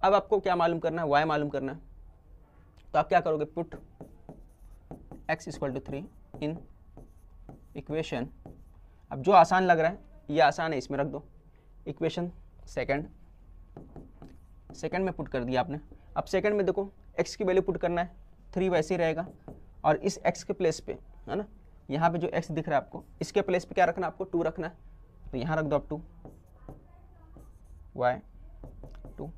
अब आपको क्या मालूम करना है y मालूम करना है, तो आप क्या करोगे पुट x = 3 इन इक्वेशन, अब जो आसान लग रहा है ये आसान है इसमें रख दो, इक्वेशन सेकंड में पुट कर दिया आपने। अब सेकंड में देखो x की वैल्यू पुट करना है, 3 वैसे ही रहेगा, और इस x के प्लेस पे है ना, यहाँ पे जो x दिख रहा है आपको इसके प्लेस पे क्या रखना है आपको 2 रखना है, तो यहाँ रख दो आप 2 y 2,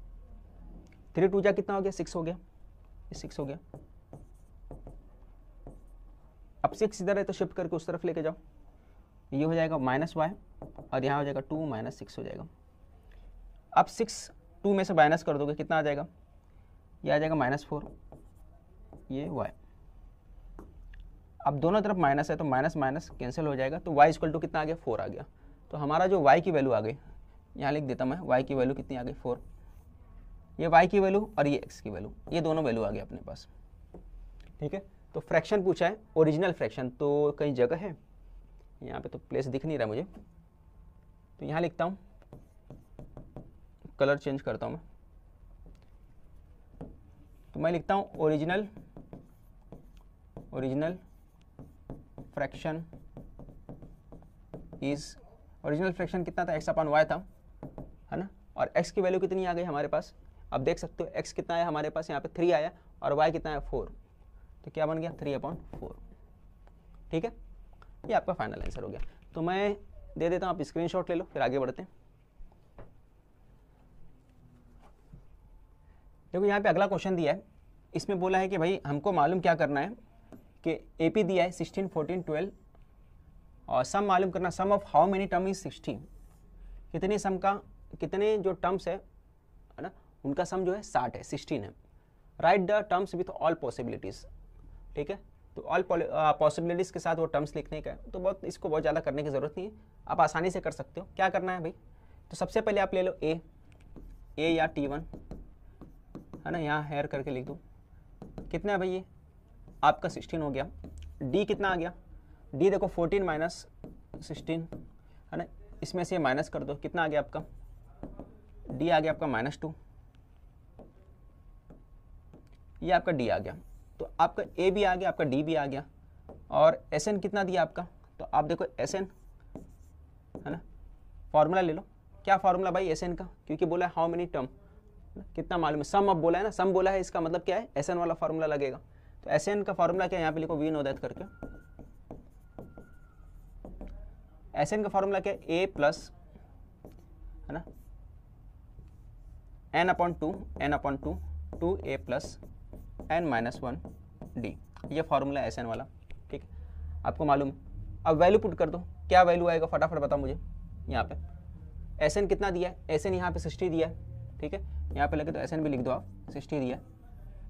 3 2 जा कितना हो गया 6 हो गया, ये 6 हो गया। अब 6 इधर है तो शिफ्ट करके उस तरफ लेके जाओ, ये हो जाएगा -y और यहाँ हो जाएगा 2 - 6 हो जाएगा। अब 6 2 में से माइनस कर दोगे कितना आ जाएगा, ये आ जाएगा -4, ये y। अब दोनों तरफ माइनस है तो माइनस माइनस कैंसिल हो जाएगा, तो y = कितना आ गया 4 आ गया। तो हमारा जो y की वैल्यू आ गई, यहाँ लिख देता मैं y की वैल्यू कितनी आ गई 4, ये y की वैल्यू और ये x की वैल्यू, ये दोनों वैल्यू आ गई अपने पास। ठीक है, तो फ्रैक्शन पूछा है, ओरिजिनल फ्रैक्शन, तो कहीं जगह है यहाँ पे तो प्लेस दिख नहीं रहा मुझे, तो यहाँ लिखता हूँ, कलर चेंज करता हूँ मैं, तो मैं लिखता हूँ original fraction is, original fraction कितना था, x/y था, है ना, और x की वैल्यू कितनी आ गई हमारे पास, अब देख सकते हो x कितना आया हमारे पास, यहाँ पे 3 आया और y कितना है 4, तो क्या बन गया 3/4। ठीक है, ये आपका फाइनल आंसर हो गया। तो मैं दे देता हूँ, आप स्क्रीनशॉट ले लो, फिर आगे बढ़ते हैं। देखो यहाँ पे अगला क्वेश्चन दिया है, इसमें बोला है कि भाई हमको मालूम क्या करना है कि AP दिया है 16, 14, 12 और सम मालूम करना, sum of how many term is 16, कितने सम का, कितने जो टर्म्स है ना, उनका सम जो है 60 है, 16 है। Right the terms with all possibilities. ठीक है, तो ऑल पॉसिबिलिटीज़ के साथ वो टर्म्स लिखने का है, तो बहुत इसको बहुत ज़्यादा करने की ज़रूरत नहीं है, आप आसानी से कर सकते हो। क्या करना है भाई, तो सबसे पहले आप ले लो ए या T1, है ना, यहाँ हेयर करके लिख दो, कितना है भाई ये आपका 16 हो गया। डी कितना आ गया, डी देखो 14 माइनस 16, है ना, इसमें से माइनस कर दो, कितना आ गया आपका, डी आ गया आपका -2, ये आपका डी आ गया। तो आपका ए भी आ गया, आपका डी भी आ गया, और एस एन कितना दिया आपका, तो आप देखो एस एन, है ना, फॉर्मूला ले लो। क्या फॉर्मूला भाई एस एन का, क्योंकि बोला है हाउ मेनी टर्म, कितना मालूम है, सम अब बोला है ना, सम बोला है, इसका मतलब क्या है एस एन वाला फॉर्मूला लगेगा। तो एस एन का फॉर्मूला क्या है, यहाँ पे लिखो वी नो दैट करके, एस एन का फॉर्मूला क्या है, ए प्लस, है ना, n/2 2a plus n-1 D, ये फॉर्मूला एस एन वाला। ठीक है, आपको मालूम है। अब वैल्यू पुट कर दो, क्या वैल्यू आएगा फटाफट बताओ मुझे। यहाँ पे एस एन कितना दिया है, एस एन यहाँ पे 60 दिया है। ठीक है, यहाँ पे लगे तो एस एन भी लिख दो आप, 60 दिया है।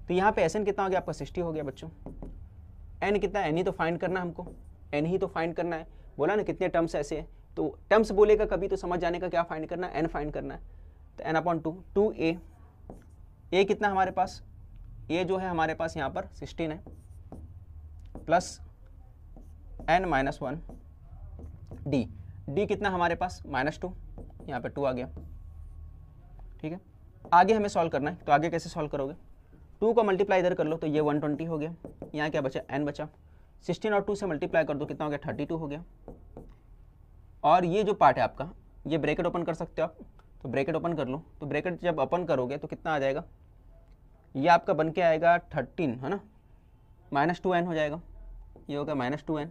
तो यहाँ पे एस एन कितना हो गया आपका, 60 हो गया बच्चों। एन कितना है, एन ही तो फाइंड करना है हमको, एन ही तो फाइंड करना है। बोला ना कितने टर्म्स ऐसे हैं, तो टर्म्स बोलेगा कभी तो समझ जाने का क्या फाइंड करना है, एन फाइंड करना है। तो n/2 2a, ए कितना हमारे पास, ए जो है हमारे पास यहाँ पर 16 है, प्लस n-1 डी, डी कितना हमारे पास -2, यहाँ पे 2 आ गया। ठीक है, आगे हमें सॉल्व करना है, तो आगे कैसे सॉल्व करोगे, 2 को मल्टीप्लाई इधर कर लो तो ये 120 हो गया, यहाँ क्या बचा n बचा, 16 और 2 से मल्टीप्लाई कर दो, कितना हो गया 32 हो गया। और ये जो पार्ट है आपका, ये ब्रैकेट ओपन कर सकते हो आप, तो ब्रैकेट ओपन कर लो, तो ब्रैकेट जब ओपन करोगे तो कितना आ जाएगा, ये आपका बन के आएगा 13, है ना, -2n हो जाएगा, ये होगा -2n,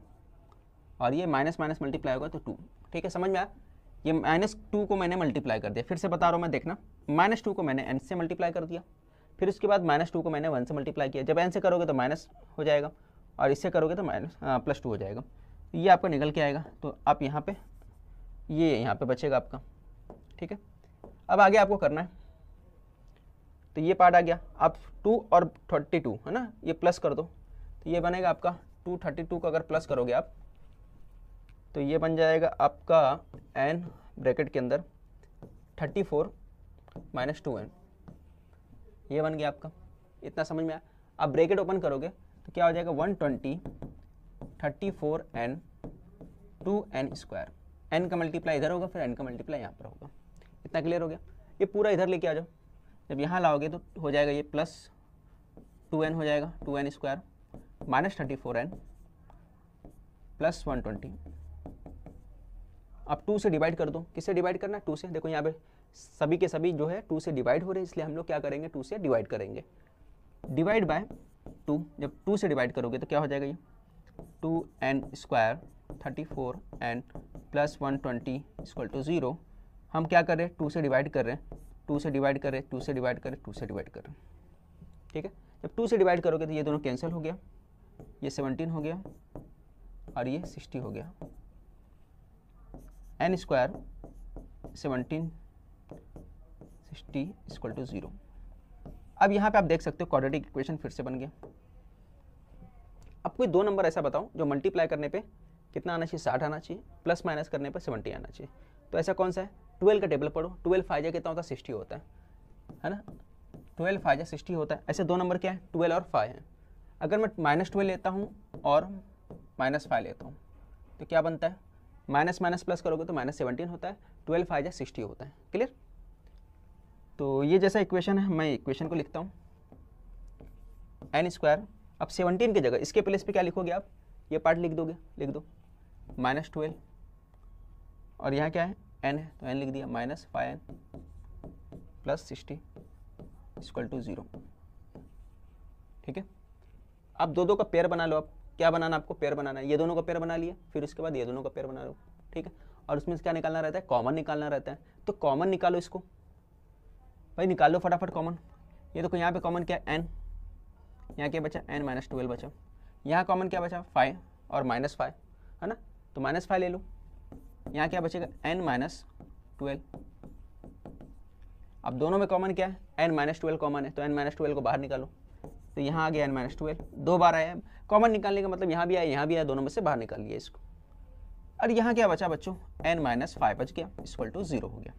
और ये माइनस माइनस मल्टीप्लाई होगा तो 2। ठीक है, समझ में आया, ये -2 को मैंने मल्टीप्लाई कर दिया, फिर से बता रहा हूँ मैं, देखना, -2 को मैंने n से मल्टीप्लाई कर दिया, फिर उसके बाद -2 को मैंने 1 से मल्टीप्लाई किया। जब n से करोगे तो माइनस हो जाएगा, और इससे करोगे तो +2 हो जाएगा, ये आपका निकल के आएगा। तो आप यहाँ पे, ये यहाँ पे बचेगा आपका। ठीक है, अब आगे आपको करना है, तो ये पार्ट आ गया, आप 2 और 32, है ना, ये प्लस कर दो, तो ये बनेगा आपका 232 को अगर प्लस करोगे आप, तो ये बन जाएगा आपका n ब्रैकेट के अंदर 34 - 2n, ये बन गया आपका। इतना समझ में आया। आप ब्रैकेट ओपन करोगे तो क्या हो जाएगा 120 34n 2n², n का मल्टीप्लाई इधर होगा, फिर n का मल्टीप्लाई यहाँ पर होगा। इतना क्लियर हो गया। ये पूरा इधर लेके आ जाओ, जब यहाँ लाओगे तो हो जाएगा ये प्लस 2n हो जाएगा, 2n² -34n प्लस 120। अब 2 से डिवाइड कर दो, किससे डिवाइड करना है, 2 से। देखो यहाँ पे सभी के सभी जो है 2 से डिवाइड हो रहे हैं, इसलिए हम लोग क्या करेंगे, 2 से डिवाइड करेंगे। डिवाइड बाय 2, जब 2 से डिवाइड करोगे तो क्या हो जाएगा, ये 2n² 34n प्लस 120 = 0। हम क्या कर रहे हैं, 2 से डिवाइड कर रहे हैं, 2 से डिवाइड कर रहे हैं, 2 से डिवाइड कर रहे हैं, 2 से डिवाइड कर रहे हैं। ठीक है, जब 2 से डिवाइड करोगे तो ये दोनों कैंसिल हो गया, ये 17 हो गया और ये 60 हो गया। n² 17 60 = 0। अब यहाँ पे आप देख सकते हो क्वाड्रेटिक इक्वेशन फिर से बन गया। अब कोई दो नंबर ऐसा बताओ जो मल्टीप्लाई करने पे कितना आना चाहिए, 60 आना चाहिए, प्लस माइनस करने पे 70 आना चाहिए। तो ऐसा कौन सा है, 12 का टेबल पढ़ो, 12 5 कितना होता है, 60 होता है ना, 12 5 60 होता है। ऐसे दो नंबर क्या है, 12 और 5 है। अगर मैं -12 लेता हूँ और -5 लेता हूँ तो क्या बनता है, माइनस माइनस प्लस करोगे तो -17 होता है, 12 5 60 होता है। क्लियर। तो ये जैसा इक्वेशन है, मैं इक्वेशन को लिखता हूँ n²। अब 17 की जगह इसके प्लेस पे क्या लिखोगे आप, ये पार्ट लिख दोगे, लिख दो -12 और यहाँ क्या है n है तो n लिख दिया -5n + 60 = 0। ठीक है, अब दो का पेयर बना लो। अब क्या बनाना आपको, पेयर बनाना है। ये दोनों का पेयर बना लिया, फिर उसके बाद ये दोनों का पेयर बना लो। ठीक है, और उसमें से क्या निकालना रहता है, कॉमन निकालना रहता है। तो कॉमन निकालो इसको भाई, निकाल लो फटाफट कॉमन। ये देखो यहाँ पे कॉमन क्या है n, यहाँ क्या बचा n - 12 बचा। यहाँ कॉमन क्या बचा 5 और -5 है ना, तो -5 ले लो। यहाँ क्या बचेगा n - 12। अब दोनों में कॉमन क्या है, n - 12 कॉमन है, तो n - 12 को बाहर निकालो। तो यहाँ आ गया n - 12, 2 बार आया है। कॉमन निकालने का मतलब यहाँ भी आया, यहाँ भी आया, दोनों में से बाहर निकाल लिया इसको। और यहाँ क्या बचा बच्चों, n - 5 बच गया, = 0 हो गया।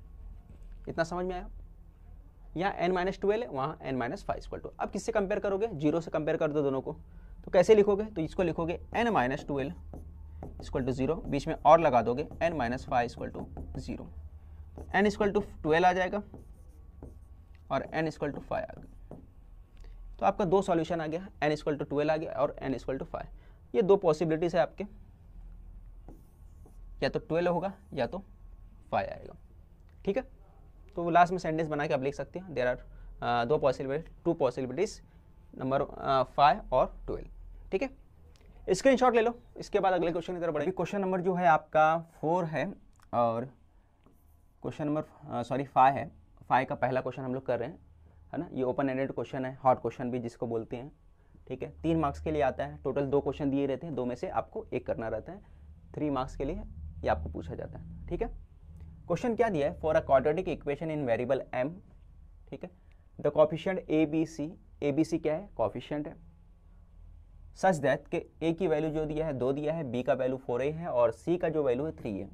इतना समझ में आया। यहाँ n - 12 है, वहाँ n - 5 = अब किससे कंपेयर करोगे, 0 से कंपेयर कर दो दोनों को। तो कैसे लिखोगे, तो इसको लिखोगे n - 12 = 0, बीच में और लगा दोगे n - 5 = 0। n = 12 आ जाएगा और n = 5 आ गया। तो आपका दो सॉल्यूशन आ गया, n = 12 आ गया और n = 5। ये दो पॉसिबिलिटीज है आपके, या तो 12 होगा या तो 5 आएगा। ठीक है, तो लास्ट में सेंटेंस बना के आप लिख सकते हैं, there are two possibilities, number 5 और 12। ठीक है, स्क्रीनशॉट ले लो। इसके बाद अगले क्वेश्चन की तरफ बढ़ेंगे। क्वेश्चन नंबर जो है आपका 4 है और क्वेश्चन नंबर 5 है। 5 का पहला क्वेश्चन हम लोग कर रहे हैं, है ना। ये ओपन एंडेड क्वेश्चन है, हॉट क्वेश्चन भी जिसको बोलते हैं। ठीक है, 3 मार्क्स के लिए आता है। टोटल 2 क्वेश्चन दिए रहते हैं, 2 में से आपको एक करना रहता है। 3 मार्क्स के लिए ये आपको पूछा जाता है। ठीक है, क्वेश्चन क्या दिया है, for a quadratic equation in variable m। ठीक है, द कोएफिशिएंट ABC क्या है, कोएफिशिएंट है, सच दैट कि a की वैल्यू जो दिया है 2 दिया है, b का वैल्यू 4a है और c का जो वैल्यू है 3 है।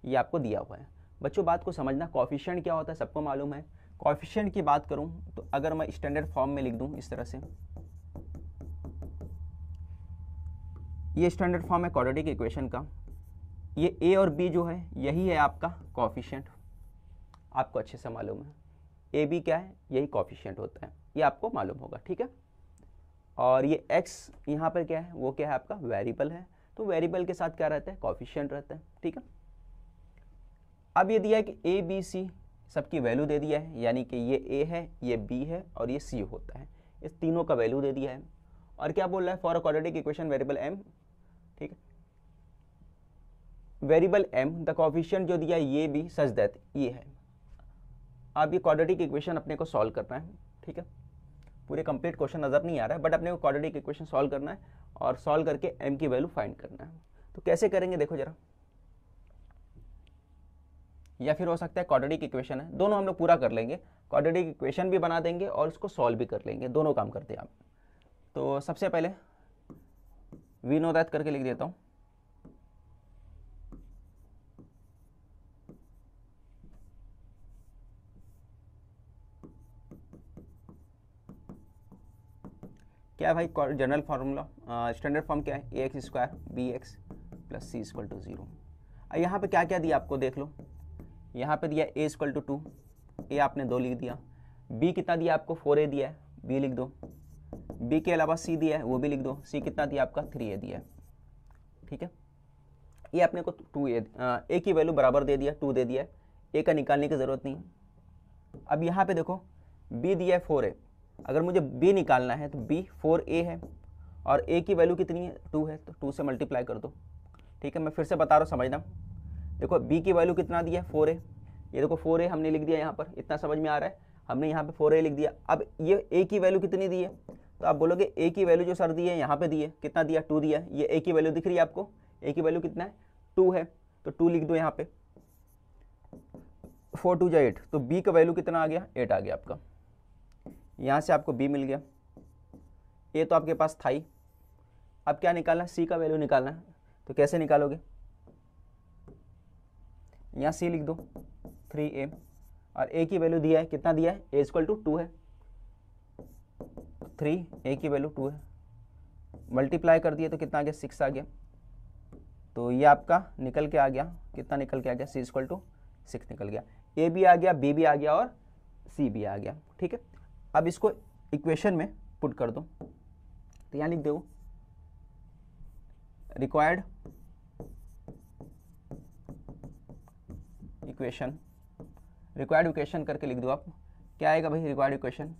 ये आपको दिया हुआ है। बच्चों बात को समझना, कोएफिशिएंट क्या होता है सबको मालूम है। कोएफिशिएंट की बात करूं तो अगर मैं स्टैंडर्ड फॉर्म में लिख दूं इस तरह से, ये स्टैंडर्ड फॉर्म है क्वाड्रेटिक इक्वेशन का। ये a और b जो है यही है आपका कोएफिशिएंट, आपको अच्छे से मालूम है। ए बी क्या है, यही कोएफिशिएंट होता है, ये आपको मालूम होगा। ठीक है, और ये x यहाँ पर क्या है, वो क्या है आपका वेरिएबल है। तो वेरिएबल के साथ क्या रहता है, कोएफिशिएंट रहता है। ठीक है, अब ये दिया है कि a b c सबकी वैल्यू दे दिया है, यानी कि ये a है, ये b है और ये c होता है। इस तीनों का वैल्यू दे दिया है। और क्या बोल रहा है, for a quadratic equation variable m। ठीक है, वेरिएबल m द कोएफिशिएंट जो दिया है ये भी सच दैट ये है। अब ये क्वाड्रेटिक इक्वेशन अपने को सॉल्व करना है। ठीक है, पूरे कंप्लीट क्वेश्चन नजर नहीं आ रहा है, बट अपने को क्वाड्रेटिक इक्वेशन सॉल्व करना है और सॉल्व करके m की वैल्यू फाइंड करना है। तो कैसे करेंगे देखो जरा, या फिर हो सकता है क्वाड्रेटिक इक्वेशन है, दोनों हम लोग पूरा कर लेंगे। क्वाड्रेटिक इक्वेशन भी बना देंगे और उसको सॉल्व भी कर लेंगे, दोनों काम करते हैं आप। तो सबसे पहले वी नो दैट करके लिख देता हूँ। क्या है भाई जनरल फार्मूला, स्टैंडर्ड फॉर्म क्या है, ax² bx + c = 0। यहाँ पे क्या क्या दिया आपको देख लो। यहाँ पे दिया a = 2, a आपने 2 लिख दिया। b कितना दिया आपको, 4a दिया है, b लिख दो। b के अलावा c दिया है, वो भी लिख दो। c कितना दिया आपका, 3a दिया है। ठीक है, ये आपने को 2a a की वैल्यू बराबर दे दिया, 2 दे दिया है, a का निकालने की ज़रूरत नहीं है। अब यहाँ पे देखो b दिया है 4a, अगर मुझे b निकालना है तो b 4a है और a की वैल्यू कितनी है, 2 है, तो 2 से मल्टीप्लाई कर दो। ठीक है, मैं फिर से बता रहा हूँ, समझना। देखो b की वैल्यू कितना दिया है, 4a। ये देखो 4a हमने लिख दिया यहाँ पर, इतना समझ में आ रहा है, हमने यहाँ पे 4a लिख दिया। अब ये a की वैल्यू कितनी दी है, तो आप बोलोगे a की वैल्यू जो सर दी है यहाँ पे दी है, कितना दिया, 2 दिया है। ये a की वैल्यू दिख रही है आपको, a की वैल्यू कितना है, 2 है, तो 2 लिख दो यहाँ पे। 4 2 8, तो b का वैल्यू कितना आ गया, 8 आ गया आपका। यहाँ से आपको b मिल गया, a तो आपके पास था ही। अब क्या निकालना है, c का वैल्यू निकालना है। तो कैसे निकालोगे, यहाँ c लिख दो 3a और a की वैल्यू दिया है, कितना दिया है, a = 2 है, 3 a की वैल्यू 2 है, मल्टीप्लाई कर दिए तो कितना आ गया, 6 आ गया। तो ये आपका निकल के आ गया, कितना निकल के आ गया, c = 6 निकल गया। a भी आ गया, b भी आ गया और c भी आ गया। ठीक है, अब इसको इक्वेशन में पुट कर दो। तो यहाँ लिख दो रिक्वायर्ड इक्वेशन, रिक्वायर्ड इक्वेशन करके लिख दो आप। क्या आएगा भाई रिक्वायर्ड इक्वेशन?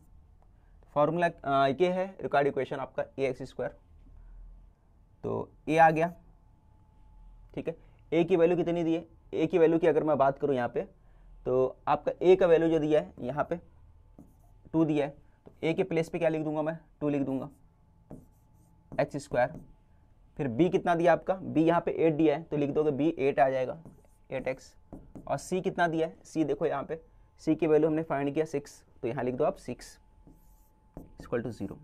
फॉर्मूला ये है रिक्वायर्ड इक्वेशन आपका ax²। तो a आ गया, ठीक है। a की वैल्यू कितनी दी है? a की वैल्यू की अगर मैं बात करूं यहाँ पे, तो आपका a का वैल्यू जो दिया है यहाँ पे 2 दिया है, तो a के प्लेस पे क्या लिख दूंगा मैं? 2 लिख दूंगा x²। फिर b कितना दिया आपका? b यहाँ पे 8 दिया है, तो लिख दोगे b 8 आ जाएगा 8x। और c कितना दिया है? c देखो यहाँ पे, c की वैल्यू हमने फाइंड किया 6, तो यहाँ लिख दो आप 6 = 0,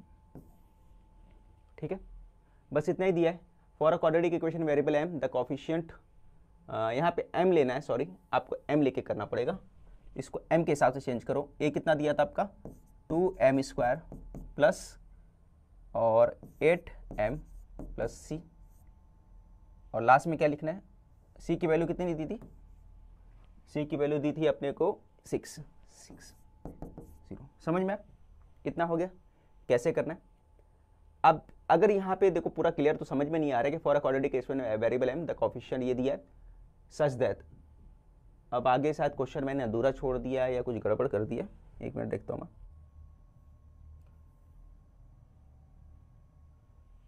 ठीक है। बस इतना ही दिया है। For a quadratic equation variable m the coefficient, यहाँ पे m लेना है, सॉरी आपको m लेके करना पड़ेगा, इसको m के हिसाब से चेंज करो। a कितना दिया था आपका? 2m² प्लस और 8m प्लस c, और लास्ट में क्या लिखना है? c की वैल्यू कितनी दी थी? c की वैल्यू दी थी अपने को 6 0। समझ में? इतना हो गया। कैसे करना है अब? अगर यहाँ पे देखो पूरा क्लियर तो समझ में नहीं आ रहा है कि for a quadratic equation variable m the coefficient ये दिया है सच दैट। अब आगे शायद क्वेश्चन मैंने अधूरा छोड़ दिया है या कुछ गड़बड़ कर दिया, एक मिनट देखता हूँ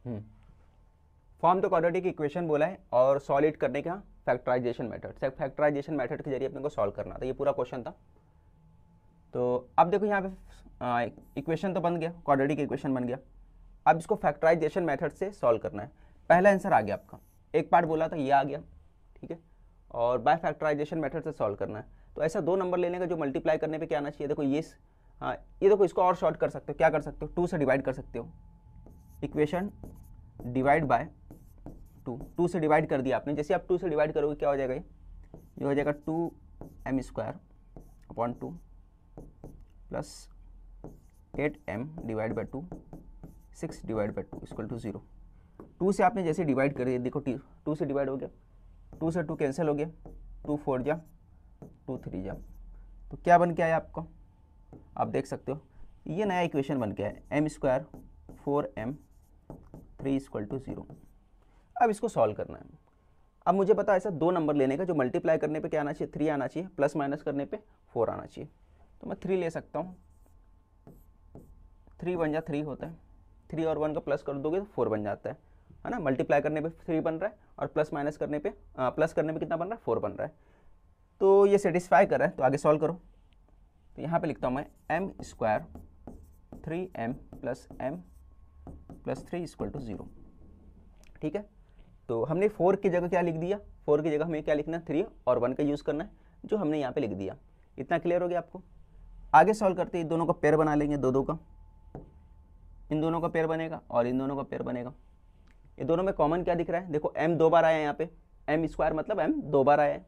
मैं। फॉर्म द क्वाड्रेटिक इक्वेशन बोला है और सॉल्व करने का फैक्टराइजेशन मेथड, फैक्टराइजेशन मेथड के जरिए अपने को सॉल्व करना था, ये पूरा क्वेश्चन था। तो अब देखो यहाँ पे इक्वेशन तो बन गया, क्वाड्रेटिक इक्वेशन बन गया। अब इसको फैक्टराइजेशन मेथड से सॉल्व करना है। पहला आंसर आ गया आपका, एक पार्ट बोला था ये आ गया, ठीक है। और बाय फैक्टराइजेशन मेथड से सॉल्व करना है। तो ऐसा 2 नंबर लेने का जो मल्टीप्लाई करने पे क्या आना चाहिए? देखो ये, हाँ ये देखो, इसको और शॉर्ट कर सकते हो। क्या कर सकते हो? 2 से डिवाइड कर सकते हो। इक्वेशन डिवाइड बाय 2 से डिवाइड कर दिया आपने। जैसे आप 2 से डिवाइड करोगे क्या हो जाएगा? ये हो जाएगा 2m²/2 plus 8m divide by 2 6 divide by 2 = 0। 2 से आपने जैसे डिवाइड कर दिया, देखो 2 से डिवाइड हो गया, 2 से 2 कैंसिल हो गया, 2 4 जा 2 3 जा, तो क्या बन के आया आपका? आप देख सकते हो ये नया इक्वेशन बन के आया m² 4m 3 = 0। अब इसको सॉल्व करना है। अब मुझे पता है ऐसा 2 नंबर लेने का जो मल्टीप्लाई करने पे क्या आना चाहिए? 3 आना चाहिए, प्लस माइनस करने पे 4 आना चाहिए। तो मैं 3 ले सकता हूँ, 3 बन जा 3 होता है, 3 और 1 का प्लस कर दोगे तो 4 बन जाता है ना। मल्टीप्लाई करने पे 3 बन रहा है और प्लस माइनस करने पे प्लस करने पे कितना बन रहा है? 4 बन रहा है। तो ये सेटिस्फाई कर रहा है, तो आगे सॉल्व करो। तो यहाँ पे लिखता हूँ मैं m² 3m plus m plus 3 = 0, ठीक है। तो हमने 4 की जगह क्या लिख दिया? 4 की जगह हमें क्या लिखना है? 3 और 1 का यूज़ करना है, जो हमने यहाँ पे लिख दिया। इतना क्लियर हो गया आपको? आगे सॉल्व करते हैं, दोनों का पेयर बना लेंगे, दो का, इन दोनों का पेयर बनेगा और इन दोनों का पेयर बनेगा। ये दोनों में कॉमन क्या दिख रहा है? देखो m 2 बार आया है यहाँ पे, m² मतलब m 2 बार आया है,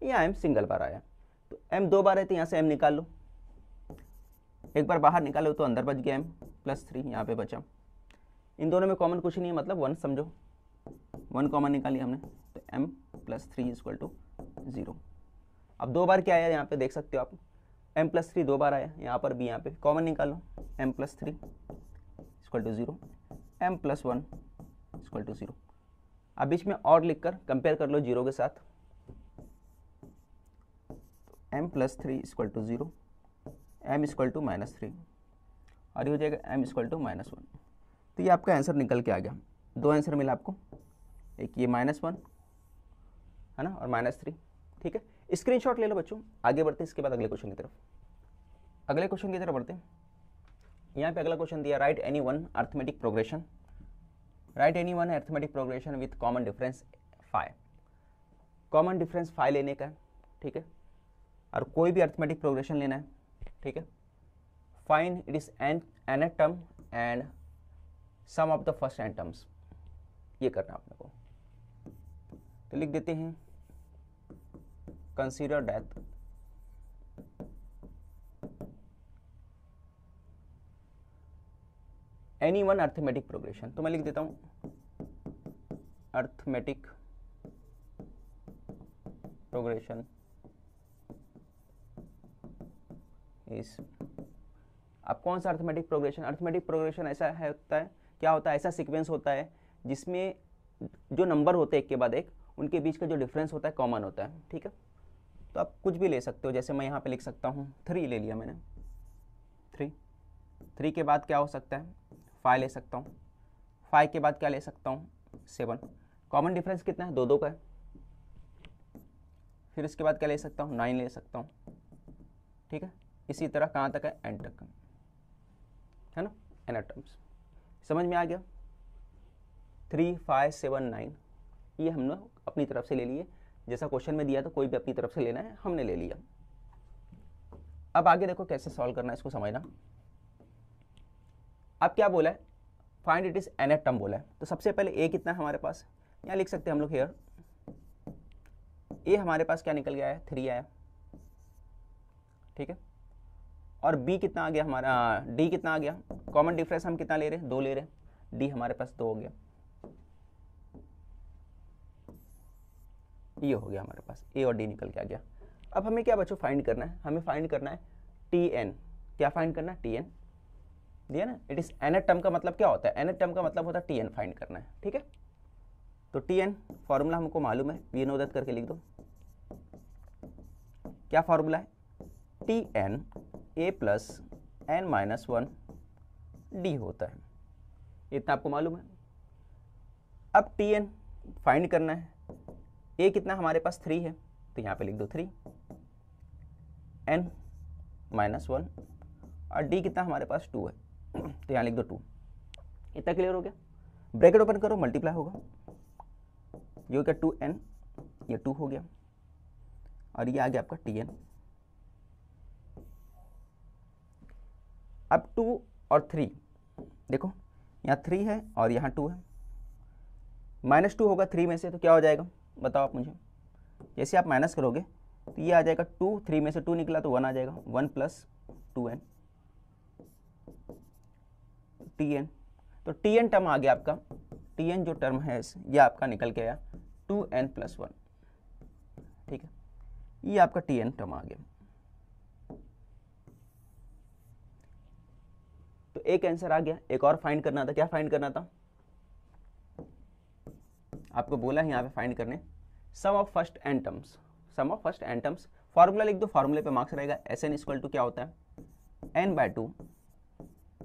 यहाँ m सिंगल बार आया है। तो m 2 बार है तो यहाँ से m निकाल लो, एक बार बाहर निकालो तो अंदर बच गया m प्लस 3 यहाँ पे बचा। इन दोनों में कॉमन कुछ नहीं है, मतलब 1 समझो, 1 कॉमन निकाली हमने, तो m प्लस 3 = 0। अब 2 बार क्या आया यहाँ पे देख सकते हो आप, m प्लस 3 2 बार आया, यहाँ पर भी यहाँ पे कॉमन निकालो, m प्लस 3 = 0, m प्लस 1 = 0। अब बीच में और लिखकर कंपेयर कर लो 0 के साथ, m प्लस 3 = 0, m = -3 और ये हो जाएगा m = -1। तो ये आपका आंसर निकल के आ गया। 2 आंसर मिला आपको, एक ये -1 है ना और -3, ठीक है। स्क्रीनशॉट ले लो बच्चों। आगे बढ़ते हैं इसके बाद अगले क्वेश्चन की तरफ। अगले क्वेश्चन की तरफ बढ़ते हैं। यहाँ पे अगला क्वेश्चन दिया, right any one arithmetic progression, right any one arithmetic progression with common difference 5। Common difference 5 लेने का है, ठीक है, और कोई भी अर्थमेटिक प्रोग्रेशन लेना है, ठीक है। Find it is nth term and sum of the first n terms, ये करना अपने को। तो लिख देते हैं consider that any one arithmetic progression, तो मैं लिख देता हूं अर्थमेटिक प्रोग्रेशन इस, अब कौन सा अर्थमेटिक प्रोग्रेशन? अर्थमेटिक प्रोग्रेशन ऐसा है, होता है क्या होता है, ऐसा सीक्वेंस होता है जिसमें जो नंबर होते हैं एक के बाद एक, उनके बीच का जो डिफरेंस होता है कॉमन होता है, ठीक है। तो आप कुछ भी ले सकते हो, जैसे मैं यहाँ पे लिख सकता हूँ 3 ले लिया मैंने, 3 के बाद क्या हो सकता है 5 ले सकता हूँ, 5 के बाद क्या ले सकता हूँ 7, कॉमन डिफरेंस कितना है 2 का है। फिर इसके बाद क्या ले सकता हूँ 9 ले सकता हूँ, ठीक है। इसी तरह कहाँ तक है एन तक, है ना, एन टर्म्स। समझ में आ गया। 3, 5, 7, 9 ये हमने अपनी तरफ से ले लिए, जैसा क्वेश्चन में दिया था कोई भी अपनी तरफ से लेना है, हमने ले लिया। अब आगे देखो कैसे सॉल्व करना है, इसको समझना। अब क्या बोला है, find it is nth term बोला है। तो सबसे पहले a कितना है हमारे पास, यहाँ लिख सकते हैं हम लोग हेयर, a हमारे पास क्या निकल गया है 3 आया, ठीक है। और b कितना आ गया हमारा, d कितना आ गया, कॉमन डिफरेंस हम कितना ले रहे हैं 2 ले रहे हैं, d हमारे पास 2 हो गया, ये हो गया हमारे पास, a और d निकल के आ गया। अब हमें क्या बच्चों फाइंड करना है, हमें फाइंड करना है tn। क्या फाइंड करना है tn दिया ना, इट इज nth टर्म का मतलब क्या होता है, nth टर्म का मतलब होता है tn फाइंड करना है, ठीक है। तो tn फॉर्मूला हमको मालूम है, ये नोदत करके लिख दो। क्या फॉर्मूला है, tn a plus n minus 1 d होता है, इतना आपको मालूम है। अब tn फाइंड करना है, a कितना हमारे पास 3 है, तो यहाँ पे लिख दो 3, n माइनस 1, और d कितना हमारे पास 2 है, तो यहाँ लिख दो 2। इतना क्लियर हो गया। ब्रैकेट ओपन करो, मल्टीप्लाई होगा, ये हो गया 2n, ये 2 हो गया, और ये आ गया आपका tn। अब 2 और 3 देखो, यहाँ 3 है और यहाँ 2 है, -2 होगा 3 में से, तो क्या हो जाएगा बताओ आप मुझे। जैसे आप माइनस करोगे तो ये आ जाएगा 2, 3 में से 2 निकला तो 1 आ जाएगा, 1 प्लस 2n tn। तो tn टर्म आ गया आपका, tn जो टर्म है ये आपका निकल के आया 2n प्लस 1, ठीक है। ये आपका tn टर्म आ गया। तो एक आंसर आ गया, एक और फाइंड करना था। क्या फाइंड करना था, आपको बोला है यहाँ पे फाइंड करने sum of first N terms, sum of first N terms. Formula लिख दो, फॉर्मूले पे मार्क्स रहेगा, Sn इक्वल टू क्या होता है n/2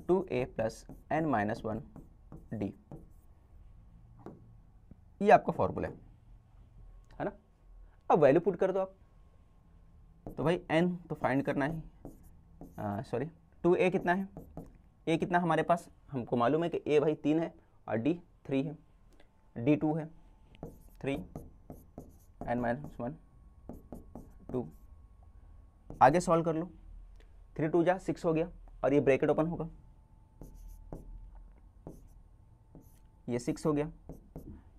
2a plus n minus 1 d, ये आपका फॉर्मूला है ना। अब वैल्यू पुट कर दो आप, तो भाई n तो फाइंड करना है, सॉरी 2a कितना है, a कितना हमारे पास हमको मालूम है कि a भाई 3 है और d 3 है, d 2 है 3, n माइनस 1 2। आगे सॉल्व कर लो, 3 2 जा 6 हो गया, और ये ब्रैकेट ओपन होगा, ये 6 हो गया।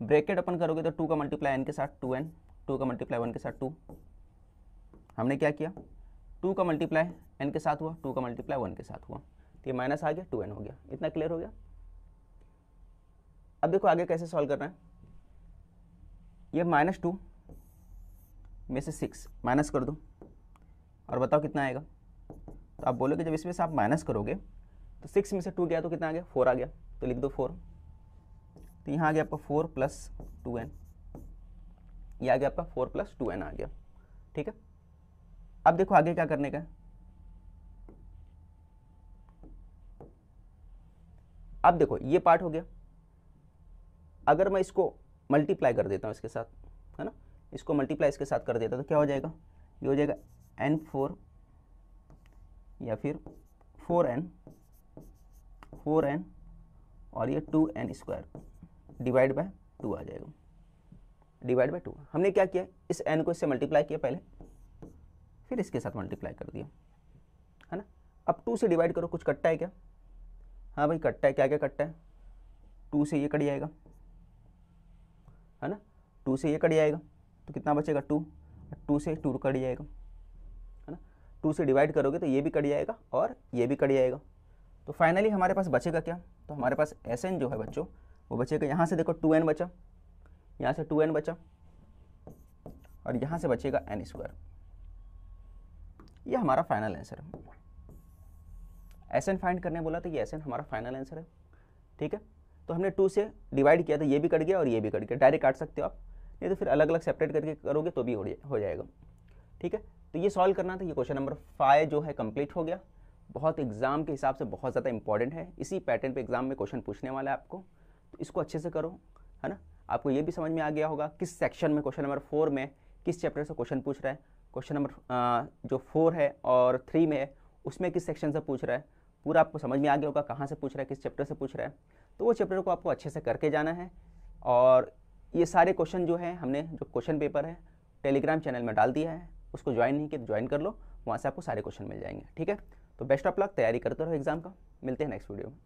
ब्रैकेट ओपन करोगे तो 2 का मल्टीप्लाई n के साथ 2n, 2 का मल्टीप्लाई 1 के साथ 2। हमने क्या किया, 2 का मल्टीप्लाई n के साथ हुआ, 2 का मल्टीप्लाई 1 के साथ हुआ, तो ये माइनस आ गया, 2n हो गया। इतना क्लियर हो गया। अब देखो आगे कैसे सॉल्व करना है, ये -2 में से 6 माइनस कर दो, और बताओ कितना आएगा। तो आप बोलोगे जब इसमें से आप माइनस करोगे तो 6 में से 2 गया तो कितना आ गया 4 आ गया, तो लिख दो 4। तो यहाँ आ गया आपका 4 प्लस 2n, ये आ गया आपका 4 प्लस 2n आ गया, ठीक है। अब देखो आगे क्या करने का है, अब देखो ये पार्ट हो गया। अगर मैं इसको मल्टीप्लाई कर देता हूँ इसके साथ, है ना, इसको मल्टीप्लाई इसके साथ कर देता तो क्या हो जाएगा, ये हो जाएगा n4 या फिर 4n और ये 2n स्क्वायर डिवाइड बाय 2 आ जाएगा, डिवाइड बाय 2। हमने क्या किया, इस n को इससे मल्टीप्लाई किया पहले, फिर इसके साथ मल्टीप्लाई कर दिया, है ना। अब 2 से डिवाइड करो, कुछ कटता है क्या, हाँ भाई कटता है, क्या क्या कटता है, 2 से ये कट जाएगा, है ना, 2 से ये कट जाएगा तो कितना बचेगा 2, 2 से 2 कट जाएगा, है ना। 2 से डिवाइड करोगे तो ये भी कट जाएगा और ये भी कट जाएगा, तो फाइनली हमारे पास बचेगा क्या, तो हमारे पास Sn जो है बच्चों वो बचेगा, यहाँ से देखो 2n बचा, यहाँ से 2n बचा, और यहाँ से बचेगा n स्क्वायर। ये हमारा फाइनल आंसर है। Sn फाइंड करने बोला तो ये Sn हमारा फाइनल आंसर है, ठीक है। तो हमने 2 से डिवाइड किया तो ये भी कट गया और ये भी कट गया, डायरेक्ट काट सकते हो आप, नहीं तो फिर अलग अलग सेपरेट करके करोगे तो भी हो जाएगा। ठीक है, तो ये सॉल्व करना था। ये क्वेश्चन नंबर 5 जो है कंप्लीट हो गया। बहुत एग्जाम के हिसाब से बहुत ज़्यादा इंपॉर्टेंट है, इसी पैटर्न पे एग्जाम में क्वेश्चन पूछने वाला है आपको, तो इसको अच्छे से करो, है ना। आपको ये भी समझ में आ गया होगा किस सेक्शन में क्वेश्चन नंबर 4 में किस चैप्टर से क्वेश्चन पूछ रहा है, क्वेश्चन नंबर जो 4 है और 3 में है उसमें किस सेक्शन से पूछ रहा है, पूरा आपको समझ में आ गया होगा कहाँ से पूछ रहा है, किस चैप्टर से पूछ रहा है। तो वो चैप्टर को आपको अच्छे से करके जाना है। और ये सारे क्वेश्चन जो है हमने जो क्वेश्चन पेपर है टेलीग्राम चैनल में डाल दिया है, उसको ज्वाइन नहीं किया तो ज्वाइन कर लो, वहाँ से आपको सारे क्वेश्चन मिल जाएंगे। ठीक है, तो बेस्ट ऑफ लक, तैयारी करते रहो एग्जाम का। मिलते हैं नेक्स्ट वीडियो में।